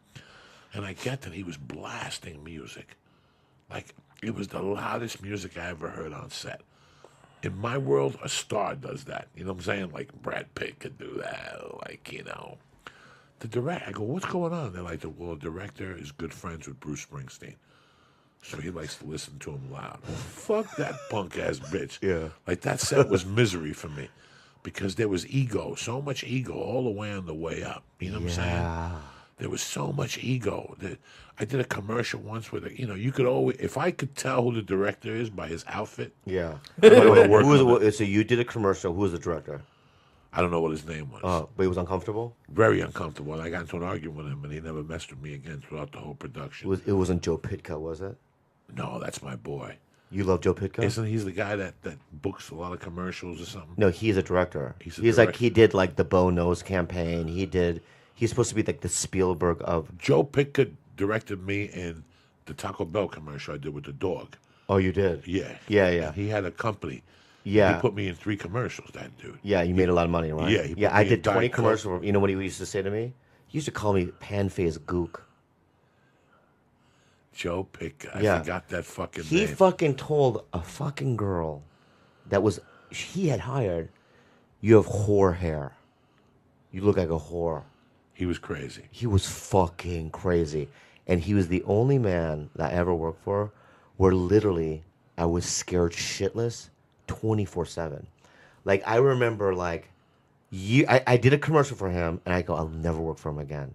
And I get that he was blasting music. Like, it was the loudest music I ever heard on set. In my world, a star does that. You know what I'm saying? Like, Brad Pitt could do that. Like, you know. The director, I go, what's going on? They're like, well, the director is good friends with Bruce Springsteen. So he likes to listen to him loud. Well, fuck that punk-ass bitch. Yeah. Like, that set was misery for me. Because there was ego, so much ego all the way on the way up. You know what I'm saying? There was so much ego. That I did a commercial once where, you could always, if I could tell who the director is by his outfit, Yeah. I don't wanna work on it. So you did a commercial. Who was the director? I don't know what his name was. But he was uncomfortable? Very uncomfortable. And I got into an argument with him, and he never messed with me again throughout the whole production. It wasn't Joe Pitka, was it? No, that's my boy. You love Joe Pitka? Isn't he the guy that books a lot of commercials or something? No, he's a director. He's a like, director. he did like the Bo Nose campaign. He's supposed to be like the Spielberg of. Joe Pickett directed me in the Taco Bell commercial I did with the dog. Oh, you did? Yeah. Yeah, yeah. He had a company. Yeah. He put me in 3 commercials, that dude. Yeah, you made a lot of money, right? Yeah, he put I me did in Diet 20 Coke. commercials. You know what he used to say to me? He used to call me pan-faced gook. Joe Pickett. I Yeah. forgot that fucking He name. fucking told a fucking girl he had hired, you have whore hair. You look like a whore. He was crazy. He was fucking crazy. And he was the only man that I ever worked for where literally I was scared shitless 24/7. Like, I remember, like, I did a commercial for him, and I go, I'll never work for him again.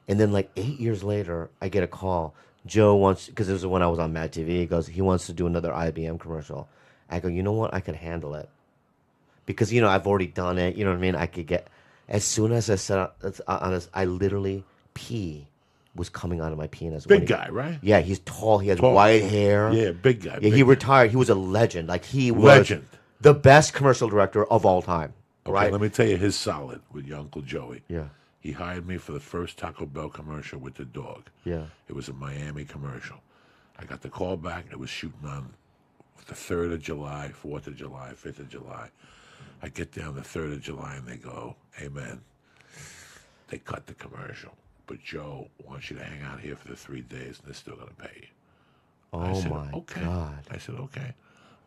And then, like, 8 years later, I get a call. Joe wants, because this was when I was on Mad TV, he goes, he wants to do another IBM commercial. I go, you know what? I could handle it. Because, I've already done it. You know what I mean? I could get, as soon as I said on this, I literally, pee was coming out of my penis. Big guy, right? Yeah, he's tall. He has Tall. white hair. Yeah, big guy. Yeah, big he guy. retired. He was a legend. Like, he was Legend. the best commercial director of all time. Okay, Right? let me tell you his solid with your Uncle Joey. Yeah. He hired me for the first Taco Bell commercial with the dog. Yeah. It was a Miami commercial. I got the call back. It was shooting on the 3rd of July, 4th of July, 5th of July. I get down the 3rd of July and they go, hey, man, they cut the commercial. But Joe wants you to hang out here for the 3 days and they're still going to pay you. I Oh, said, my okay. God. I said, okay.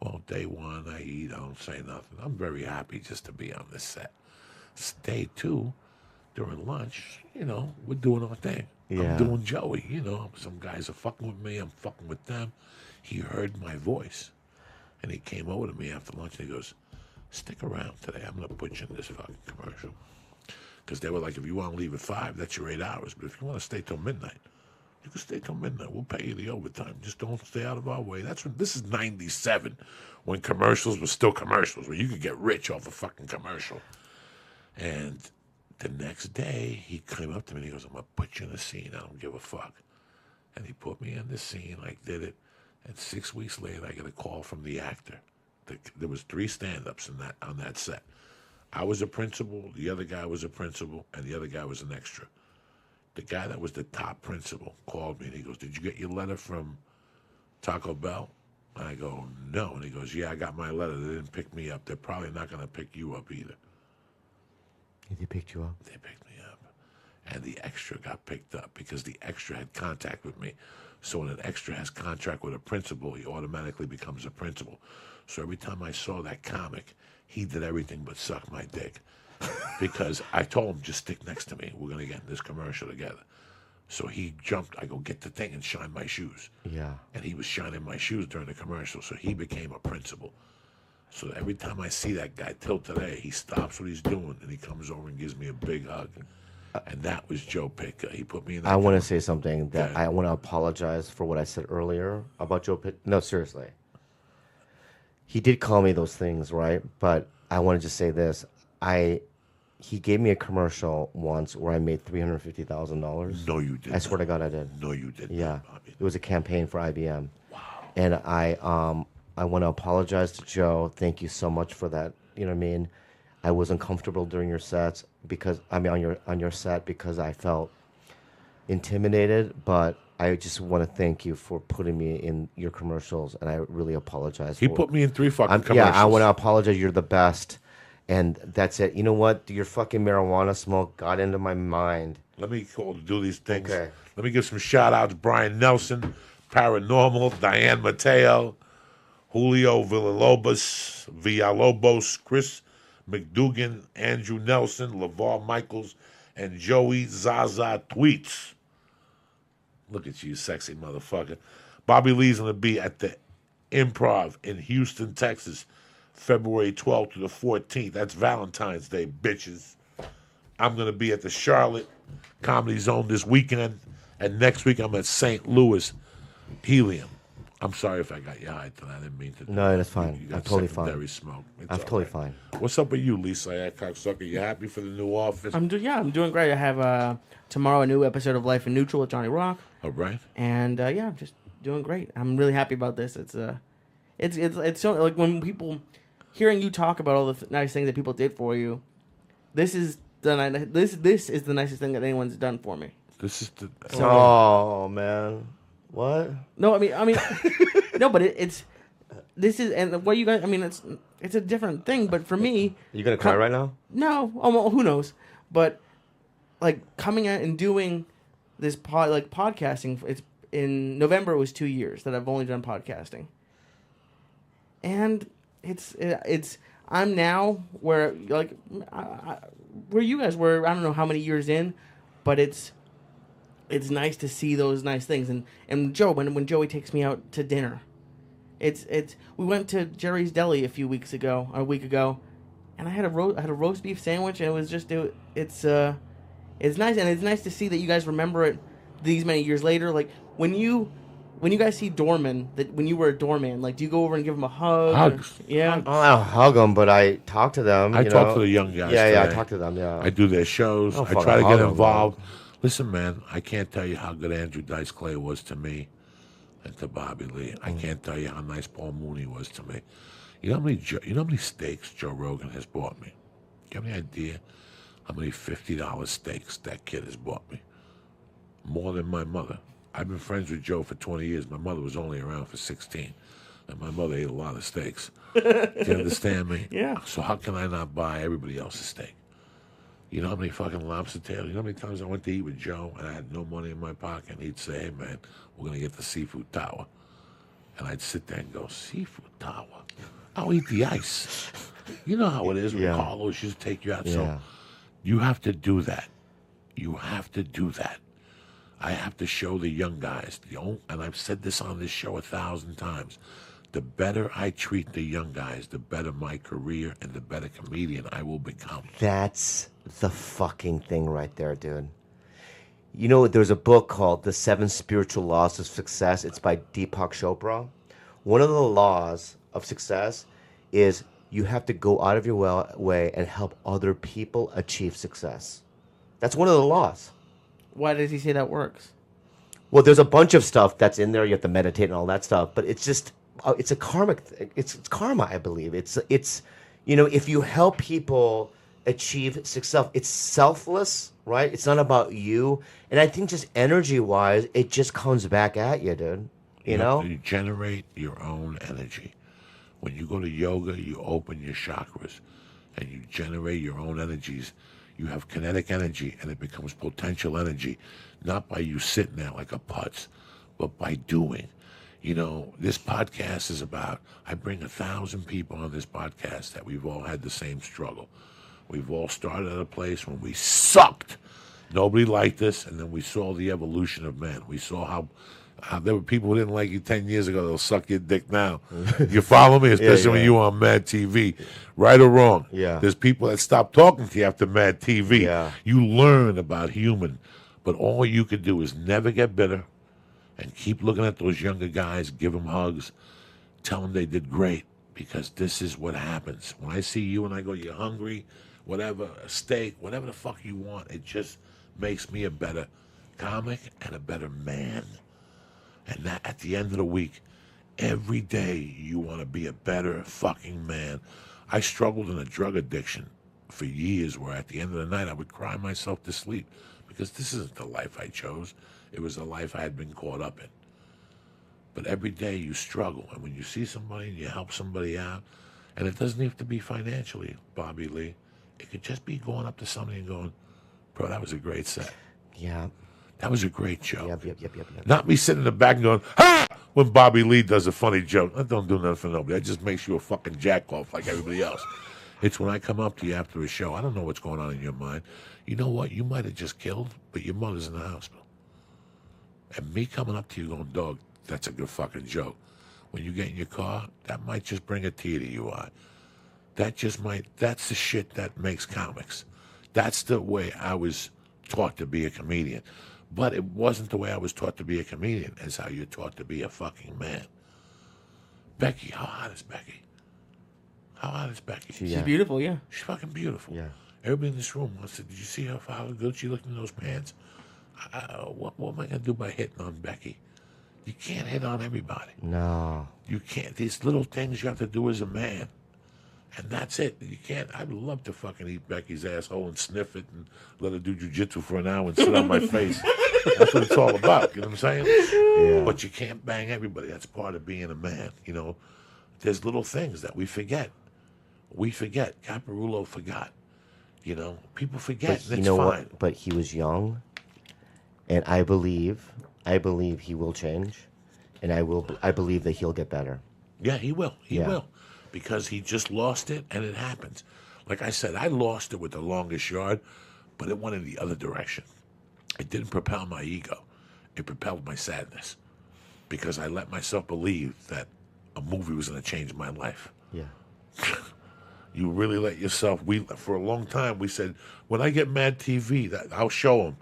Well, day 1, I eat. I don't say nothing. I'm very happy just to be on this set. Day 2, during lunch, we're doing our thing. Yeah. I'm doing Joey, Some guys are fucking with me. I'm fucking with them. He heard my voice. And he came over to me after lunch and he goes, stick around today. I'm going to put you in this fucking commercial. Because they were like, if you want to leave at 5, that's your 8 hours. But if you want to stay till midnight, you can stay till midnight. We'll pay you the overtime. Just don't stay out of our way. This is 97, when commercials were still commercials, where you could get rich off a fucking commercial. And the next day, he came up to me and he goes, I'm going to put you in a scene. I don't give a fuck. And he put me in the scene. I did it. And 6 weeks later, I get a call from the actor. There was 3 stand-ups on that set. I was a principal, the other guy was a principal, and the other guy was an extra. The guy that was the top principal called me and he goes, "Did you get your letter from Taco Bell?" I go, "No." And he goes, "Yeah, I got my letter. They didn't pick me up. They're probably not going to pick you up either." They picked you up. They picked me up. And the extra got picked up because the extra had contact with me. So when an extra has contract with a principal, he automatically becomes a principal. So every time I saw that comic, he did everything but suck my dick. Because I told him, just stick next to me. We're going to get in this commercial together. So he jumped. I go, "Get the thing and shine my shoes." Yeah. And he was shining my shoes during the commercial. So he became a principal. So every time I see that guy, till today, he stops what he's doing and he comes over and gives me a big hug. And that was Joe Pitka. He put me in that. I want to say something that Yeah. I want to apologize for what I said earlier about Joe Pitt. No, seriously. He did call me those things, right? But I want to just say this. He gave me a commercial once where I made $350,000. No, you didn't. I swear to God, I did. No, you didn't. Yeah, Bobby. it was a campaign for IBM. Wow. And I want to apologize to Joe. Thank you so much for that. You know what I mean? I was uncomfortable during your sets because on your set because I felt intimidated. But I just want to thank you for putting me in your commercials, and I really apologize. He put me in 3 fucking commercials. Yeah, I want to apologize. You're the best, and that's it. You know what? Your fucking marijuana smoke got into my mind. Let me do these things. Okay. Let me give some shout outs. Brian Nelson, Paranormal, Diane Mateo, Julio Villalobos, Chris McDougan, Andrew Nelson, LeVar Michaels, and Joey Zaza Tweets. Look at you, sexy motherfucker. Bobby Lee's going to be at the Improv in Houston, Texas, February 12th to the 14th. That's Valentine's Day, bitches. I'm going to be at the Charlotte Comedy Zone this weekend. And next week I'm at St. Louis Helium. I'm sorry if I got you high tonight. I didn't mean to. No, that's fine. You got I'm totally fine. secondary smoke. It's I'm all totally right. fine. What's up with you, Lisa? That cocksucker. You happy for the new office? I'm doing great. I have tomorrow a new episode of Life in Neutral with Johnny Rock, All right. and I'm just doing great. I'm really happy about this. It's so like when people hearing you talk about all the nice things that people did for you. This is this is the nicest thing that anyone's done for me. This is the. Oh man, what? No, I mean, no, but this is and what you guys. I mean, it's a different thing, but for me, You gonna cry right now? no, well, who knows? But like coming out and doing this podcasting. It's in November. It was 2 years that I've only done podcasting, and it's I'm now where like where you guys were. I don't know how many years in, but it's nice to see those nice things. And Joe, when Joey takes me out to dinner, it's we went to Jerry's Deli a week ago, and I had a roast beef sandwich, and it was just it's nice, and it's nice to see that you guys remember it these many years later. Like when you guys see doormen, that when you were a doorman, like do you go over and give them a hug? Hugs. Yeah. I don't hug them, but I talk to them. I you talk know? to the young guys. Yeah, I today. talk to them. Yeah. I do their shows. Oh, I fuck, try to I get love them, involved. Listen, man, I can't tell you how good Andrew Dice Clay was to me and to Bobby Lee. I can't tell you how nice Paul Mooney was to me. You know how many steaks Joe Rogan has bought me? Do you have any idea how many $50 steaks that kid has bought me? More than my mother. I've been friends with Joe for 20 years. My mother was only around for 16. And my mother ate a lot of steaks. Do you understand me? Yeah. So how can I not buy everybody else's steak? You know how many fucking lobster tails? You know how many times I went to eat with Joe and I had no money in my pocket and he'd say, "Hey, man, we're going to get the seafood tower." And I'd sit there and go, "Seafood tower? I'll eat the ice." You know how it is when Yeah. Carlos used to take you out. Yeah. So you have to do that. You have to do that. I have to show the young guys, and I've said this on this show 1,000 times, the better I treat the young guys, the better my career and the better comedian I will become. That's the fucking thing right there, dude. You know, there's a book called The 7 Spiritual Laws of Success. It's by Deepak Chopra. One of the laws of success is you have to go out of your way and help other people achieve success. That's one of the laws. Why does he say that works? Well, there's a bunch of stuff that's in there. You have to meditate and all that stuff, but it's just it's a karmic. It's karma, I believe. It's you know, if you help people achieve success, it's selfless, right? It's not about you. And I think just energy-wise, it just comes back at you, dude. You know? You generate your own energy. When you go to yoga, you open your chakras and you generate your own energies. You have kinetic energy and it becomes potential energy, not by you sitting there like a putz, but by doing. You know, this podcast is about, I bring 1,000 people on this podcast that we've all had the same struggle. We've all started at a place when we sucked. Nobody liked us, and then we saw the evolution of man. We saw how there were people who didn't like you 10 years ago. They'll suck your dick now. You follow me? Especially when you on Mad TV. Right or wrong. Yeah. There's people that stop talking to you after Mad TV. Yeah. You learn about human. But all you could do is never get bitter and keep looking at those younger guys, give them hugs, tell them they did great, because this is what happens. When I see you and I go, you're hungry, whatever, a steak, whatever the fuck you want, it just makes me a better comic and a better man. And that at the end of the week, every day you want to be a better fucking man. I struggled in a drug addiction for years where at the end of the night I would cry myself to sleep because this isn't the life I chose. It was the life I had been caught up in. But every day you struggle. And when you see somebody and you help somebody out, and it doesn't have to be financially, Bobby Lee. It could just be going up to somebody and going, bro, that was a great set. Yeah. That was a great joke. Yep. Not me sitting in the back and going, ha! When Bobby Lee does a funny joke. That don't do nothing for nobody. That just makes you a fucking jack-off like everybody else. It's when I come up to you after a show. I don't know what's going on in your mind. You know what? You might have just killed, but your mother's in the hospital. And me coming up to you going, dog, that's a good fucking joke. When you get in your car, that might just bring a tear to your eye. That's the shit that makes comics. That's the way I was taught to be a comedian. But it wasn't the way I was taught to be a comedian. It's how you're taught to be a fucking man. Becky, how hot is Becky? How hot is Becky? She's beautiful, yeah. She's fucking beautiful. Yeah. Everybody in this room wants to, did you see how good she looked in those pants? What am I going to do by hitting on Becky? You can't hit on everybody. No. You can't. These little things you have to do as a man. And that's it. You can't. I'd love to fucking eat Becky's asshole and sniff it and let her do jujitsu for an hour and sit on my face. That's what it's all about. You know what I'm saying? Yeah. But you can't bang everybody. That's part of being a man. You know, there's little things that we forget. We forget. Caparulo forgot. You know, people forget. But and you know it's fine. what? But he was young, and I believe he will change, and I believe that he'll get better. Yeah, he will. He Yeah. will. Because he just lost it, and it happens. Like I said, I lost it with the longest yard, but it went in the other direction. It didn't propel my ego. It propelled my sadness. Because I let myself believe that a movie was going to change my life. Yeah. You really let yourself, for a long time, we said, when I get Mad TV, I'll show them.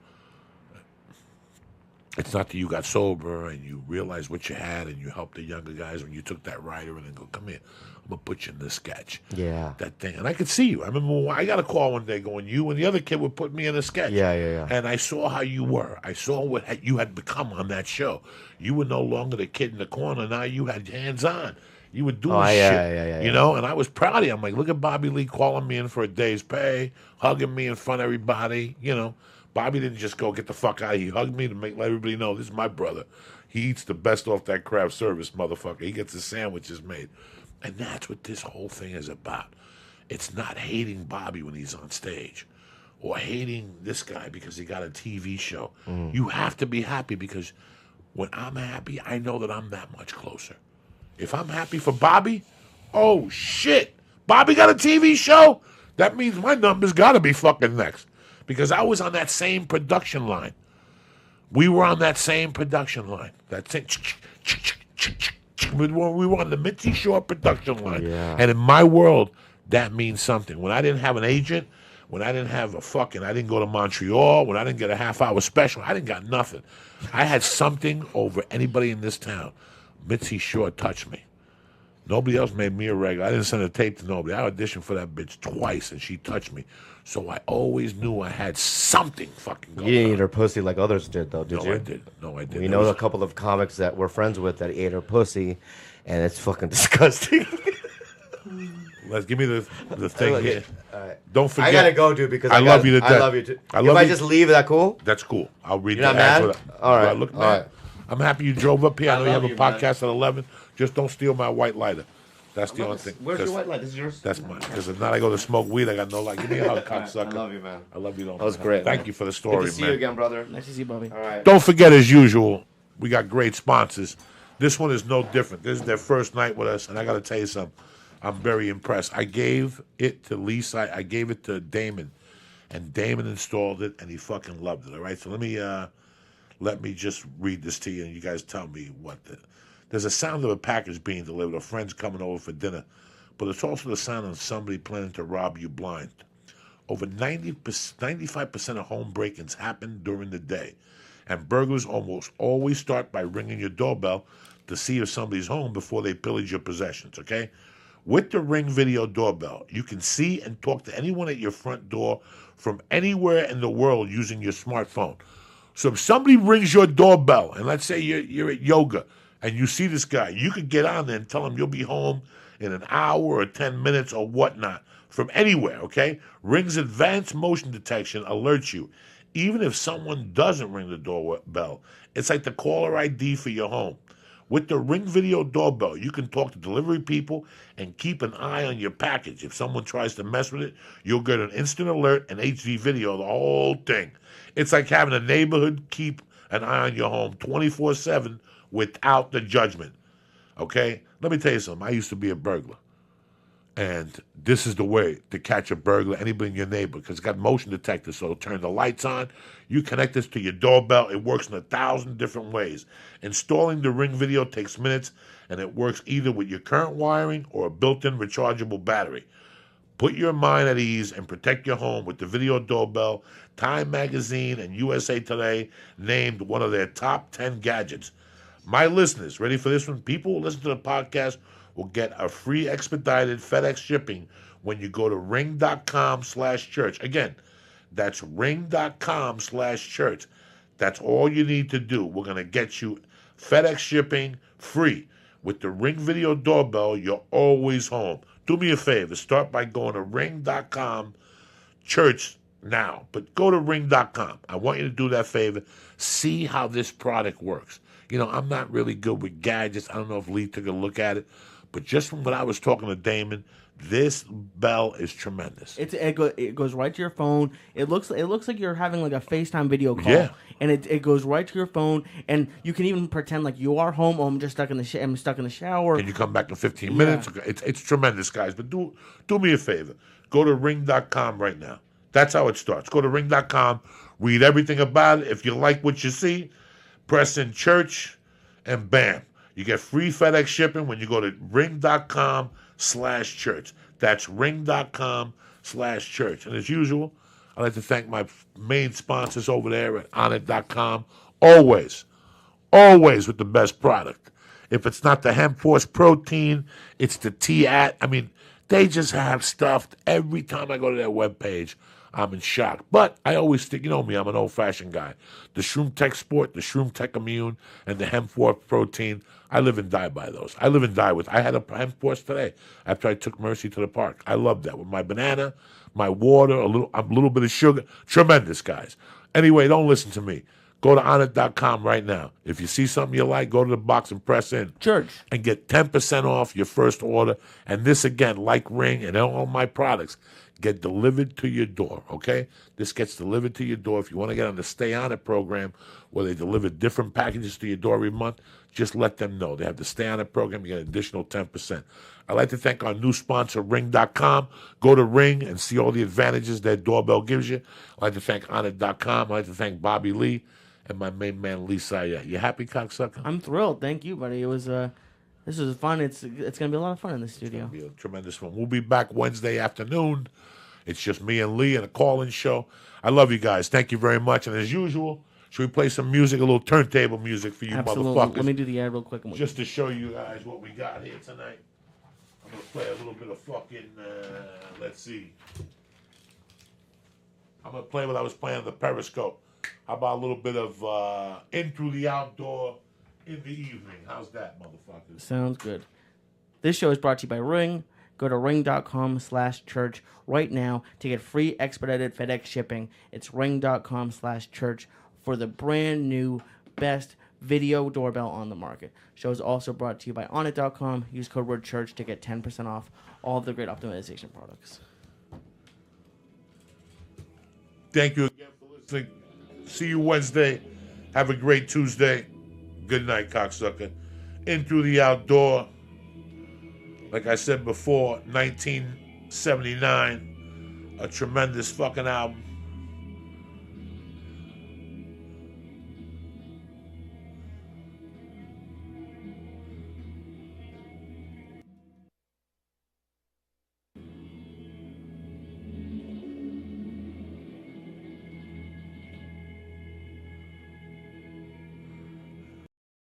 It's not that you got sober and you realized what you had and you helped the younger guys when you took that rider in and go, come here, I'm going to put you in this sketch. Yeah. That thing. And I could see you. I remember I got a call one day going, you and the other kid would put me in a sketch. Yeah. And I saw how you were. I saw what you had become on that show. You were no longer the kid in the corner. Now you had hands on. You were doing shit. Yeah. You know, and I was proud of you. I'm like, look at Bobby Lee calling me in for a day's pay, hugging me in front of everybody, you know. Bobby didn't just go get the fuck out of here. He hugged me to let everybody know this is my brother. He eats the best off that craft service, motherfucker. He gets his sandwiches made. And that's what this whole thing is about. It's not hating Bobby when he's on stage or hating this guy because he got a TV show. You have to be happy because when I'm happy, I know that I'm that much closer. If I'm happy for Bobby, oh shit, Bobby got a TV show? That means my number's got to be fucking next. Because I was on that same production line. We were on that same production line. That thing. We were on the Mitzi Shore production line. Yeah. And in my world, that means something. When I didn't have an agent, when I didn't have I didn't go to Montreal, when I didn't get a half-hour special, I didn't got nothing. I had something over anybody in this town. Mitzi Shore touched me. Nobody else made me a regular. I didn't send a tape to nobody. I auditioned for that bitch twice, and she touched me. So I always knew I had something fucking going on. You didn't eat her pussy like others did, though, did you? No, I didn't. We know a couple of comics that we're friends with that ate her pussy, and it's fucking disgusting. Let's give me the thing Okay. here. All right. Don't forget. I gotta go, dude, because I love you to I death. love you too. I If love I you. just leave, is that cool? That's cool. I'll read You're the not ads. mad? All Do I right. look All mad? right. I'm happy you drove up here. I know you have a love you, man. podcast at 11. Just don't steal my white lighter. That's the only thing. Where's your 'Cause white light? This is yours? That's mine. Because if not, I go to smoke weed. I got no light. Give me a hug, cocksucker. I love you, man. I love you. That was great, Thank man. you for the Good story, to see man. you again, brother. Nice to see you, Bobby. All right. Don't forget, as usual, we got great sponsors. This one is no different. This is their first night with us, and I got to tell you something. I'm very impressed. I gave it to Lisa. I gave it to Damon, and Damon installed it, and he fucking loved it. All right, so let me just read this to you, and you guys tell me what the. There's a sound of a package being delivered, or friends coming over for dinner, but it's also the sound of somebody planning to rob you blind. Over 95% of home break-ins happen during the day, and burglars almost always start by ringing your doorbell to see if somebody's home before they pillage your possessions, okay? With the Ring Video Doorbell, you can see and talk to anyone at your front door from anywhere in the world using your smartphone. So if somebody rings your doorbell, and let's say you're at yoga, and you see this guy, you could get on there and tell him you'll be home in an hour or 10 minutes or whatnot from anywhere, okay? Ring's advanced motion detection alerts you. Even if someone doesn't ring the doorbell, it's like the caller ID for your home. With the Ring Video Doorbell, you can talk to delivery people and keep an eye on your package. If someone tries to mess with it, you'll get an instant alert and HD video, the whole thing. It's like having a neighborhood keep an eye on your home 24/7 without the judgment. Okay? Let me tell you something. I used to be a burglar. And this is the way to catch a burglar, anybody in your neighbor, because it's got motion detectors. So turn the lights on. You connect this to your doorbell. It works in 1,000 different ways. Installing the Ring Video takes minutes, and it works either with your current wiring or a built-in rechargeable battery. Put your mind at ease and protect your home with the Video Doorbell. Time Magazine and USA Today named one of their top 10 gadgets. My listeners, ready for this one? People who listen to the podcast will get a free expedited FedEx shipping when you go to ring.com/church. Again, that's ring.com/church. That's all you need to do. We're going to get you FedEx shipping free. With the Ring Video Doorbell, you're always home. Do me a favor. Start by going to ring.com/church now. But go to ring.com. I want you to do that favor. See how this product works. You know, I'm not really good with gadgets. I don't know if Lee took a look at it. But just from what I was talking to Damon, this bell is tremendous. It goes right to your phone. It looks like you're having like a FaceTime video call. Yeah. And it goes right to your phone, and you can even pretend like you are home. Oh, I'm stuck in the shower. Can you come back in 15 minutes? It's tremendous, guys. But do me a favor. Go to ring.com right now. That's how it starts. Go to ring.com. Read everything about it. If you like what you see, press in church, and bam. You get free FedEx shipping when you go to ring.com/church. That's ring.com/church. And as usual, I'd like to thank my main sponsors over there at onit.com. Always with the best product. If it's not the hemp force protein, it's the T-At. I mean, they just have stuff. Every time I go to their webpage, I'm in shock. But I always think, you know me, I'm an old-fashioned guy. The Shroom Tech Sport, the Shroom Tech Immune, and the hemp force protein, I live and die by those. I live and die with. I had a hemp force today after I took Mercy to the park. I love that with my banana, my water, a little bit of sugar. Tremendous, guys. Anyway, don't listen to me. Go to onit.com right now. If you see something you like, go to the box and press in. Church. And get 10% off your first order. And this, again, like Ring and all my products, get delivered to your door, okay? This gets delivered to your door. If you want to get on the Stay On It program where they deliver different packages to your door every month, just let them know. They have the Stay On It program. You get an additional 10%. I'd like to thank our new sponsor, Ring.com. Go to Ring and see all the advantages that doorbell gives you. I'd like to thank Onit.com. I'd like to thank Bobby Lee and my main man, Lee Saya. You happy, cocksucker? I'm thrilled. Thank you, buddy. It was this was fun. It's gonna be a lot of fun in the studio. It'll be a tremendous one. We'll be back Wednesday afternoon. It's just me and Lee and a call-in show. I love you guys. Thank you very much. And as usual, should we play some music, a little turntable music for you Absolutely. motherfuckers? Let me do the ad real quick. Just to show you guys what we got here tonight. I'm going to play a little bit of fucking, let's see. I'm going to play what I was playing on the Periscope. How about a little bit of In Through the Outdoor in the Evening? How's that, motherfuckers? Sounds good. This show is brought to you by Ring. Go to ring.com/church right now to get free expedited FedEx shipping. It's ring.com/church for the brand new best video doorbell on the market. Show is also brought to you by onnit.com. Use code word church to get 10% off all of the great optimization products. Thank you again for listening. See you Wednesday. Have a great Tuesday. Good night, cocksucker. In Through the Outdoor. Like I said before, 1979. A tremendous fucking album.